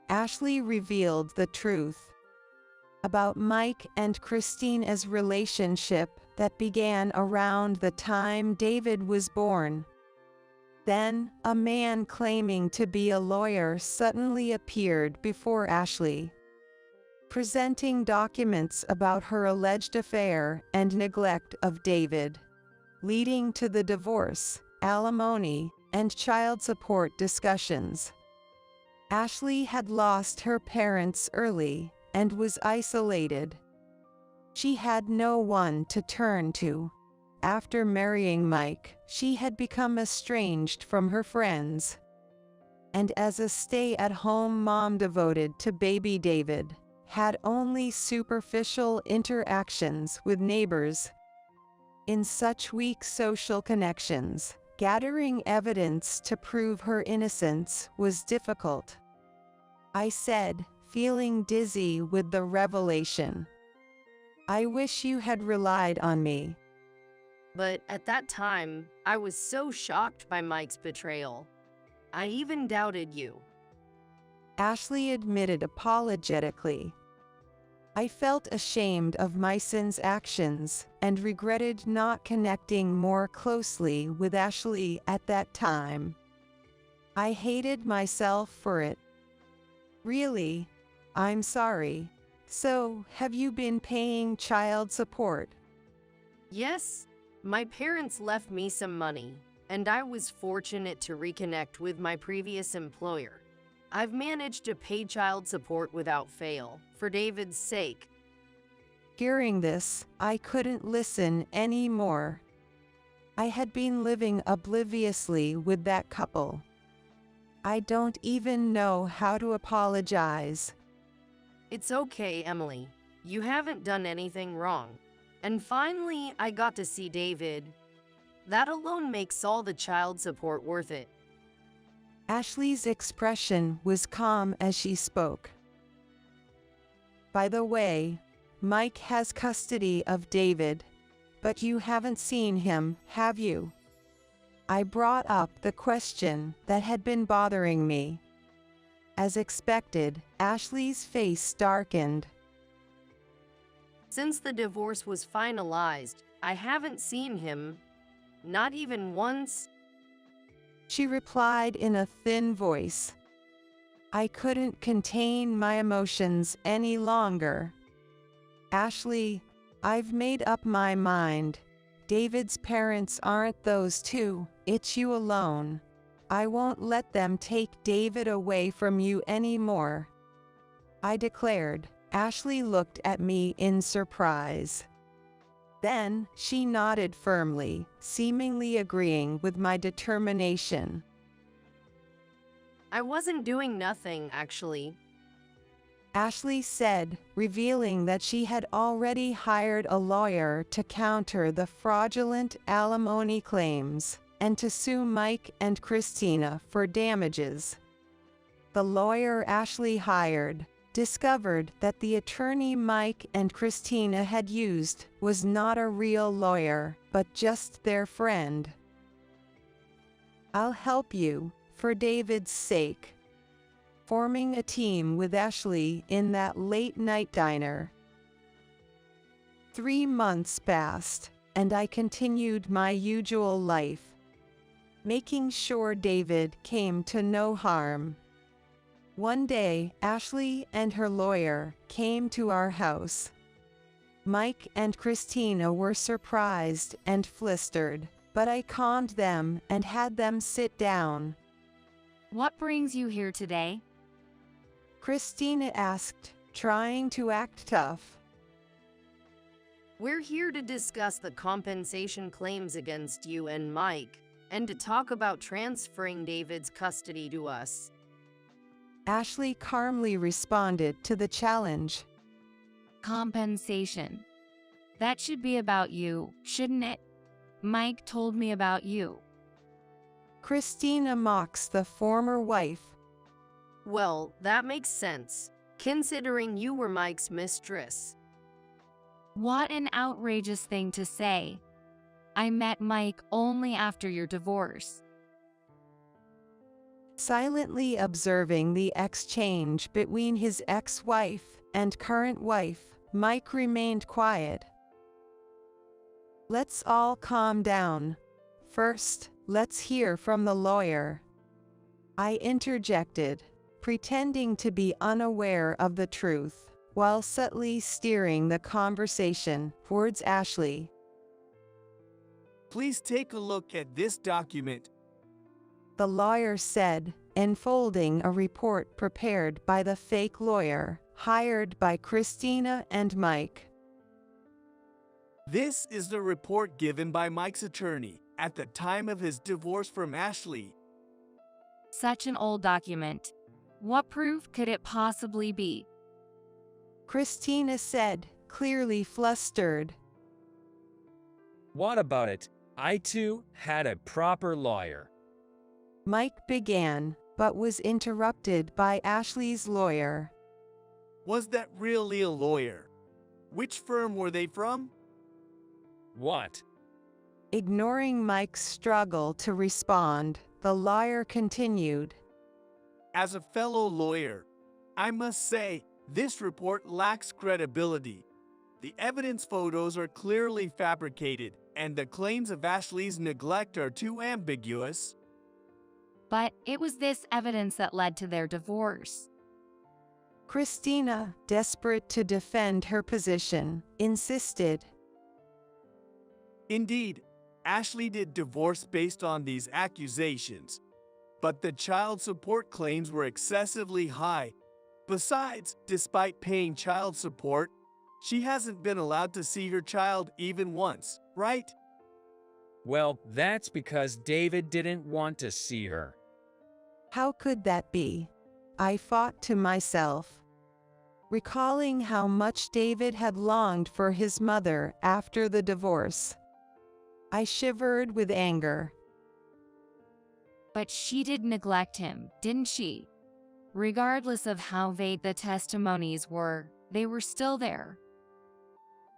Ashley revealed the truth about Mike and Christina's relationship that began around the time David was born. Then, a man claiming to be a lawyer suddenly appeared before Ashley, presenting documents about her alleged affair and neglect of David, leading to the divorce, alimony, and child support discussions. Ashley had lost her parents early and was isolated. She had no one to turn to. After marrying Mike, she had become estranged from her friends. And as a stay-at-home mom devoted to baby David, had only superficial interactions with neighbors. In such weak social connections, gathering evidence to prove her innocence was difficult. I said, feeling dizzy with the revelation. I wish you had relied on me. But at that time, I was so shocked by Mike's betrayal. I even doubted you. Ashley admitted apologetically. I felt ashamed of my son's actions and regretted not connecting more closely with Ashley at that time. I hated myself for it. Really, I'm sorry. So, have you been paying child support? Yes, my parents left me some money, and I was fortunate to reconnect with my previous employer. I've managed to pay child support without fail, for David's sake. Hearing this, I couldn't listen anymore. I had been living obliviously with that couple. I don't even know how to apologize. It's okay, Emily. You haven't done anything wrong. And finally, I got to see David. That alone makes all the child support worth it. Ashley's expression was calm as she spoke. By the way, Mike has custody of David, but you haven't seen him, have you? I brought up the question that had been bothering me. As expected, Ashley's face darkened. Since the divorce was finalized, I haven't seen him. Not even once. She replied in a thin voice. I couldn't contain my emotions any longer. Ashley, I've made up my mind. David's parents aren't those two, it's you alone. I won't let them take David away from you anymore. I declared. Ashley looked at me in surprise. Then, she nodded firmly, seemingly agreeing with my determination. I wasn't doing nothing, actually. Ashley said, revealing that she had already hired a lawyer to counter the fraudulent alimony claims and to sue Mike and Christina for damages. The lawyer Ashley hired discovered that the attorney Mike and Christina had used was not a real lawyer, but just their friend. "I'll help you, for David's sake," forming a team with Ashley in that late-night diner. 3 months passed, and I continued my usual life, making sure David came to no harm. One day, Ashley and her lawyer came to our house. Mike and Christina were surprised and flustered, but I calmed them and had them sit down. "What brings you here today?" Christina asked, trying to act tough. "We're here to discuss the compensation claims against you and Mike, and to talk about transferring David's custody to us." Ashley calmly responded to the challenge. "Compensation. That should be about you, shouldn't it? Mike told me about you." Christina mocks the former wife. "Well, that makes sense, considering you were Mike's mistress." "What an outrageous thing to say. I met Mike only after your divorce." Silently observing the exchange between his ex-wife and current wife, Mike remained quiet. "Let's all calm down. First, let's hear from the lawyer," I interjected, pretending to be unaware of the truth, while subtly steering the conversation towards Ashley. "Please take a look at this document," the lawyer said, unfolding a report prepared by the fake lawyer hired by Christina and Mike. "This is the report given by Mike's attorney at the time of his divorce from Ashley." Such an old document. What proof could it possibly be? Christina said, clearly flustered. "What about it? I too had a proper lawyer." Mike began, but was interrupted by Ashley's lawyer. "Was that really a lawyer? Which firm were they from?" "What?" Ignoring Mike's struggle to respond, the lawyer continued. "As a fellow lawyer, I must say this report lacks credibility. The evidence photos are clearly fabricated, and the claims of Ashley's neglect are too ambiguous." But it was this evidence that led to their divorce. Christina, desperate to defend her position, insisted. "Indeed, Ashley did divorce based on these accusations, but the child support claims were excessively high. Besides, despite paying child support, she hasn't been allowed to see her child even once, right?" "Well, that's because David didn't want to see her." How could that be? I thought to myself, recalling how much David had longed for his mother after the divorce. I shivered with anger. But she did neglect him, didn't she? Regardless of how vague the testimonies were, they were still there.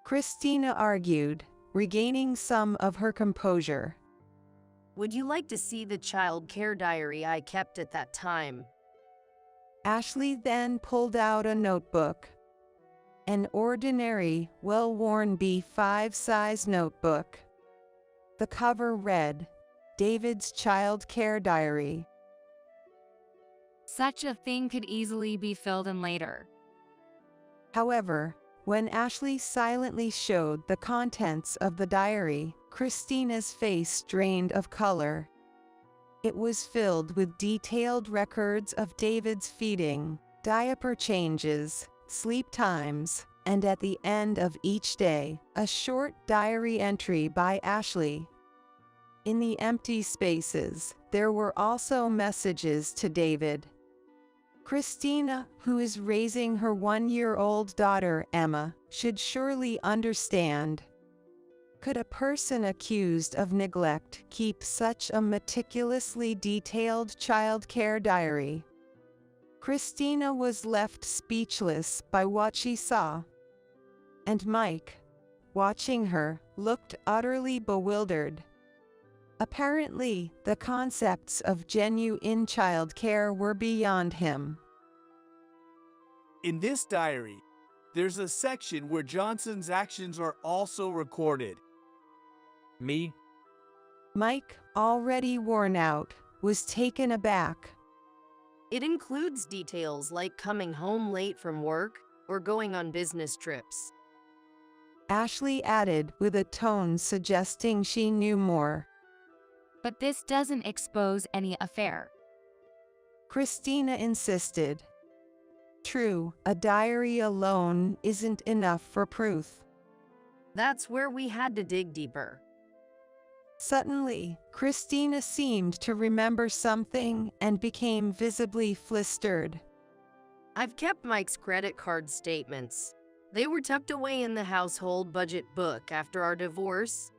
Christina argued, regaining some of her composure. "Would you like to see the child care diary I kept at that time?" Ashley then pulled out a notebook. An ordinary, well-worn B5 size notebook. The cover read, David's Child Care Diary. Such a thing could easily be filled in later. However, when Ashley silently showed the contents of the diary, Christina's face drained of color. It was filled with detailed records of David's feeding, diaper changes, sleep times, and at the end of each day, a short diary entry by Ashley. In the empty spaces, there were also messages to David. Christina, who is raising her 1-year-old daughter, Emma, should surely understand. Could a person accused of neglect keep such a meticulously detailed child care diary? Christina was left speechless by what she saw. And Mike, watching her, looked utterly bewildered. Apparently, the concepts of genuine child care were beyond him. In this diary, there's a section where Johnson's actions are also recorded. Me? Mike, already worn out, was taken aback. It includes details like coming home late from work or going on business trips. Ashley added with a tone suggesting she knew more. But this doesn't expose any affair. Christina insisted. True, a diary alone isn't enough for proof. That's where we had to dig deeper. Suddenly, Christina seemed to remember something and became visibly flustered. I've kept Mike's credit card statements. They were tucked away in the household budget book after our divorce.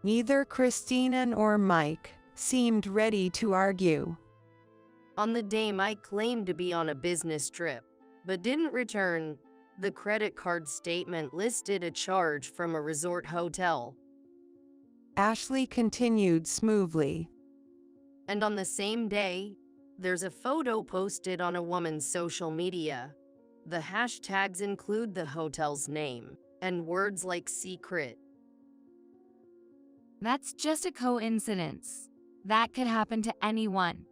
Neither Christina nor Mike seemed ready to argue. On the day Mike claimed to be on a business trip, but didn't return, the credit card statement listed a charge from a resort hotel. Ashley continued smoothly. And on the same day, there's a photo posted on a woman's social media. The hashtags include the hotel's name and words like secret. That's just a coincidence. That could happen to anyone.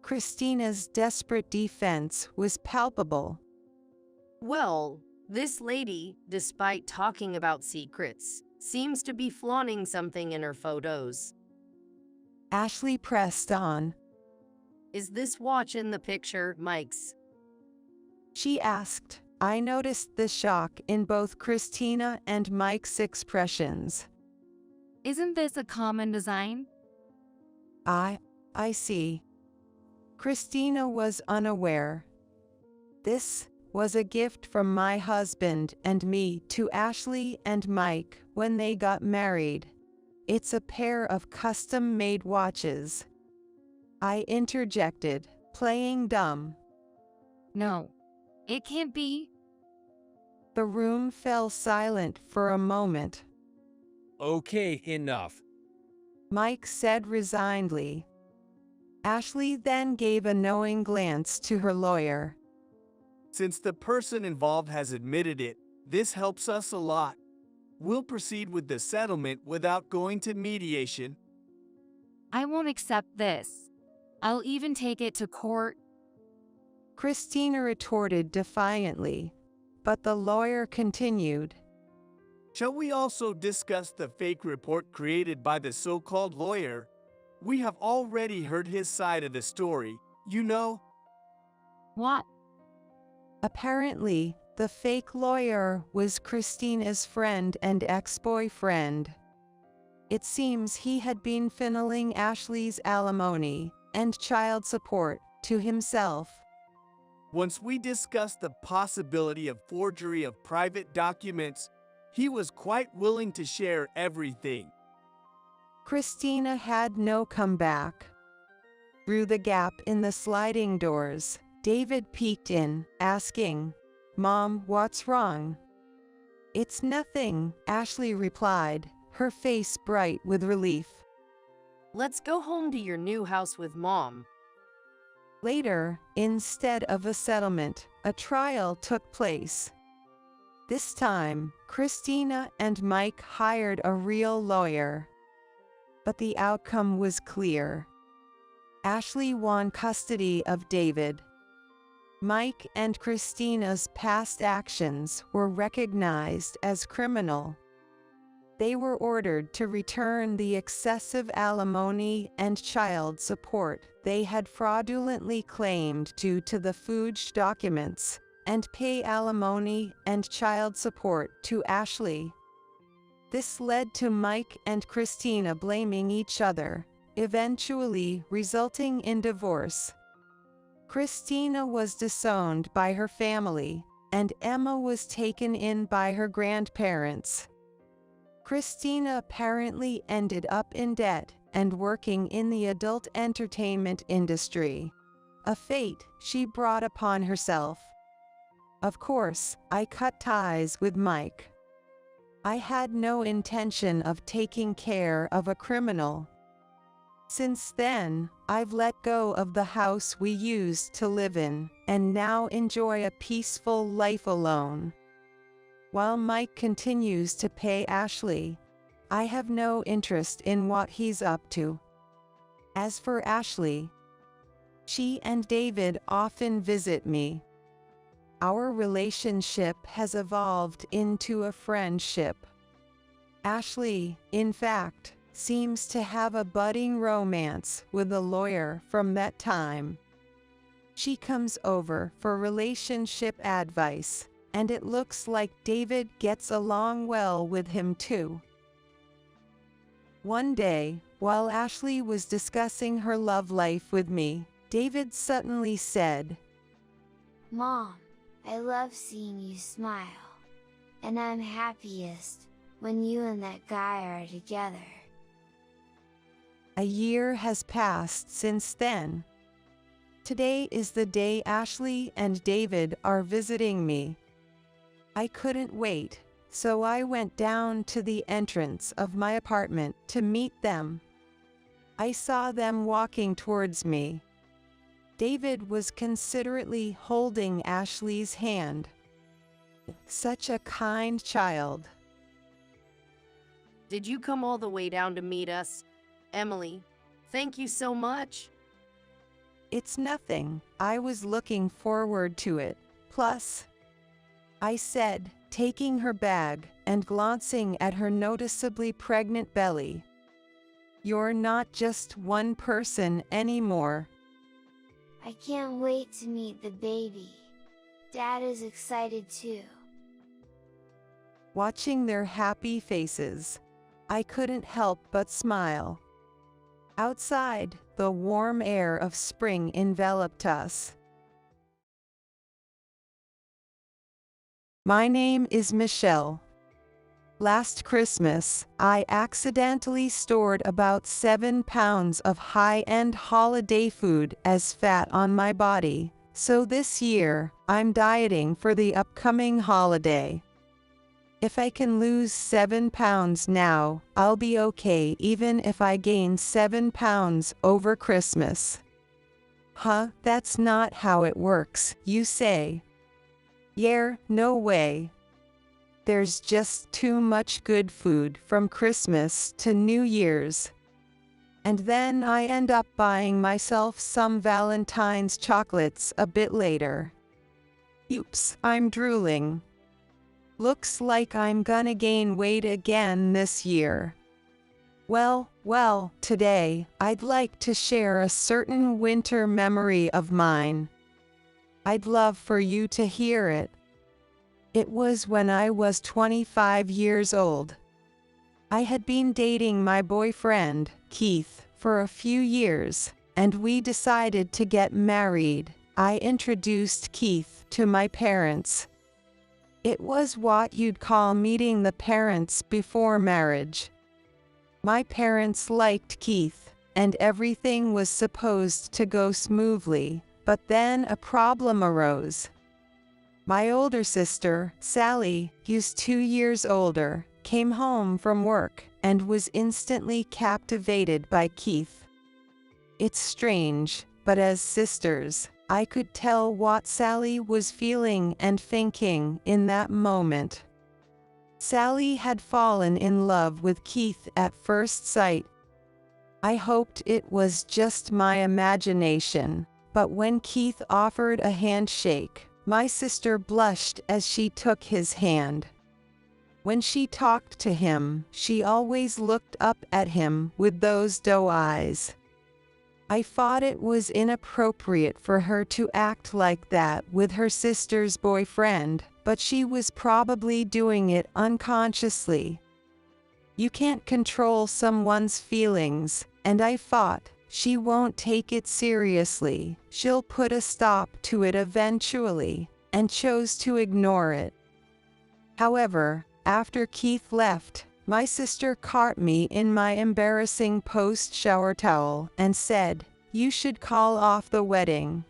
Christina's desperate defense was palpable. Well, this lady, despite talking about secrets, seems to be flaunting something in her photos. Ashley pressed on. Is this watch in the picture Mike's? She asked. I noticed the shock in both Christina and Mike's expressions. Isn't this a common design? I see. Christina was unaware. This was a gift from my husband and me to Ashley and Mike when they got married. It's a pair of custom-made watches. I interjected, playing dumb. No, it can't be. The room fell silent for a moment. Okay, enough. Mike said resignedly. Ashley then gave a knowing glance to her lawyer. Since the person involved has admitted it, this helps us a lot. We'll proceed with the settlement without going to mediation. I won't accept this. I'll even take it to court. Christina retorted defiantly, but the lawyer continued. Shall we also discuss the fake report created by the so-called lawyer? We have already heard his side of the story, you know. What? Apparently, the fake lawyer was Christina's friend and ex-boyfriend. It seems he had been funneling Ashley's alimony and child support to himself. Once we discussed the possibility of forgery of private documents, he was quite willing to share everything. Christina had no comeback. Through the gap in the sliding doors, David peeked in, asking, "Mom, what's wrong?" "It's nothing," Ashley replied, her face bright with relief. Let's go home to your new house with Mom. Later, instead of a settlement, a trial took place. This time, Christina and Mike hired a real lawyer. But the outcome was clear. Ashley won custody of David. Mike and Christina's past actions were recognized as criminal. They were ordered to return the excessive alimony and child support they had fraudulently claimed due to the FIL documents, and pay alimony and child support to Ashley. This led to Mike and Christina blaming each other, eventually resulting in divorce. Christina was disowned by her family, and Emma was taken in by her grandparents. Christina apparently ended up in debt and working in the adult entertainment industry, a fate she brought upon herself. Of course, I cut ties with Mike. I had no intention of taking care of a criminal. Since then, I've let go of the house we used to live in, and now enjoy a peaceful life alone. While Mike continues to pay Ashley, I have no interest in what he's up to. As for Ashley, she and David often visit me. Our relationship has evolved into a friendship. Ashley, in fact, seems to have a budding romance with a lawyer from that time. She comes over for relationship advice, and it looks like David gets along well with him too. One day, while Ashley was discussing her love life with me, David suddenly said, "Mom, I love seeing you smile. And I'm happiest when you and that guy are together." A year has passed since then. Today is the day Ashley and David are visiting me. I couldn't wait, so I went down to the entrance of my apartment to meet them. I saw them walking towards me. David was considerately holding Ashley's hand. Such a kind child. Did you come all the way down to meet us? Emily, thank you so much. It's nothing. I was looking forward to it. Plus, I said, taking her bag and glancing at her noticeably pregnant belly, "You're not just one person anymore." I can't wait to meet the baby. Dad is excited too. Watching their happy faces, I couldn't help but smile. Outside, the warm air of spring enveloped us. My name is Michelle. Last Christmas, I accidentally stored about 7 pounds of high-end holiday food as fat on my body, so this year, I'm dieting for the upcoming holiday. If I can lose 7 pounds now, I'll be okay even if I gain 7 pounds over Christmas. Huh, that's not how it works, you say. Yeah, no way. There's just too much good food from Christmas to New Year's. And then I end up buying myself some Valentine's chocolates a bit later. Oops, I'm drooling. Looks like I'm gonna gain weight again this year. Well, today, I'd like to share a certain winter memory of mine. I'd love for you to hear it. It was when I was 25 years old. I had been dating my boyfriend, Keith, for a few years, and we decided to get married. I introduced Keith to my parents. It was what you'd call meeting the parents before marriage. My parents liked Keith, and everything was supposed to go smoothly, but then a problem arose. My older sister, Sally, who's 2 years older, came home from work and was instantly captivated by Keith. It's strange, but as sisters, I could tell what Sally was feeling and thinking in that moment. Sally had fallen in love with Keith at first sight. I hoped it was just my imagination, but when Keith offered a handshake, my sister blushed as she took his hand. When she talked to him, she always looked up at him with those doe eyes. I thought it was inappropriate for her to act like that with her sister's boyfriend, but she was probably doing it unconsciously. You can't control someone's feelings, and I thought, she won't take it seriously. She'll put a stop to it eventually, and chose to ignore it. However, after Keith left, my sister caught me in my embarrassing post-shower towel and said, "You should call off the wedding."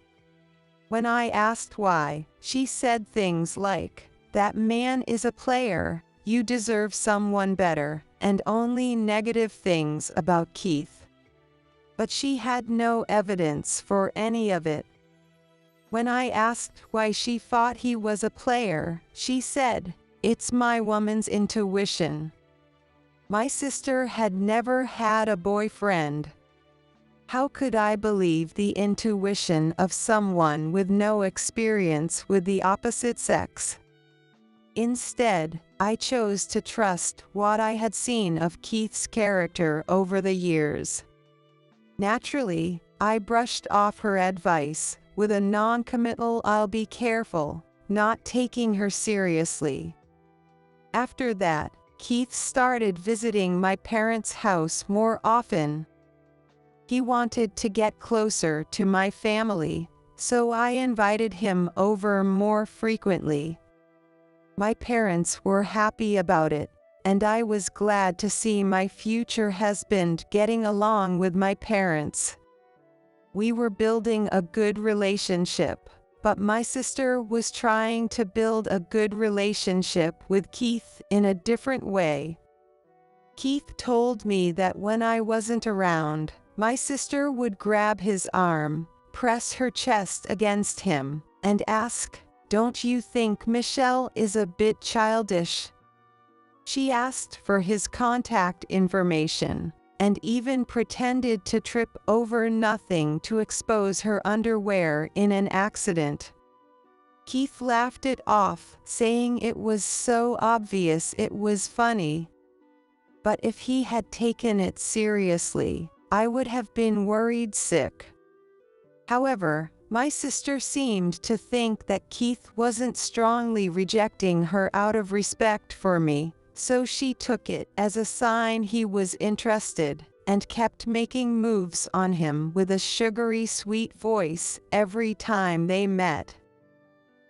When I asked why, she said things like, "That man is a player, you deserve someone better," and only negative things about Keith. But she had no evidence for any of it. When I asked why she thought he was a player, she said, "It's my woman's intuition." My sister had never had a boyfriend. How could I believe the intuition of someone with no experience with the opposite sex? Instead, I chose to trust what I had seen of Keith's character over the years. Naturally, I brushed off her advice with a non-committal "I'll be careful," not taking her seriously. After that, Keith started visiting my parents' house more often. He wanted to get closer to my family, so I invited him over more frequently. My parents were happy about it, and I was glad to see my future husband getting along with my parents. We were building a good relationship, but my sister was trying to build a good relationship with Keith in a different way. Keith told me that when I wasn't around, my sister would grab his arm, press her chest against him, and ask, "Don't you think Michelle is a bit childish?" She asked for his contact information, and even pretended to trip over nothing to expose her underwear in an accident. Keith laughed it off, saying it was so obvious it was funny. But if he had taken it seriously, I would have been worried sick. However, my sister seemed to think that Keith wasn't strongly rejecting her out of respect for me, so she took it as a sign he was interested, and kept making moves on him with a sugary sweet voice every time they met.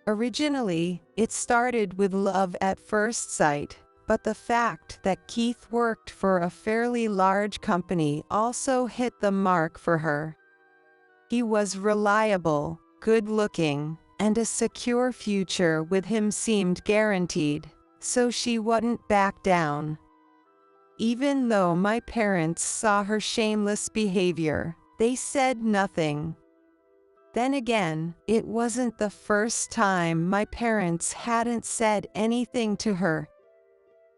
Originally, it started with love at first sight, but the fact that Keith worked for a fairly large company also hit the mark for her. He was reliable, good-looking, and a secure future with him seemed guaranteed, so she wouldn't back down. Even though my parents saw her shameless behavior, they said nothing. Then again, it wasn't the first time my parents hadn't said anything to her.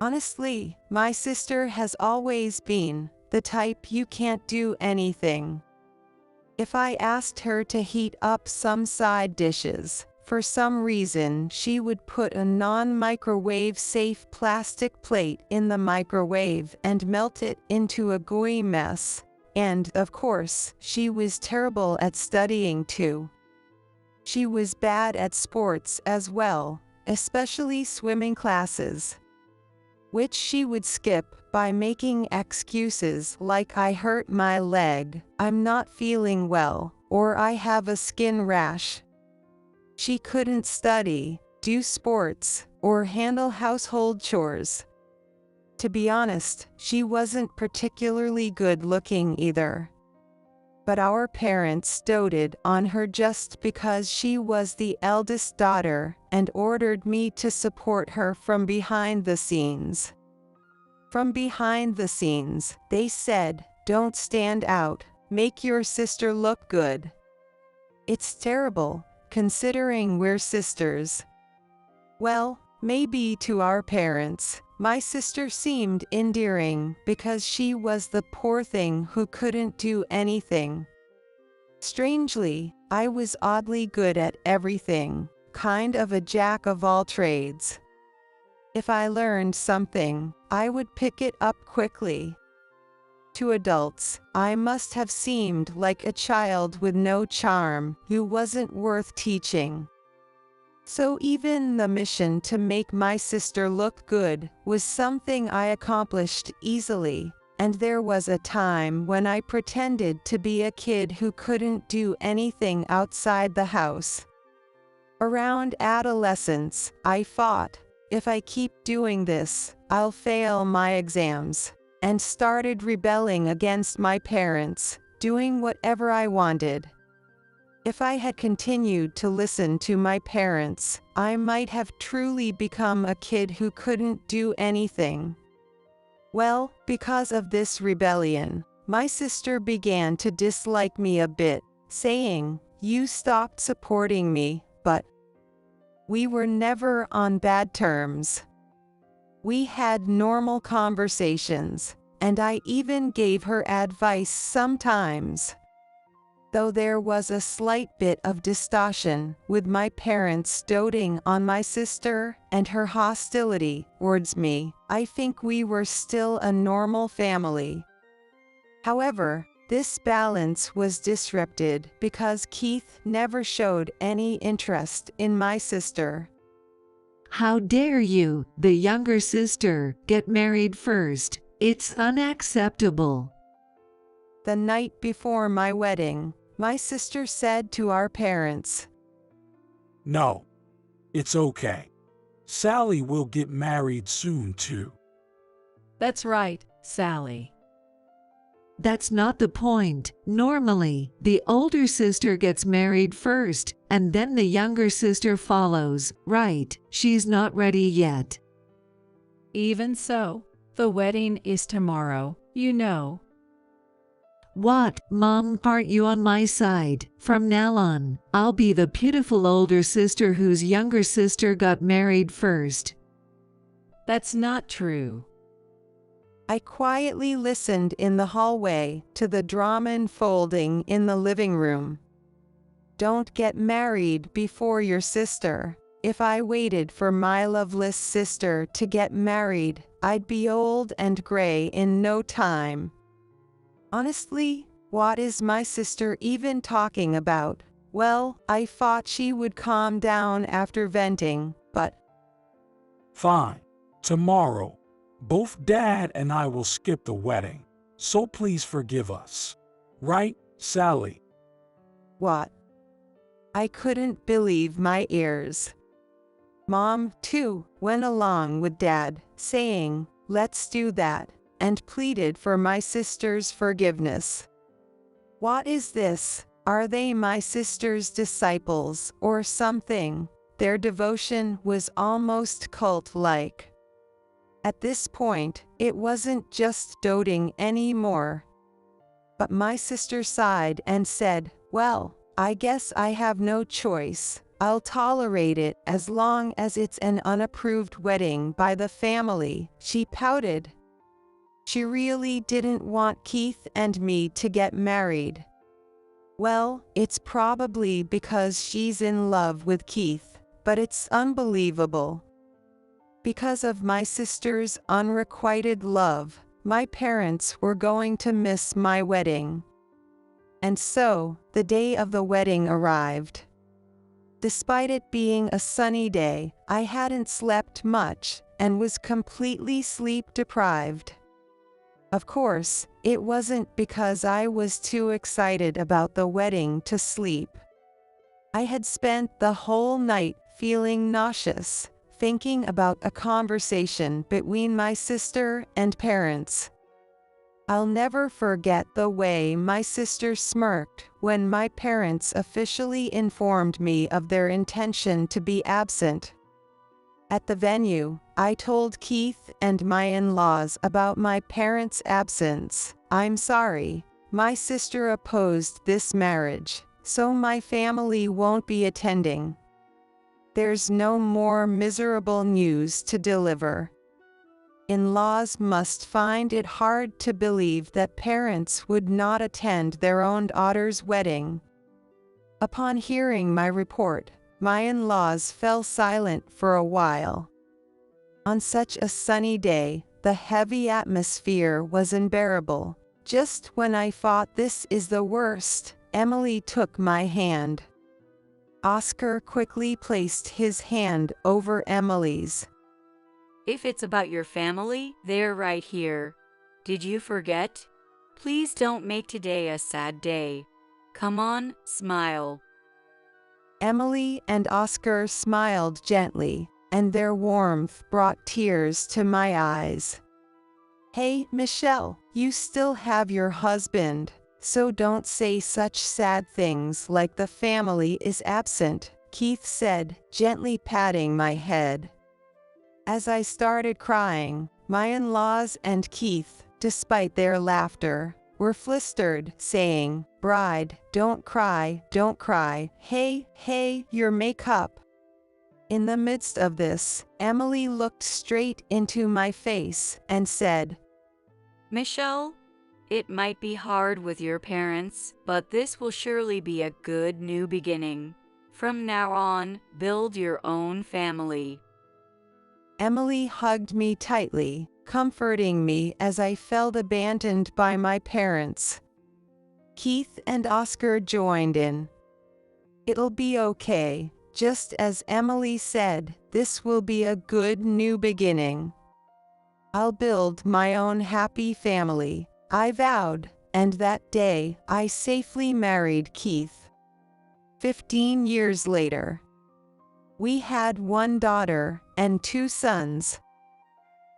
Honestly, my sister has always been the type you can't do anything. If I asked her to heat up some side dishes, for some reason she would put a non-microwave safe plastic plate in the microwave and melt it into a gooey mess. And, of course, she was terrible at studying too. She was bad at sports as well, especially swimming classes, which she would skip by making excuses like "I hurt my leg," "I'm not feeling well," or "I have a skin rash." She couldn't study, do sports, or handle household chores. To be honest, she wasn't particularly good looking either. But our parents doted on her just because she was the eldest daughter, and ordered me to support her from behind the scenes. From behind the scenes, they said, "Don't stand out, make your sister look good." It's terrible, considering we're sisters. Well, maybe to our parents, my sister seemed endearing because she was the poor thing who couldn't do anything. Strangely, I was oddly good at everything, kind of a jack of all trades. If I learned something, I would pick it up quickly. To adults, I must have seemed like a child with no charm, who wasn't worth teaching. So even the mission to make my sister look good was something I accomplished easily, and there was a time when I pretended to be a kid who couldn't do anything outside the house. Around adolescence, I thought, if I keep doing this, I'll fail my exams, and started rebelling against my parents, doing whatever I wanted. If I had continued to listen to my parents, I might have truly become a kid who couldn't do anything. Well, because of this rebellion, my sister began to dislike me a bit, saying, "You stopped supporting me," but we were never on bad terms. We had normal conversations, and I even gave her advice sometimes. Though there was a slight bit of distortion, with my parents doting on my sister and her hostility towards me, I think we were still a normal family. However, this balance was disrupted because Keith never showed any interest in my sister. How dare you, the younger sister, get married first? It's unacceptable. The night before my wedding, my sister said to our parents, "No, it's okay. Sally will get married soon, too." That's right, Sally. That's not the point. Normally, the older sister gets married first, and then the younger sister follows, right? She's not ready yet. Even so, the wedding is tomorrow, you know. What, Mom, aren't you on my side? From now on, I'll be the pitiful older sister whose younger sister got married first. That's not true. I quietly listened in the hallway to the drama unfolding in the living room. Don't get married before your sister. If I waited for my loveless sister to get married, I'd be old and gray in no time. Honestly, what is my sister even talking about? Well, I thought she would calm down after venting, but... Fine. Tomorrow, both Dad and I will skip the wedding, so please forgive us. Right, Sally? What? I couldn't believe my ears. Mom, too, went along with Dad, saying, "Let's do that," and pleaded for my sister's forgiveness. What is this? Are they my sister's disciples or something? Their devotion was almost cult-like. At this point, it wasn't just doting anymore. But my sister sighed and said, "Well, I guess I have no choice. I'll tolerate it as long as it's an unapproved wedding by the family." She pouted. She really didn't want Keith and me to get married. Well, it's probably because she's in love with Keith, but it's unbelievable. Because of my sister's unrequited love, my parents were going to miss my wedding. And so, the day of the wedding arrived. Despite it being a sunny day, I hadn't slept much and was completely sleep-deprived. Of course, it wasn't because I was too excited about the wedding to sleep. I had spent the whole night feeling nauseous, thinking about a conversation between my sister and parents. I'll never forget the way my sister smirked when my parents officially informed me of their intention to be absent. At the venue, I told Keith and my in-laws about my parents' absence. "I'm sorry, my sister opposed this marriage, so my family won't be attending. There's no more miserable news to deliver." In-laws must find it hard to believe that parents would not attend their own daughter's wedding. Upon hearing my report, my in-laws fell silent for a while. On such a sunny day, the heavy atmosphere was unbearable. Just when I thought this is the worst, Emily took my hand. Oscar quickly placed his hand over Emily's. "If it's about your family, they're right here. Did you forget? Please don't make today a sad day. Come on, smile. Emily and Oscar smiled gently, and their warmth brought tears to my eyes. Hey, Michelle, you still have your husband, so don't say such sad things like the family is absent, Keith said, gently patting my head. As I started crying, my in-laws and Keith, despite their laughter, were flustered, saying, "Bride, don't cry, hey, your makeup." In the midst of this, Emily looked straight into my face and said, Michelle, it might be hard with your parents, but this will surely be a good new beginning. From now on, build your own family. Emily hugged me tightly, comforting me as I felt abandoned by my parents. Keith and Oscar joined in. It'll be okay, just as Emily said, this will be a good new beginning. I'll build my own happy family, I vowed, and that day I safely married Keith. 15 years later, we had one daughter and 2 sons.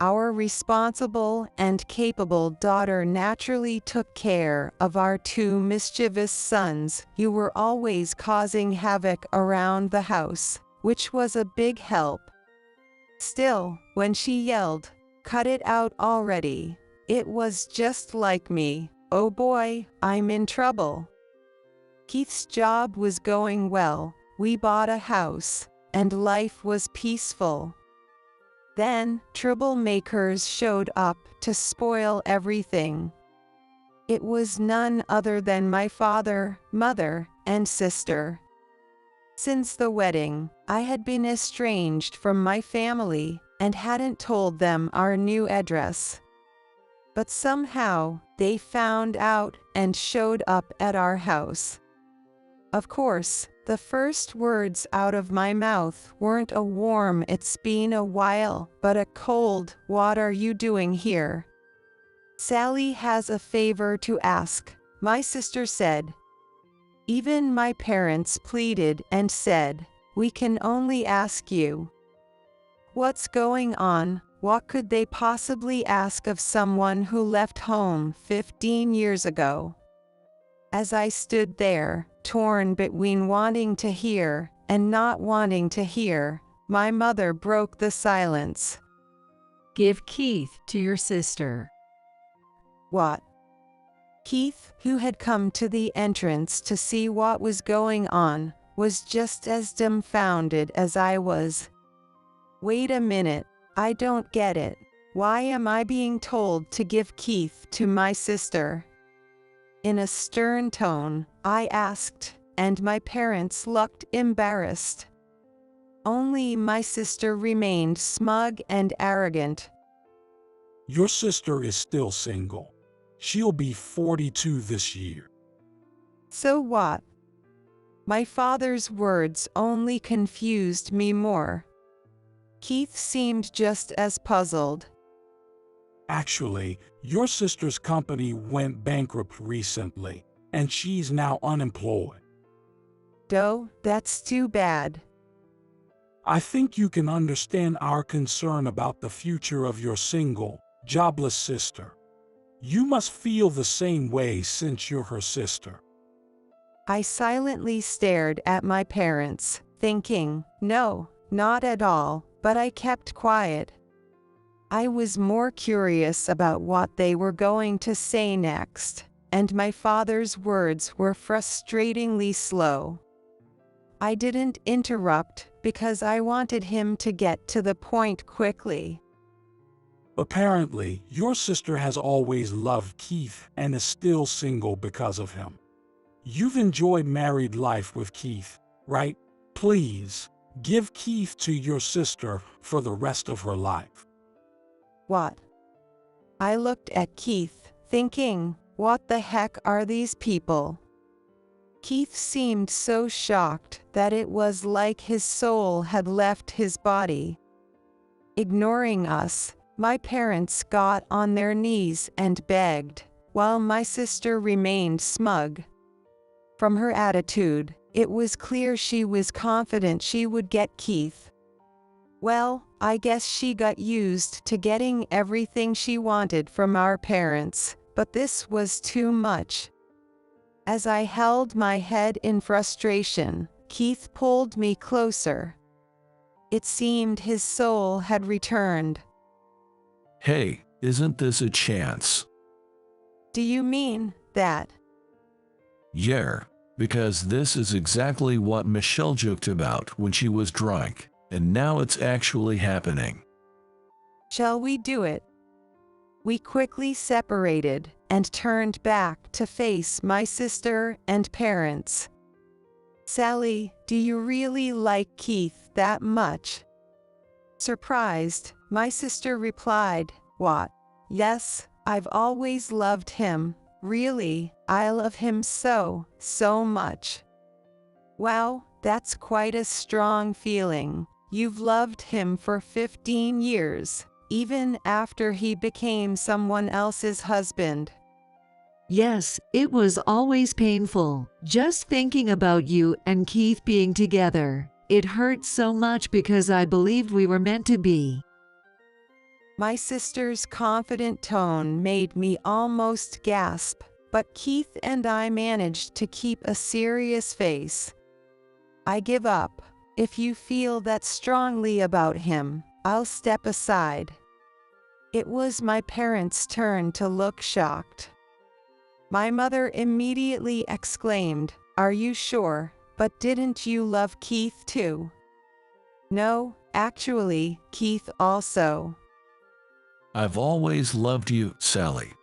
Our responsible and capable daughter naturally took care of our 2 mischievous sons who were always causing havoc around the house, which was a big help. Still, when she yelled, "Cut it out already," it was just like me. Oh boy, I'm in trouble. Keith's job was going well, we bought a house, and life was peaceful. Then, troublemakers showed up to spoil everything. It was none other than my father, mother, and sister. Since the wedding, I had been estranged from my family and hadn't told them our new address. But somehow, they found out and showed up at our house. Of course, the first words out of my mouth weren't a warm "it's been a while," but a cold "what are you doing here?" Sally has a favor to ask, my sister said. Even my parents pleaded and said, "We can only ask you." What's going on? What could they possibly ask of someone who left home 15 years ago? As I stood there, torn between wanting to hear and not wanting to hear, my mother broke the silence. Give Keith to your sister. What? Keith, who had come to the entrance to see what was going on, was just as dumbfounded as I was. Wait a minute, I don't get it. Why am I being told to give Keith to my sister? In a stern tone, I asked, and my parents looked embarrassed. Only my sister remained smug and arrogant. Your sister is still single. She'll be 42 this year. So what? My father's words only confused me more. Keith seemed just as puzzled. Actually, your sister's company went bankrupt recently, and she's now unemployed. Oh, that's too bad. I think you can understand our concern about the future of your single, jobless sister. You must feel the same way since you're her sister. I silently stared at my parents, thinking, no, not at all, but I kept quiet. I was more curious about what they were going to say next, and my father's words were frustratingly slow. I didn't interrupt because I wanted him to get to the point quickly. Apparently, your sister has always loved Keith and is still single because of him. You've enjoyed married life with Keith, right? Please, give Keith to your sister for the rest of her life. What? I looked at Keith, thinking, what the heck are these people? Keith seemed so shocked that it was like his soul had left his body. Ignoring us, My parents got on their knees and begged, while my sister remained smug. From her attitude, it was clear she was confident she would get Keith. Well, I guess she got used to getting everything she wanted from our parents, but this was too much. As I held my head in frustration, Keith pulled me closer. It seemed his soul had returned. Hey, isn't this a chance? Do you mean that? Yeah, because this is exactly what Michelle joked about when she was drunk, and now it's actually happening. Shall we do it? We quickly separated and turned back to face my sister and parents. Sally, do you really like Keith that much? Surprised, my sister replied, "What? Yes, I've always loved him. Really, I love him so much." Wow, that's quite a strong feeling. You've loved him for 15 years, even after he became someone else's husband. Yes, it was always painful, just thinking about you and Keith being together. It hurt so much because I believed we were meant to be. My sister's confident tone made me almost gasp, but Keith and I managed to keep a serious face. I give up. If you feel that strongly about him, I'll step aside. It was my parents' turn to look shocked. My mother immediately exclaimed, "Are you sure? But didn't you love Keith too?" "No, actually, Keith also." I've always loved you, Sally.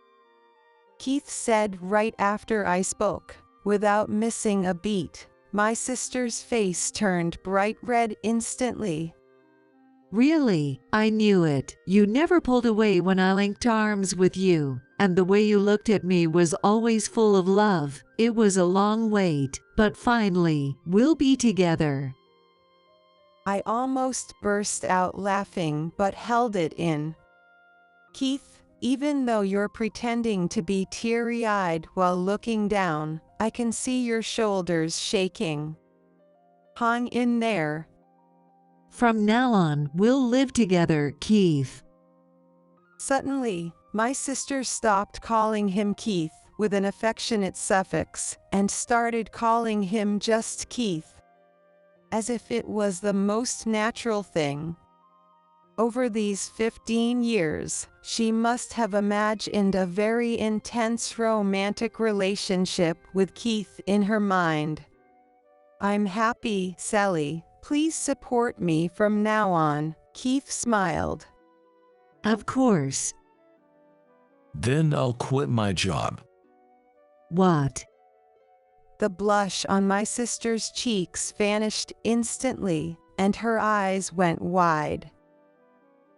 Keith said right after I spoke, without missing a beat. My sister's face turned bright red instantly. Really, I knew it. You never pulled away when I linked arms with you, and the way you looked at me was always full of love. It was a long wait, but finally, we'll be together. I almost burst out laughing but held it in. Keith, even though you're pretending to be teary-eyed while looking down, I can see your shoulders shaking. Hang in there. From now on, we'll live together, Keith. Suddenly, my sister stopped calling him Keith with an affectionate suffix and started calling him just Keith, as if it was the most natural thing. Over these 15 years, she must have imagined a very intense romantic relationship with Keith in her mind. "I'm happy, Sally. Please support me from now on," Keith smiled. Of course. Then I'll quit my job. What? The blush on my sister's cheeks vanished instantly, and her eyes went wide.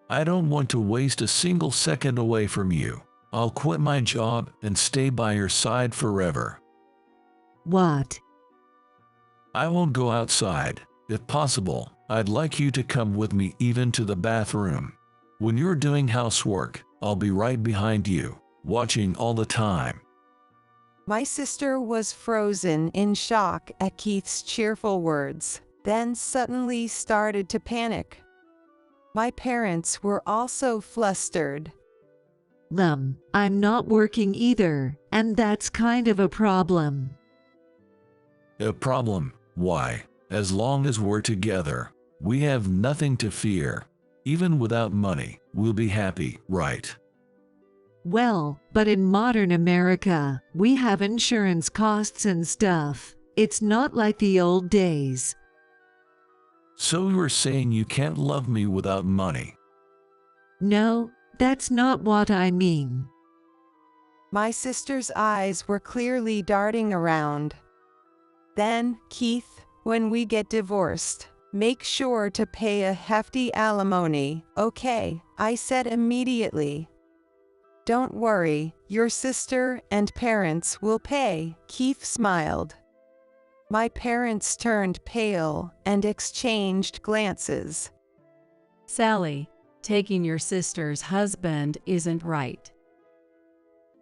I don't want to waste a single second away from you. I'll quit my job and stay by your side forever. What? I won't go outside. If possible, I'd like you to come with me even to the bathroom. When you're doing housework, I'll be right behind you, watching all the time. My sister was frozen in shock at Keith's cheerful words, then suddenly started to panic. My parents were also flustered. I'm not working either, and that's kind of a problem. A problem? Why? As long as we're together, we have nothing to fear. Even without money, we'll be happy, right? Well, but in modern America, we have insurance costs and stuff. It's not like the old days. So you're saying you can't love me without money? No, that's not what I mean. My sister's eyes were clearly darting around. Then, Keith, when we get divorced, make sure to pay a hefty alimony, okay? I said immediately. Don't worry, your sister and parents will pay, Keith smiled. My parents turned pale and exchanged glances. Sally, Taking your sister's husband isn't right.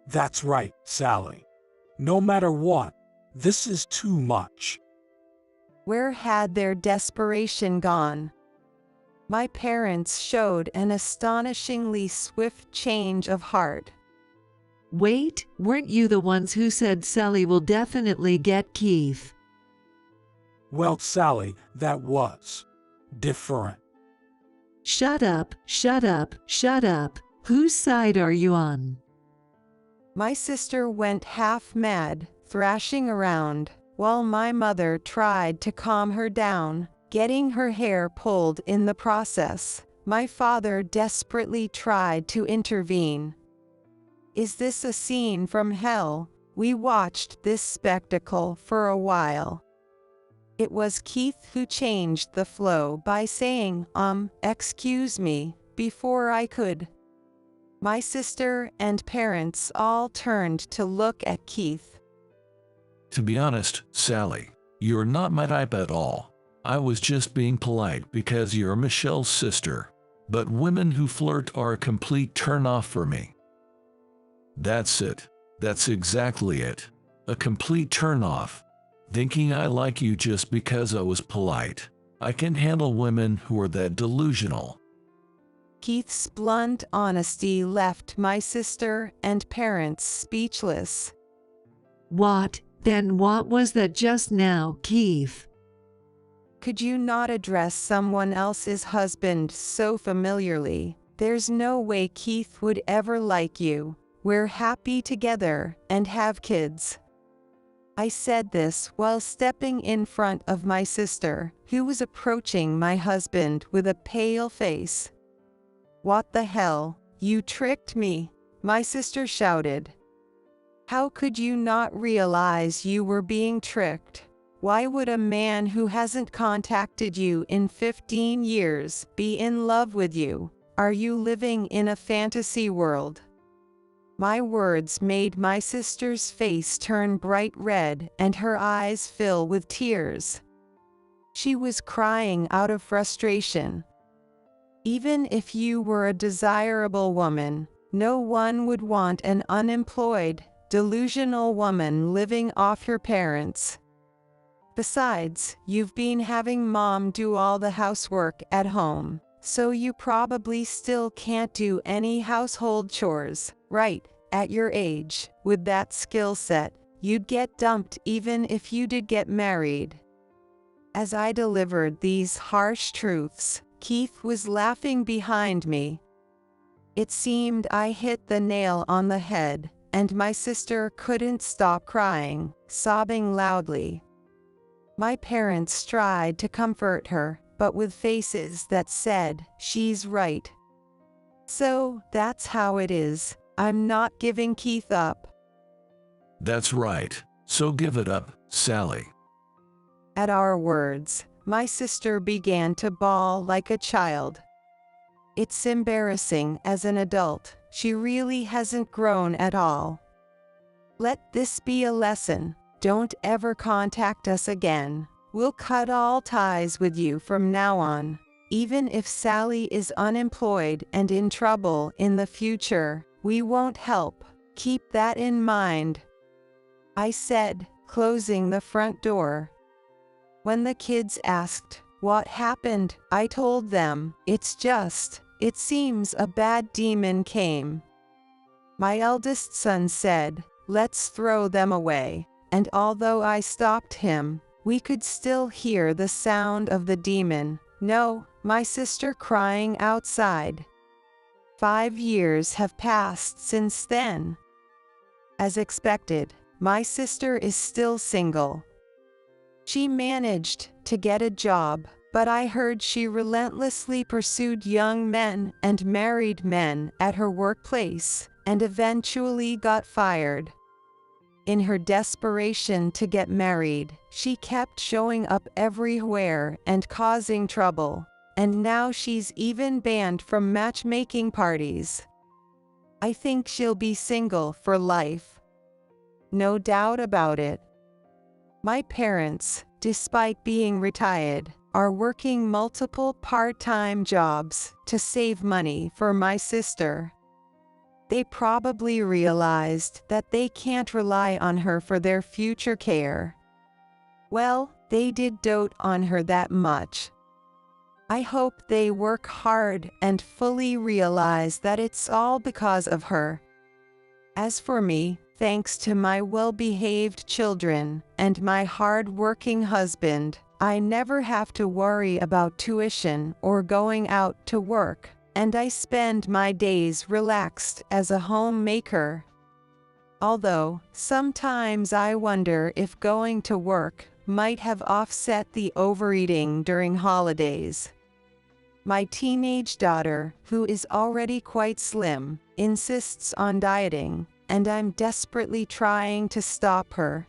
That's right, Sally. No matter what, this is too much. Where had their desperation gone? My parents showed an astonishingly swift change of heart. Wait, weren't you the ones who said Sally will definitely get Keith? Well, Sally, that was different. Shut up, shut up, shut up. Whose side are you on? My sister went half mad, thrashing around, while my mother tried to calm her down, getting her hair pulled in the process. My father desperately tried to intervene. Is this a scene from hell? We watched this spectacle for a while. It was Keith who changed the flow by saying, excuse me, before I could. My sister and parents all turned to look at Keith. To be honest, Sally, you're not my type at all. I was just being polite because you're Michelle's sister. But women who flirt are a complete turn-off for me. That's it. That's exactly it. A complete turn-off. Thinking I like you just because I was polite. I can't handle women who are that delusional. Keith's blunt honesty left my sister and parents speechless. What? Then what was that just now, Keith? Could you not address someone else's husband so familiarly? There's no way Keith would ever like you. We're happy together and have kids. I said this while stepping in front of my sister, who was approaching my husband with a pale face. What the hell? You tricked me, my sister shouted. How could you not realize you were being tricked? Why would a man who hasn't contacted you in 15 years be in love with you? Are you living in a fantasy world? My words made my sister's face turn bright red and her eyes fill with tears. She was crying out of frustration. Even if you were a desirable woman, no one would want an unemployed, delusional woman living off your parents. Besides, you've been having mom do all the housework at home, so you probably still can't do any household chores, right? At your age, with that skill set, you'd get dumped even if you did get married. As I delivered these harsh truths, Keith was laughing behind me. It seemed I hit the nail on the head, and my sister couldn't stop crying, sobbing loudly. My parents tried to comfort her, but with faces that said, "She's right." So, that's how it is. I'm not giving Keith up. That's right. So give it up, Sally. At our words, my sister began to bawl like a child. It's embarrassing as an adult. She really hasn't grown at all. Let this be a lesson. Don't ever contact us again. We'll cut all ties with you from now on. Even if Sally is unemployed and in trouble in the future, we won't help. Keep that in mind, I said, closing the front door. When the kids asked what happened, I told them, it seems a bad demon came. My eldest son said, let's throw them away. And although I stopped him, we could still hear the sound of the demon. No, my sister crying outside. 5 years have passed since then. As expected, my sister is still single. She managed to get a job, but I heard she relentlessly pursued young men and married men at her workplace, and eventually got fired. In her desperation to get married, she kept showing up everywhere and causing trouble, and now she's even banned from matchmaking parties. I think she'll be single for life. No doubt about it. My parents, despite being retired, are working multiple part-time jobs to save money for my sister. They probably realized that they can't rely on her for their future care. Well, they did dote on her that much. I hope they work hard and fully realize that it's all because of her. As for me, thanks to my well-behaved children and my hard-working husband, I never have to worry about tuition or going out to work, and I spend my days relaxed as a homemaker. Although, sometimes I wonder if going to work might have offset the overeating during holidays. My teenage daughter, who is already quite slim, insists on dieting, and I'm desperately trying to stop her.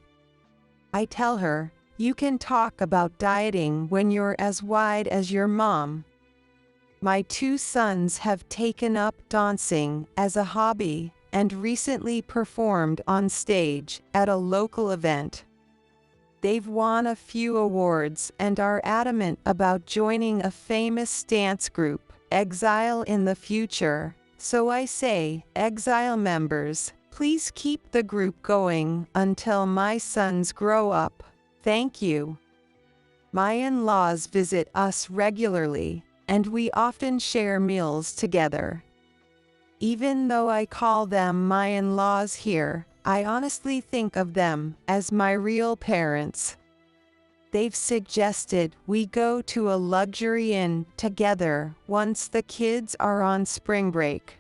I tell her, "You can talk about dieting when you're as wide as your mom." My 2 sons have taken up dancing as a hobby and recently performed on stage at a local event. They've won a few awards and are adamant about joining a famous dance group, Exile in the future. So I say, Exile members, please keep the group going until my sons grow up. Thank you. My in-laws visit us regularly, and we often share meals together. Even though I call them my in-laws here, I honestly think of them as my real parents. They've suggested we go to a luxury inn together once the kids are on spring break.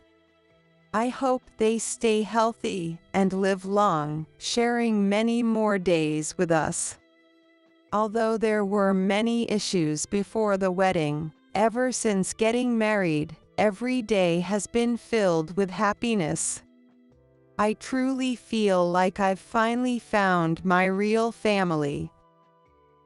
I hope they stay healthy and live long, sharing many more days with us. Although there were many issues before the wedding, ever since getting married, every day has been filled with happiness. I truly feel like I've finally found my real family,